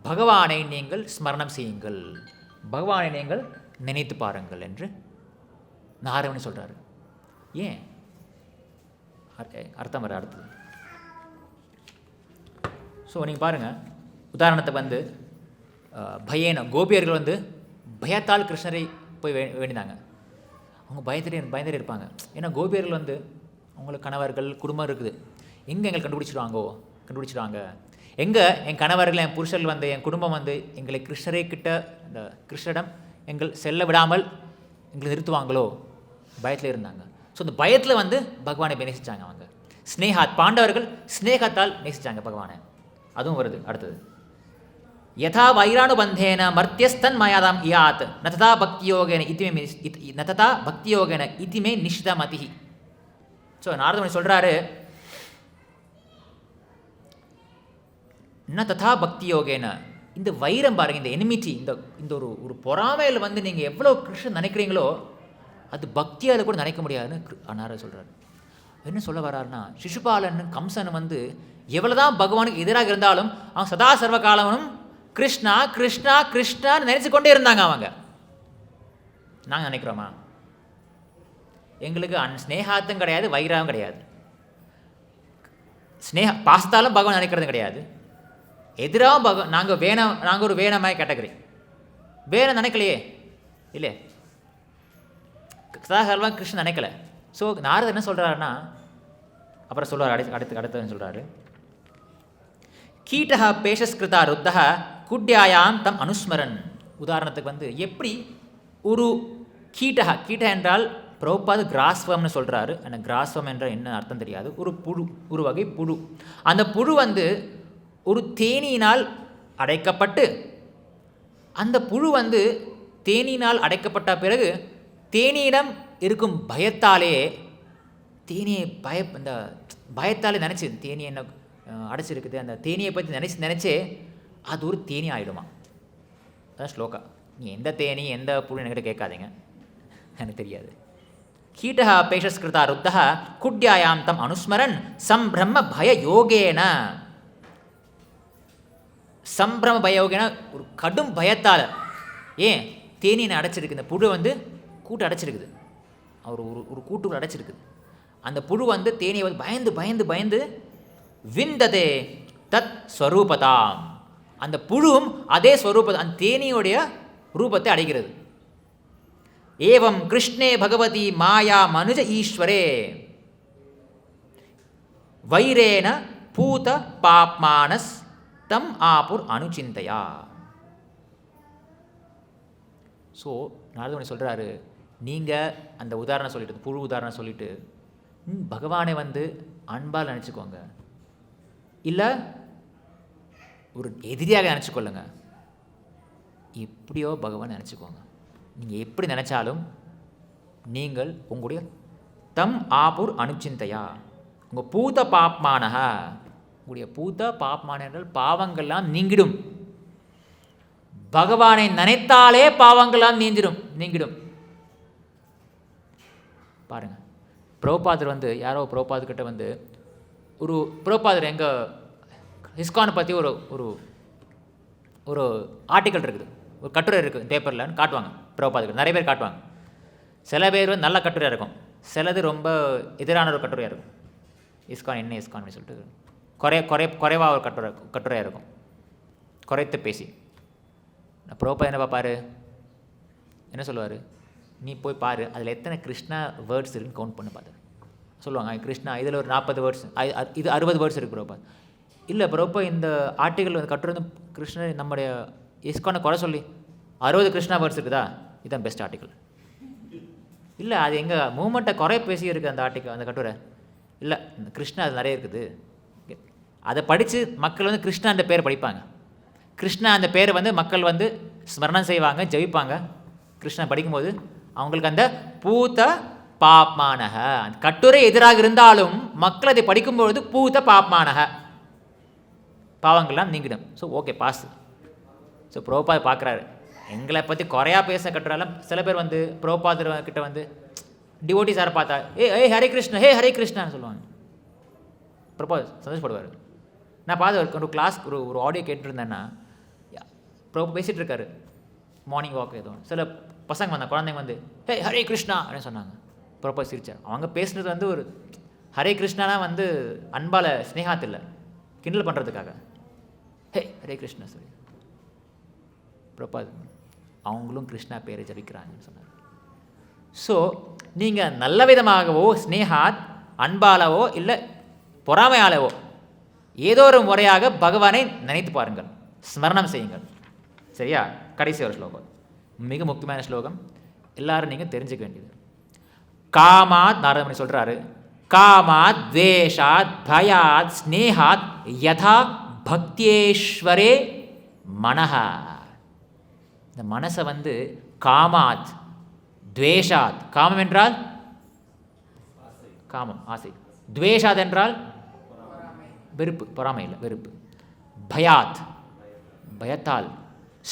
Speaker 1: பகவானை நீங்கள் ஸ்மரணம் செய்யுங்கள், பகவானை நீங்கள் நினைத்து பாருங்கள் என்று நாரதமுனி சொல்கிறாரு. ஏன் அர்த்தம் வர அடுத்தது. ஸோ நீங்கள் பாருங்கள், உதாரணத்துக்கு வந்து பயேன கோபியர்கள் வந்து பயத்தால் கிருஷ்ணரை போய் வேண்டினாங்க. அவங்க பயந்துட்டே இருப்பாங்க. ஏன்னா கோபியர்கள் வந்து அவங்களுக்கு கணவர்கள் குடும்பம் இருக்குது. எங்கே எங்களை கண்டுபிடிச்சிடுவாங்க, எங்கே என் கணவர்கள் என் புருஷர்கள் வந்து என் குடும்பம் வந்து எங்களை கிருஷ்ணரை கிட்ட இந்த கிருஷ்ணரிடம் எங்கள் செல்ல விடாமல் எங்களை நிறுத்துவாங்களோ பயத்தில் இருந்தாங்க. ஸோ அந்த பயத்தில் வந்து பகவானை நேசித்தாங்க. அவங்க ஸ்னேகாத், பாண்டவர்கள் ஸ்னேகத்தால் நேசித்தாங்க பகவானை. அதுவும் வருது அடுத்தது. யதா வைரானுபந்தேன மர்த்தியஸ்தன் மயாதாம் இயாத் நததா பக்தியோகேன இதிமே நிஷ்ட மதிஹி. ஸோ நாரதமுனி சொல்கிறாரு, ந ததா பக்தியோகேன, இந்த வைரம் பாருங்கள், இந்த எனிமிட்டி, இந்த ஒரு பொறாமையில் வந்து நீங்கள் எவ்வளோ கிருஷ்ணன் நினைக்கிறீங்களோ அது பக்தியால் கூட நினைக்க முடியாதுன்னு நாரதர் சொல்கிறார். என்ன சொல்ல வர்றாருன்னா, சிசுபாலன் கம்சன் வந்து எவ்வளோதான் பகவானுக்கு எதிராக இருந்தாலும் அவன் சதா சர்வ காலமும் கிருஷ்ணா கிருஷ்ணா கிருஷ்ணான்னு நினச்சி கொண்டே இருந்தாங்க அவங்க. நாங்கள் நினைக்கிறோமா? எங்களுக்கு ஸ்னேகாத்தும் கிடையாது, வைராவும் கிடையாது. பாசத்தாலும் பகவான் நினைக்கிறது கிடையாது. எதிராகவும் நாங்கள் ஒரு வேணமாய் கேட்டகரி. வேணம் நினைக்கலையே, இல்லை சதா சர்வம் கிருஷ்ணன் நினைக்கல. ஸோ நாரதர் என்ன சொல்கிறாருன்னா, அப்புறம் சொல்லுவார் அடுத்து சொல்கிறாரு, கீட்டா பேஷஸ்கிருதா ருத்தா குட்யாயாம் தம் அனுஸ்மரன். உதாரணத்துக்கு வந்து எப்படி ஒரு கீட்ட என்றால் பிரபுபாது கிராஸ்வம்னு சொல்கிறாரு. ஆனால் கிராஸ்வம் என்ற என்ன அர்த்தம் தெரியாது. ஒரு புழு, ஒரு வகை புழு. அந்த புழு வந்து ஒரு தேனீனால் அடைக்கப்பட்டு, அந்த புழு வந்து தேனீனால் அடைக்கப்பட்ட பிறகு தேனியிடம் இருக்கும் பயத்தாலே, தேனியை இந்த பயத்தாலே நினச்சி தேனி என்ன அடைச்சிருக்குது, அந்த தேனியை பற்றி நினச்சே அது ஒரு தேனி ஆகிடுமா. அதான் ஸ்லோகா. நீ எந்த தேனி எந்த புழு என்கிட்ட கேட்காதீங்க, எனக்கு தெரியாது. கீட்டா பேஷஸ்கிருதா ருத்தா குட்யாயாம் தம் அனுஸ்மரன் சம்பிரம பய யோகேன. சம்பிரம பயோகேன, ஒரு கடும் பயத்தால். ஏன் தேனியை அடைச்சிருக்கு, இந்த புழு வந்து கூட்டு அடைச்சிருக்குது, அவர் ஒரு கூட்டுக்குள் அடைச்சிருக்குது. அந்த புழு வந்து தேனியை வந்து பயந்து பயந்து பயந்து விந்ததே தத் ஸ்வரூபதாம், அந்த புழுவும் அதே ஸ்வரூபத்தை, அந்த தேனியுடைய ரூபத்தை அடைகிறது. ஏவம் கிருஷ்ணே பகவதி மாயா மனுஜ ஈஸ்வரே வைரேன பூத பாப்மானஸ் தம் ஆபுர் அனுச்சிந்தையா. ஸோ நாரதமுனி சொல்கிறாரு, நீங்கள் அந்த உதாரணம் சொல்லிட்டு, புழு உதாரணம் சொல்லிட்டு பகவானை வந்து அன்பால் நினச்சிக்கோங்க, இல்லை ஒரு எதிரியாக நினச்சிக்கொள்ளுங்க. எப்படியோ பகவான் நினச்சிக்கோங்க. நீங்கள் எப்படி நினச்சாலும் நீங்கள் உங்களுடைய தம் ஆபுர் அனுச்சிந்தையா, உங்கள் பூத பாப்மானக, உங்களுடைய பூத பாப்மான என்றால் பாவங்கள்லாம் நீங்கிடும். பகவானை நினைத்தாலே பாவங்கள்லாம் நீங்கிடும். பாருங்கள், பிரபுபாதர் வந்து யாரோ பிரபுபாதர்கிட்ட வந்து ஒரு பிரபுபாதர் எங்கள் இஸ்கானை பற்றி ஒரு ஆர்டிக்கல் இருக்குது, ஒரு கட்டுரை இருக்குது பேப்பரில் காட்டுவாங்க. பிரபுபாதர் நிறைய பேர் காட்டுவாங்க. சில பேர் வந்து நல்ல கட்டுரையாக இருக்கும், சிலது ரொம்ப எதிரான ஒரு கட்டுரையாக இருக்கும். இஸ்கான் என்ன இஸ்கான்னு சொல்லிட்டு குறைவாக ஒரு கட்டுரையாக இருக்கும், குறைத்து பேசி. பிரபுபாதர் என்ன பார்ப்பார், என்ன சொல்லுவார், நீ போய் பாரு அதில் எத்தனை கிருஷ்ணா வேர்ட்ஸ் இருக்குன்னு கவுண்ட் பண்ணி பார்த்து சொல்லுவாங்க. கிருஷ்ணா இதில் ஒரு 40 வேர்ட்ஸ், இது 60 வேர்ட்ஸ் இருக்குது பிரபுபாத். இல்லை பிரபுபா, இந்த ஆர்டிக்கல் வந்து கட்டுரை வந்து கிருஷ்ணர் நம்முடைய இஸ்கானை குறை சொல்லி 60 கிருஷ்ணா வேர்ட்ஸ் இருக்குதா, இதுதான் பெஸ்ட் ஆர்டிக்கல். இல்லை அது எங்கள் மூமெண்ட்டை குறை பேசி இருக்குது அந்த ஆர்டிக்கல், அந்த கட்டுரை. இல்லை கிருஷ்ணா அது நிறைய இருக்குது, அதை படித்து மக்கள் வந்து கிருஷ்ணா அந்த பேரை படிப்பாங்க. கிருஷ்ணா அந்த பேரை வந்து மக்கள் வந்து ஸ்மரணம் செய்வாங்க, ஜெயிப்பாங்க. கிருஷ்ணா படிக்கும்போது அவங்களுக்கு அந்த பூத பாப்மானக, அந்த கட்டுரை எதிராக இருந்தாலும் மக்கள் அதை படிக்கும்பொழுது பூத பாப்மானக, பாவங்கள்லாம் நீங்கிடும். So okay boss. So Prabhupad பார்க்குறாரு, எங்களை பற்றி குறையா பேச கட்டுறாலும் சில பேர் வந்து பிரபுபாதர் கிட்ட வந்து டிவோட்டி சாரை பார்த்தா ஹரே கிருஷ்ணா ஹரே கிருஷ்ணான்னு சொல்லுவாங்க. பிரபுபாத் சந்தோஷப்படுவார். நான் பார்த்து ஒரு கிளாஸ் ஒரு ஆடியோ கேட்டுருந்தேன்னா, பிரபு பேசிகிட்டு இருக்காரு மார்னிங் வாக் ஏதோ, சில பசங்க வந்தாங்க, குழந்தைங்க வந்து ஹரே கிருஷ்ணா அப்படின்னு சொன்னாங்க. பிரபுபாத் சிரிச்சார். அவங்க பேசுனது வந்து ஒரு ஹரே கிருஷ்ணனா வந்து அன்பால் ஸ்னேகாத் இல்லை, கிண்டல் பண்ணுறதுக்காக ஹே ஹரே கிருஷ்ணா சொல்லி பிரபாத் அவங்களும் கிருஷ்ணா பேரை ஜபிக்கிறாங்கன்னு சொன்னார். ஸோ நீங்கள் நல்ல விதமாகவோ ஸ்னேகாத் அன்பாலவோ இல்லை பொறாமையாலவோ ஏதோ ஒரு முறையாக பகவானை நினைத்து பாருங்கள், ஸ்மரணம் செய்யுங்கள். சரியா? கடைசி ஒரு ஸ்லோகம், மிக முக்கியமான ஸ்லோகம், எல்லாரும் நீங்கள் தெரிஞ்சுக்க வேண்டியது. காமாத், நாரதமுனி சொல்கிறாரு, காமாத் துவேஷாத் பயாத் ஸ்னேகாத் யதா பக்தியேஸ்வரே மனஹா. இந்த மனசை வந்து காமாத் துவேஷாத், காமம் என்றால் காமம் ஆசை, துவேஷாத் என்றால் வெறுப்பு, பொறாமை இல்லை வெறுப்பு, பயாத் பயத்தால்,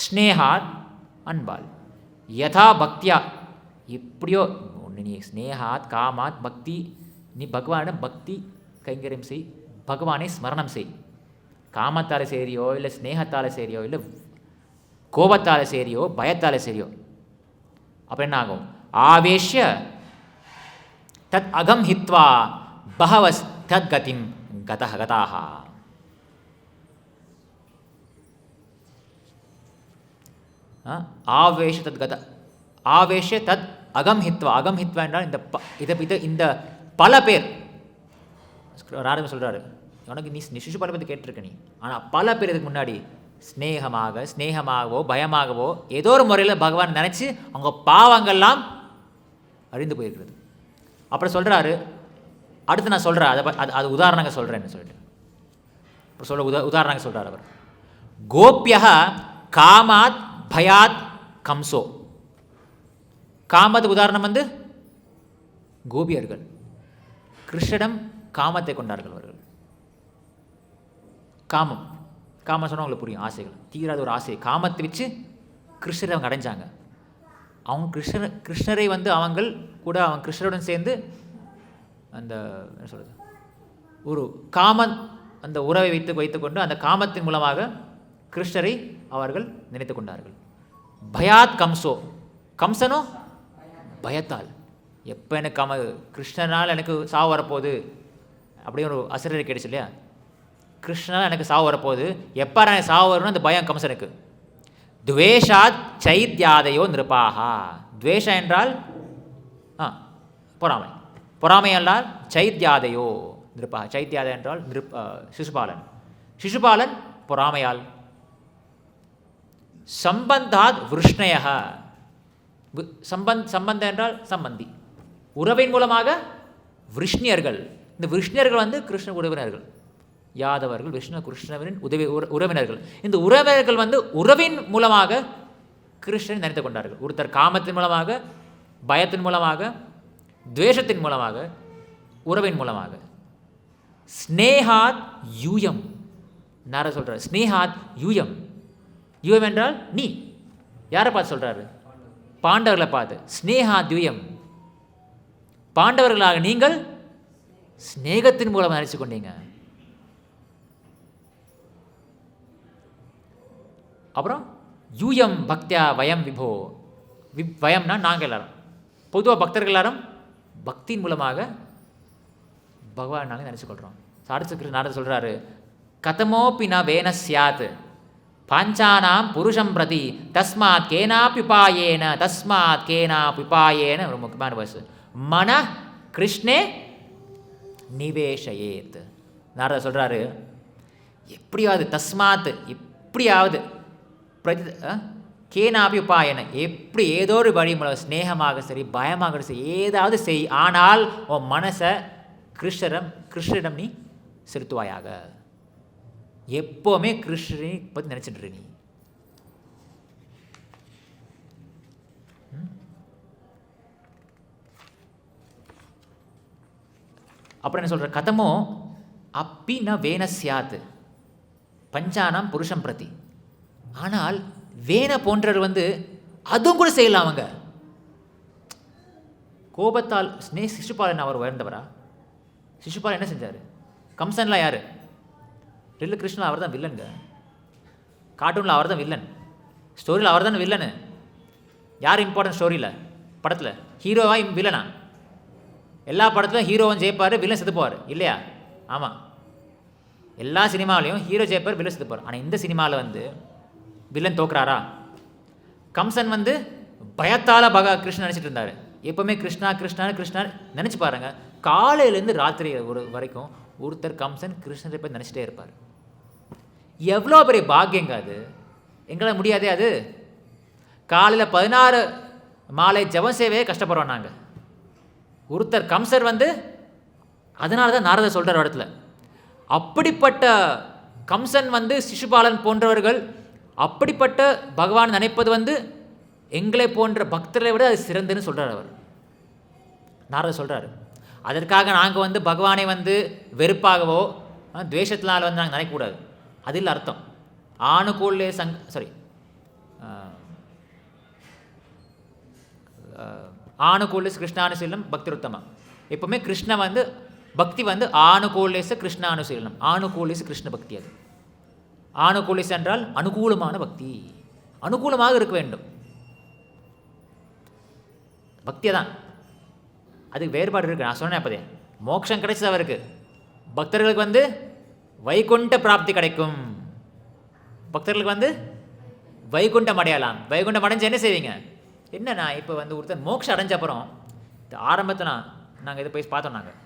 Speaker 1: ஸ்னேகாத் அன்பால், யதா பக்தியா எப்படியோ ஒன்று நீ ஸ்னேகாத் காமாத் பக்தி, நீ பகவானிடம் பக்தி கைங்கரியம் செய், பகவானை ஸ்மரணம் செய். காமத்தால் சேரியோ இல்லை ஸ்னேகத்தால் சேரியோ இல்லை கோபத்தால் சேரியோ பயத்தால் சேரியோ அப்புறம் என்ன ஆகும்? ஆவேஷ்ய தத் அகம் ஹித்வா பஹவஸ் தத் கதிம் கதஹ கதாக. ஆவேஷ தத் கத, ஆவேஷ தத் அகம் ஹித்வா. அகம் ஹித்வா என்றால் இந்த பல பேர், ராரங்க சொல்கிறாரு, உனக்கு நீ சிசுபாலை பற்றி கேட்டிருக்க நீ, ஆனால் பல பேர் இதுக்கு முன்னாடி ஸ்னேகமாகவோ பயமாகவோ ஏதோ ஒரு முறையில் பகவான் நினச்சி அவங்க பாவங்கள்லாம் அழிந்து போயிருக்கிறது. அப்புறம் சொல்கிறாரு, அடுத்து நான் சொல்கிறேன் அது உதாரணங்க சொல்கிறேன்னு சொல்லிட்டு அப்புறம் உதாரணங்க சொல்கிறார் அவர். கோபியா காமாத் பயாத் கம்சோ. காமத்துக்கு உதாரணம் வந்து கோபியர்கள். கிருஷ்ணனிடம் காமத்தை கொண்டார்கள் அவர்கள். காமம் சொன்னால் அவங்களுக்கு புரியும், ஆசைகள், தீராத ஒரு ஆசை, காமத்தை வச்சு கிருஷ்ணரை அவங்க அடைஞ்சாங்க. அவங்க கிருஷ்ணரை வந்து அவங்கள் கூட அவங்க கிருஷ்ணருடன் சேர்ந்து அந்த என்ன சொல்கிறது ஒரு காமன் அந்த உறவை வைத்துக்கொண்டு அந்த காமத்தின் மூலமாக கிருஷ்ணரை அவர்கள் நினைத்து கொண்டார்கள். பயாத் கம்சோ, கம்சனோ பயத்தால், எப்போ எனக்கு கிருஷ்ணனால் எனக்கு சாவு வரப்போகுது அப்படியே ஒரு அசுரரை கேட்டுச்சு இல்லையா, கிருஷ்ணனால் எனக்கு சாவு வரப்போகுது, எப்போ எனக்கு சாவு வரும்னு அந்த பயம் கம்சனுக்கு. துவேஷாத் சைத்யாதையோ நிருபாகா. துவேஷம் என்றால் பொறாமை, பொறாமை என்றால் சைத்யாதையோ நிருபா. சைத்யாதை என்றால் சிசுபாலன் பொறாமையால். சம்பந்தாத் விருஷ்ணய, சம்பந்தம் என்றால் சம்பந்தி, உறவின் மூலமாக விருஷ்ணியர்கள். இந்த விருஷ்ணியர்கள் வந்து கிருஷ்ண உறவினர்கள், யாதவர்கள் கிருஷ்ணவின் உறவினர்கள். இந்த உறவினர்கள் வந்து உறவின் மூலமாக கிருஷ்ணனை நினைத்து கொண்டார்கள். ஒருத்தர் காமத்தின் மூலமாக, பயத்தின் மூலமாக, துவேஷத்தின் மூலமாக, உறவின் மூலமாக. ஸ்னேகாத் யூயம், நார சொல்கிறார், ஸ்னேகாத் யூயம். யூயம் என்றால் நீ. யாரை பார்த்து சொல்கிறாரு? பாண்டவர்களை பார்த்து. ஸ்னேகாத் யூயம், பாண்டவர்களாக நீங்கள் ஸ்னேகத்தின் மூலமாக நினைச்சு கொண்டீங்க. அப்புறம் யூயம் பக்தியா வயம் விபோ. வயம்னா நாங்கள் எல்லாரும், பொதுவாக பக்தர்கள் எல்லாரும் பக்தியின் மூலமாக பகவான் நாங்கள் நினச்சிக்கொள்கிறோம். அடுத்து நாரதர் சொல்கிறாரு, கதமோப்பி ந வேன சியாத் பாஞ்சானாம் புருஷம் பிரதி தஸ்மாத் கேனாபிபாயேன. ஒரு முக்கியமான வசு, மன கிருஷ்ணே நிவேஷயேத். நாரதர் சொல்கிறாரு, எப்படியாவது தஸ்மாத், எப்படியாவது கேனாபி உபாயன, எப்படி ஏதோ ஒரு வழி மூலம் ஸ்னேகமாக சரி பயமாக சரி ஏதாவது செய், ஆனால் உன் மனசை கிருஷ்ணரிடம் நீ செலுத்துவாயாக. எப்போவுமே கிருஷ்ணரை பற்றி நினச்சிட்டு நீ. அப்புறம் என்ன சொல்கிற, கதமோ அப்பி ந வேன சியாத் பஞ்சானாம் புருஷம் பிரதி. ஆனால் வேன போன்றவர் வந்து அதுவும் கூட செய்யலாம். அவங்க கோபத்தால் சிசுபாலன் அவர் உயர்ந்தவரா? சிசுபாலன் என்ன செஞ்சார்? கம்சன்லாம் யார்? ரில் கிருஷ்ணன் அவர் தான் வில்லனுங்க. கார்ட்டூனில் அவர் தான் வில்லன், ஸ்டோரியில் அவர் தான் வில்லனு. யார் இம்பார்ட்டன்ட் ஸ்டோரியில், படத்தில் ஹீரோவா வில்லனா? எல்லா படத்துலையும் ஹீரோவும் ஜெயிப்பார், வில்லன் செத்துப்பார் இல்லையா? ஆமாம், எல்லா சினிமாவிலையும் ஹீரோ ஜெயிப்பார், வில்லன் செத்துப்பார். ஆனால் இந்த சினிமாவில் வந்து வில்லன் தோக்குறாரா? கம்சன் வந்து பயத்தால் கிருஷ்ணன் நினச்சிட்டு இருந்தார். எப்போவுமே கிருஷ்ணா கிருஷ்ணா கிருஷ்ணா நினச்சி பாருங்கள், காலையிலேருந்து ராத்திரி வரைக்கும் ஒருத்தர் கம்சன் கிருஷ்ணரை போய் நினச்சிட்டே இருப்பார். எவ்வளோ பெரிய பாக்கியங்க அது! எங்களால் முடியாதே அது. காலையில் 16 மாலை ஜபம் சேவையே கஷ்டப்படுறோம் நாங்கள். ஒருத்தர் கம்சர் வந்து அதனால தான் நாரதர் சொல்கிற இடத்துல, அப்படிப்பட்ட கம்சன் வந்து சிசுபாலன் போன்றவர்கள் அப்படிப்பட்ட பகவான் நினைப்பது வந்து எங்களை போன்ற பக்தரை விட அது சிறந்துன்னு சொல்கிறார் அவர். நாரதர் சொல்கிறார். அதற்காக நாங்கள் வந்து பகவானை வந்து வெறுப்பாகவோ துவேஷத்தினால் வந்து நாங்கள் நினைக்கக்கூடாது. அதில் அர்த்தம் ஆணுகூல்லே ஆணுகூல்லேஸ் கிருஷ்ணானுசீலம் பக்திருத்தமா. எப்போவுமே கிருஷ்ண வந்து பக்தி வந்து ஆணுகூல்லேச கிருஷ்ணானுசீலம். ஆணுகூல்லேஸ் கிருஷ்ண பக்தி. அது ஆணுகூல்லேஸ் என்றால் அனுகூலமான பக்தி, அனுகூலமாக இருக்க வேண்டும் பக்தியை தான். அதுக்கு வேறுபாடு இருக்குது. நான் சொன்னேன் அப்போதே, மோட்சம் கிடைச்சது அவருக்கு. பக்தர்களுக்கு வந்து வைகுண்ட பிராப்தி கிடைக்கும். பக்தர்களுக்கு வந்து வைகுண்டம் அடையலாம். வைகுண்டம் அடைஞ்சு என்ன செய்வீங்க? என்னண்ணா இப்போ வந்து ஒருத்தர் மோட்சம் அடைஞ்ச அப்புறம் ஆரம்பத்தில் நாங்கள் இதை போய் பார்த்தோம். நாங்கள்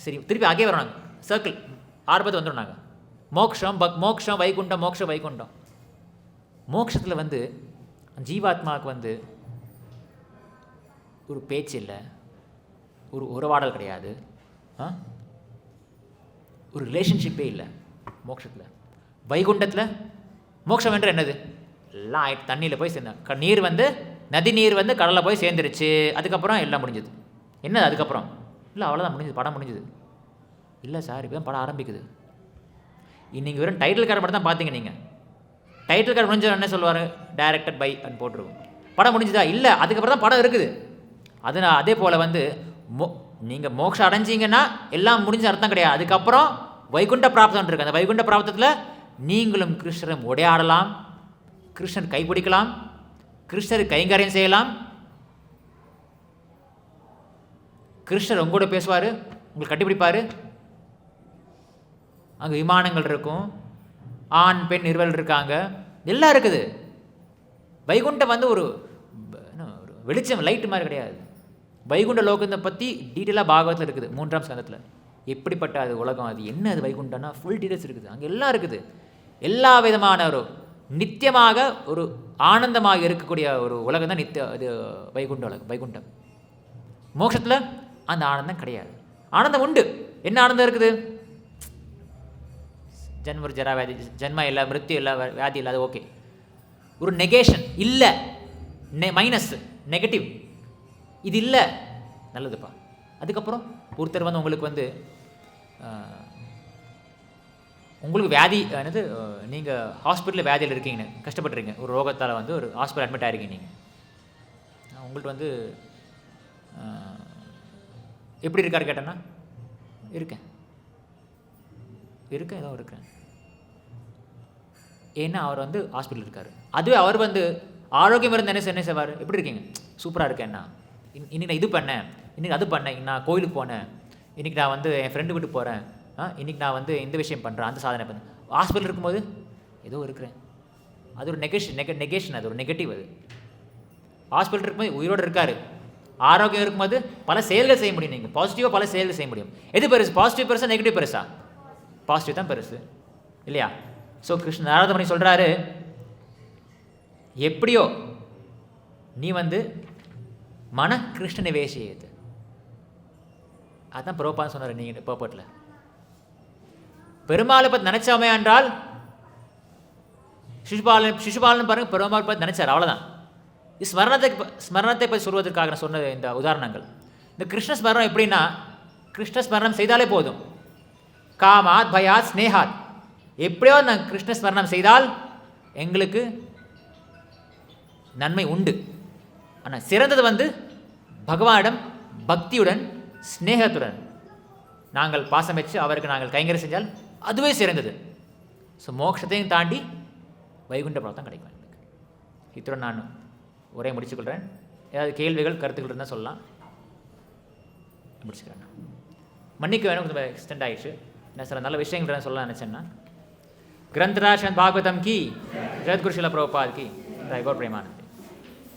Speaker 1: சரி திருப்பி ஆகே வரோம். நாங்கள் சர்க்கிள் ஆரம்பத்தில் வந்துடும். நாங்கள் மோக்ஷம் மோக்ஷம் வைகுண்டம் மோக்ஷம் வைகுண்டம். மோட்சத்தில் வந்து ஜீவாத்மாவுக்கு வந்து ஒரு பேச்சு இல்லை, ஒரு உறவாடல் கிடையாது, ஒரு ரிலேஷன்ஷிப்பே இல்லை மோட்சத்தில். வைகுண்டத்தில் மோட்சம் என்று என்னது? எல்லாம் ஆயிட்டு தண்ணியில் போய் சேர்ந்த நீர் வந்து நதி நீர் வந்து கடலில் போய் சேர்ந்துருச்சு. அதுக்கப்புறம் எல்லாம் முடிஞ்சது. என்னது அதுக்கப்புறம்? இல்லை அவ்வளோதான் முடிஞ்சது, படம் முடிஞ்சுது. இல்லை சார், இப்போ தான் படம் ஆரம்பிக்குது. நீங்கள் வெறும் டைட்டில் கார்டு மட்டும் தான் பார்த்தீங்க. நீங்கள் டைட்டில் கார்டு முடிஞ்ச என்ன சொல்லுவார்? டைரக்டட் பை அப்படின்னு போட்டிருக்கும். படம் முடிஞ்சுதா? இல்லை, அதுக்கப்புறம் தான் படம் இருக்குது. அதே போல் வந்து நீங்கள் மோட்சம் அடைஞ்சிங்கன்னா எல்லாம் முடிஞ்ச அர்த்தம் கிடையாது. அதுக்கப்புறம் வைகுண்ட பிராப்தம் இருக்குது. அந்த வைகுண்ட பிராப்தத்தில் நீங்களும் கிருஷ்ணரை உடையாடலாம், கிருஷ்ணர் கைப்பிடிக்கலாம், கிருஷ்ணர் கைங்கரியம் செய்யலாம். கிருஷ்ணர் உங்களோட பேசுவார், உங்களுக்கு கட்டிப்பிடிப்பார். அங்கே விமானங்கள் இருக்கும், ஆண் பெண் இருவல் இருக்காங்க, எல்லாம் இருக்குது. வைகுண்டம் வந்து ஒரு வெளிச்சம் லைட்டு மாதிரி கிடையாது. வைகுண்ட லோகத்தை பற்றி டீட்டெயிலாக பாகவத்தில் இருக்குது, 3ஆம் ஸ்கந்தத்தில். எப்படிப்பட்ட அது உலகம், அது என்ன, அது வைகுண்டம்னா ஃபுல் டீட்டெயில்ஸ் இருக்குது. அங்கே எல்லாம் இருக்குது. எல்லா விதமான ஒரு நித்தியமாக ஒரு ஆனந்தமாக இருக்கக்கூடிய ஒரு உலகம் தான் இது வைகுண்ட உலகம், வைகுண்டம். மோட்சத்தில் அந்த ஆனந்தம் கிடையாது. ஆனந்தம் உண்டு. என்ன ஆனந்தம் இருக்குது? ஜன்ம ஜரா வியாதி, ஜென்மா இல்லை, மிருத்யு இல்லை, வியாதி இல்லை, அது ஓகே. ஒரு நெகேஷன் இல்லை, மைனஸ், நெகட்டிவ், இது இல்லை, நல்லதுப்பா. அதுக்கப்புறம் ஒருத்தர் வந்து உங்களுக்கு வந்து உங்களுக்கு வியாதி என்னது, நீங்கள் ஹாஸ்பிட்டலில் வியாதியில் இருக்கீங்கன்னு கஷ்டப்பட்டுறீங்க, ஒரு ரோகத்தால் வந்து ஒரு ஹாஸ்பிட்டல் அட்மிட் ஆகிருக்கீங்க. நீங்கள் உங்கள்கிட்ட வந்து எப்படி இருக்காரு கேட்டேன்னா, இருக்கேன் ஏதோ இருக்கேன். ஏன்னா அவர் வந்து ஹாஸ்பிட்டல் இருக்கார். அதுவே அவர் வந்து ஆரோக்கியம் இருந்து என்ன செய்வார்? எப்படி இருக்கீங்க? சூப்பராக இருக்கேன்னா, இன்றைக்கி நான் இது பண்ணேன், இன்றைக்கி அது பண்ணேன், நான் கோயிலுக்கு போனேன், இன்றைக்கி நான் வந்து என் ஃப்ரெண்டு வீட்டு போகிறேன், இன்றைக்கி நான் வந்து இந்த விஷயம் பண்ணுறேன், அந்த சாதனை பண்ணேன். ஹாஸ்பிட்டல் இருக்கும்போது ஏதோ இருக்கிறேன், அது ஒரு நெகேஷன், அது ஒரு நெகட்டிவ். அது ஹாஸ்பிட்டல் இருக்கும்போது உயிரோடு இருக்கார், ஆரோக்கியம் இருக்கும்போது பல செயல்கள் செய்ய முடியும். நீங்கள் பாசிட்டிவாக பல செயல்கள் செய்ய முடியும். எது பெருசு? பாசிட்டிவ் பெருசா, நெகட்டிவ் பெருசா? பாசிட்டிவ் தான் பெருசு இல்லையா? ஸோ கிருஷ்ண நாரதமணி சொல்கிறாரு, எப்படியோ நீ வந்து மன கிருஷ்ண நிவேசியது. அதுதான் பிரபான்னு சொன்னார். நீங்கள் பர்பட்டில் பெருமாளை பற்றி நினைச்சோமே என்றால், சிசுபாலன் பாருங்கள், பெருமாள் பற்றி நினைச்சார், அவ்வளோதான். ஸ்மரணத்தை பற்றி சொல்வதற்காக நான் சொன்ன இந்த உதாரணங்கள். இந்த கிருஷ்ண ஸ்மரணம் எப்படின்னா, கிருஷ்ண ஸ்மரணம் செய்தாலே போதும். காமாத் பயாத் ஸ்னேகாத், எப்படியோ நான் கிருஷ்ண ஸ்மரணம் செய்தால் எங்களுக்கு நன்மை உண்டு. ஆனால் சிறந்தது வந்து பகவானிடம் பக்தியுடன் ஸ்னேகத்துடன் நாங்கள் பாசம் வச்சு அவருக்கு நாங்கள் கைங்கரியம் செஞ்சால் அதுவே சிறந்தது. ஸோ மோட்சத்தையும் தாண்டி வைகுண்ட பிராப்தம் கிடைக்கும் எங்களுக்கு. இத்துடன் நான் உரையை முடிச்சுக்கொள்கிறேன். ஏதாவது கேள்விகள் கருத்துக்கள் இருந்தால் சொல்லலாம். முடிச்சுக்கிறேன். மன்னிக்க வேணும், கொஞ்சம் எக்ஸ்டெண்ட் ஆகிடுச்சு. நான் சில நல்ல விஷயங்கள் சொல்ல நினச்சேன்னா, கிரந்தராஜ் பாகவதம் கி, ஜெகத்குரு ஸ்ரீல பிரபுபாத் கி, ஜெய் கௌர் பிரேமானந்த்.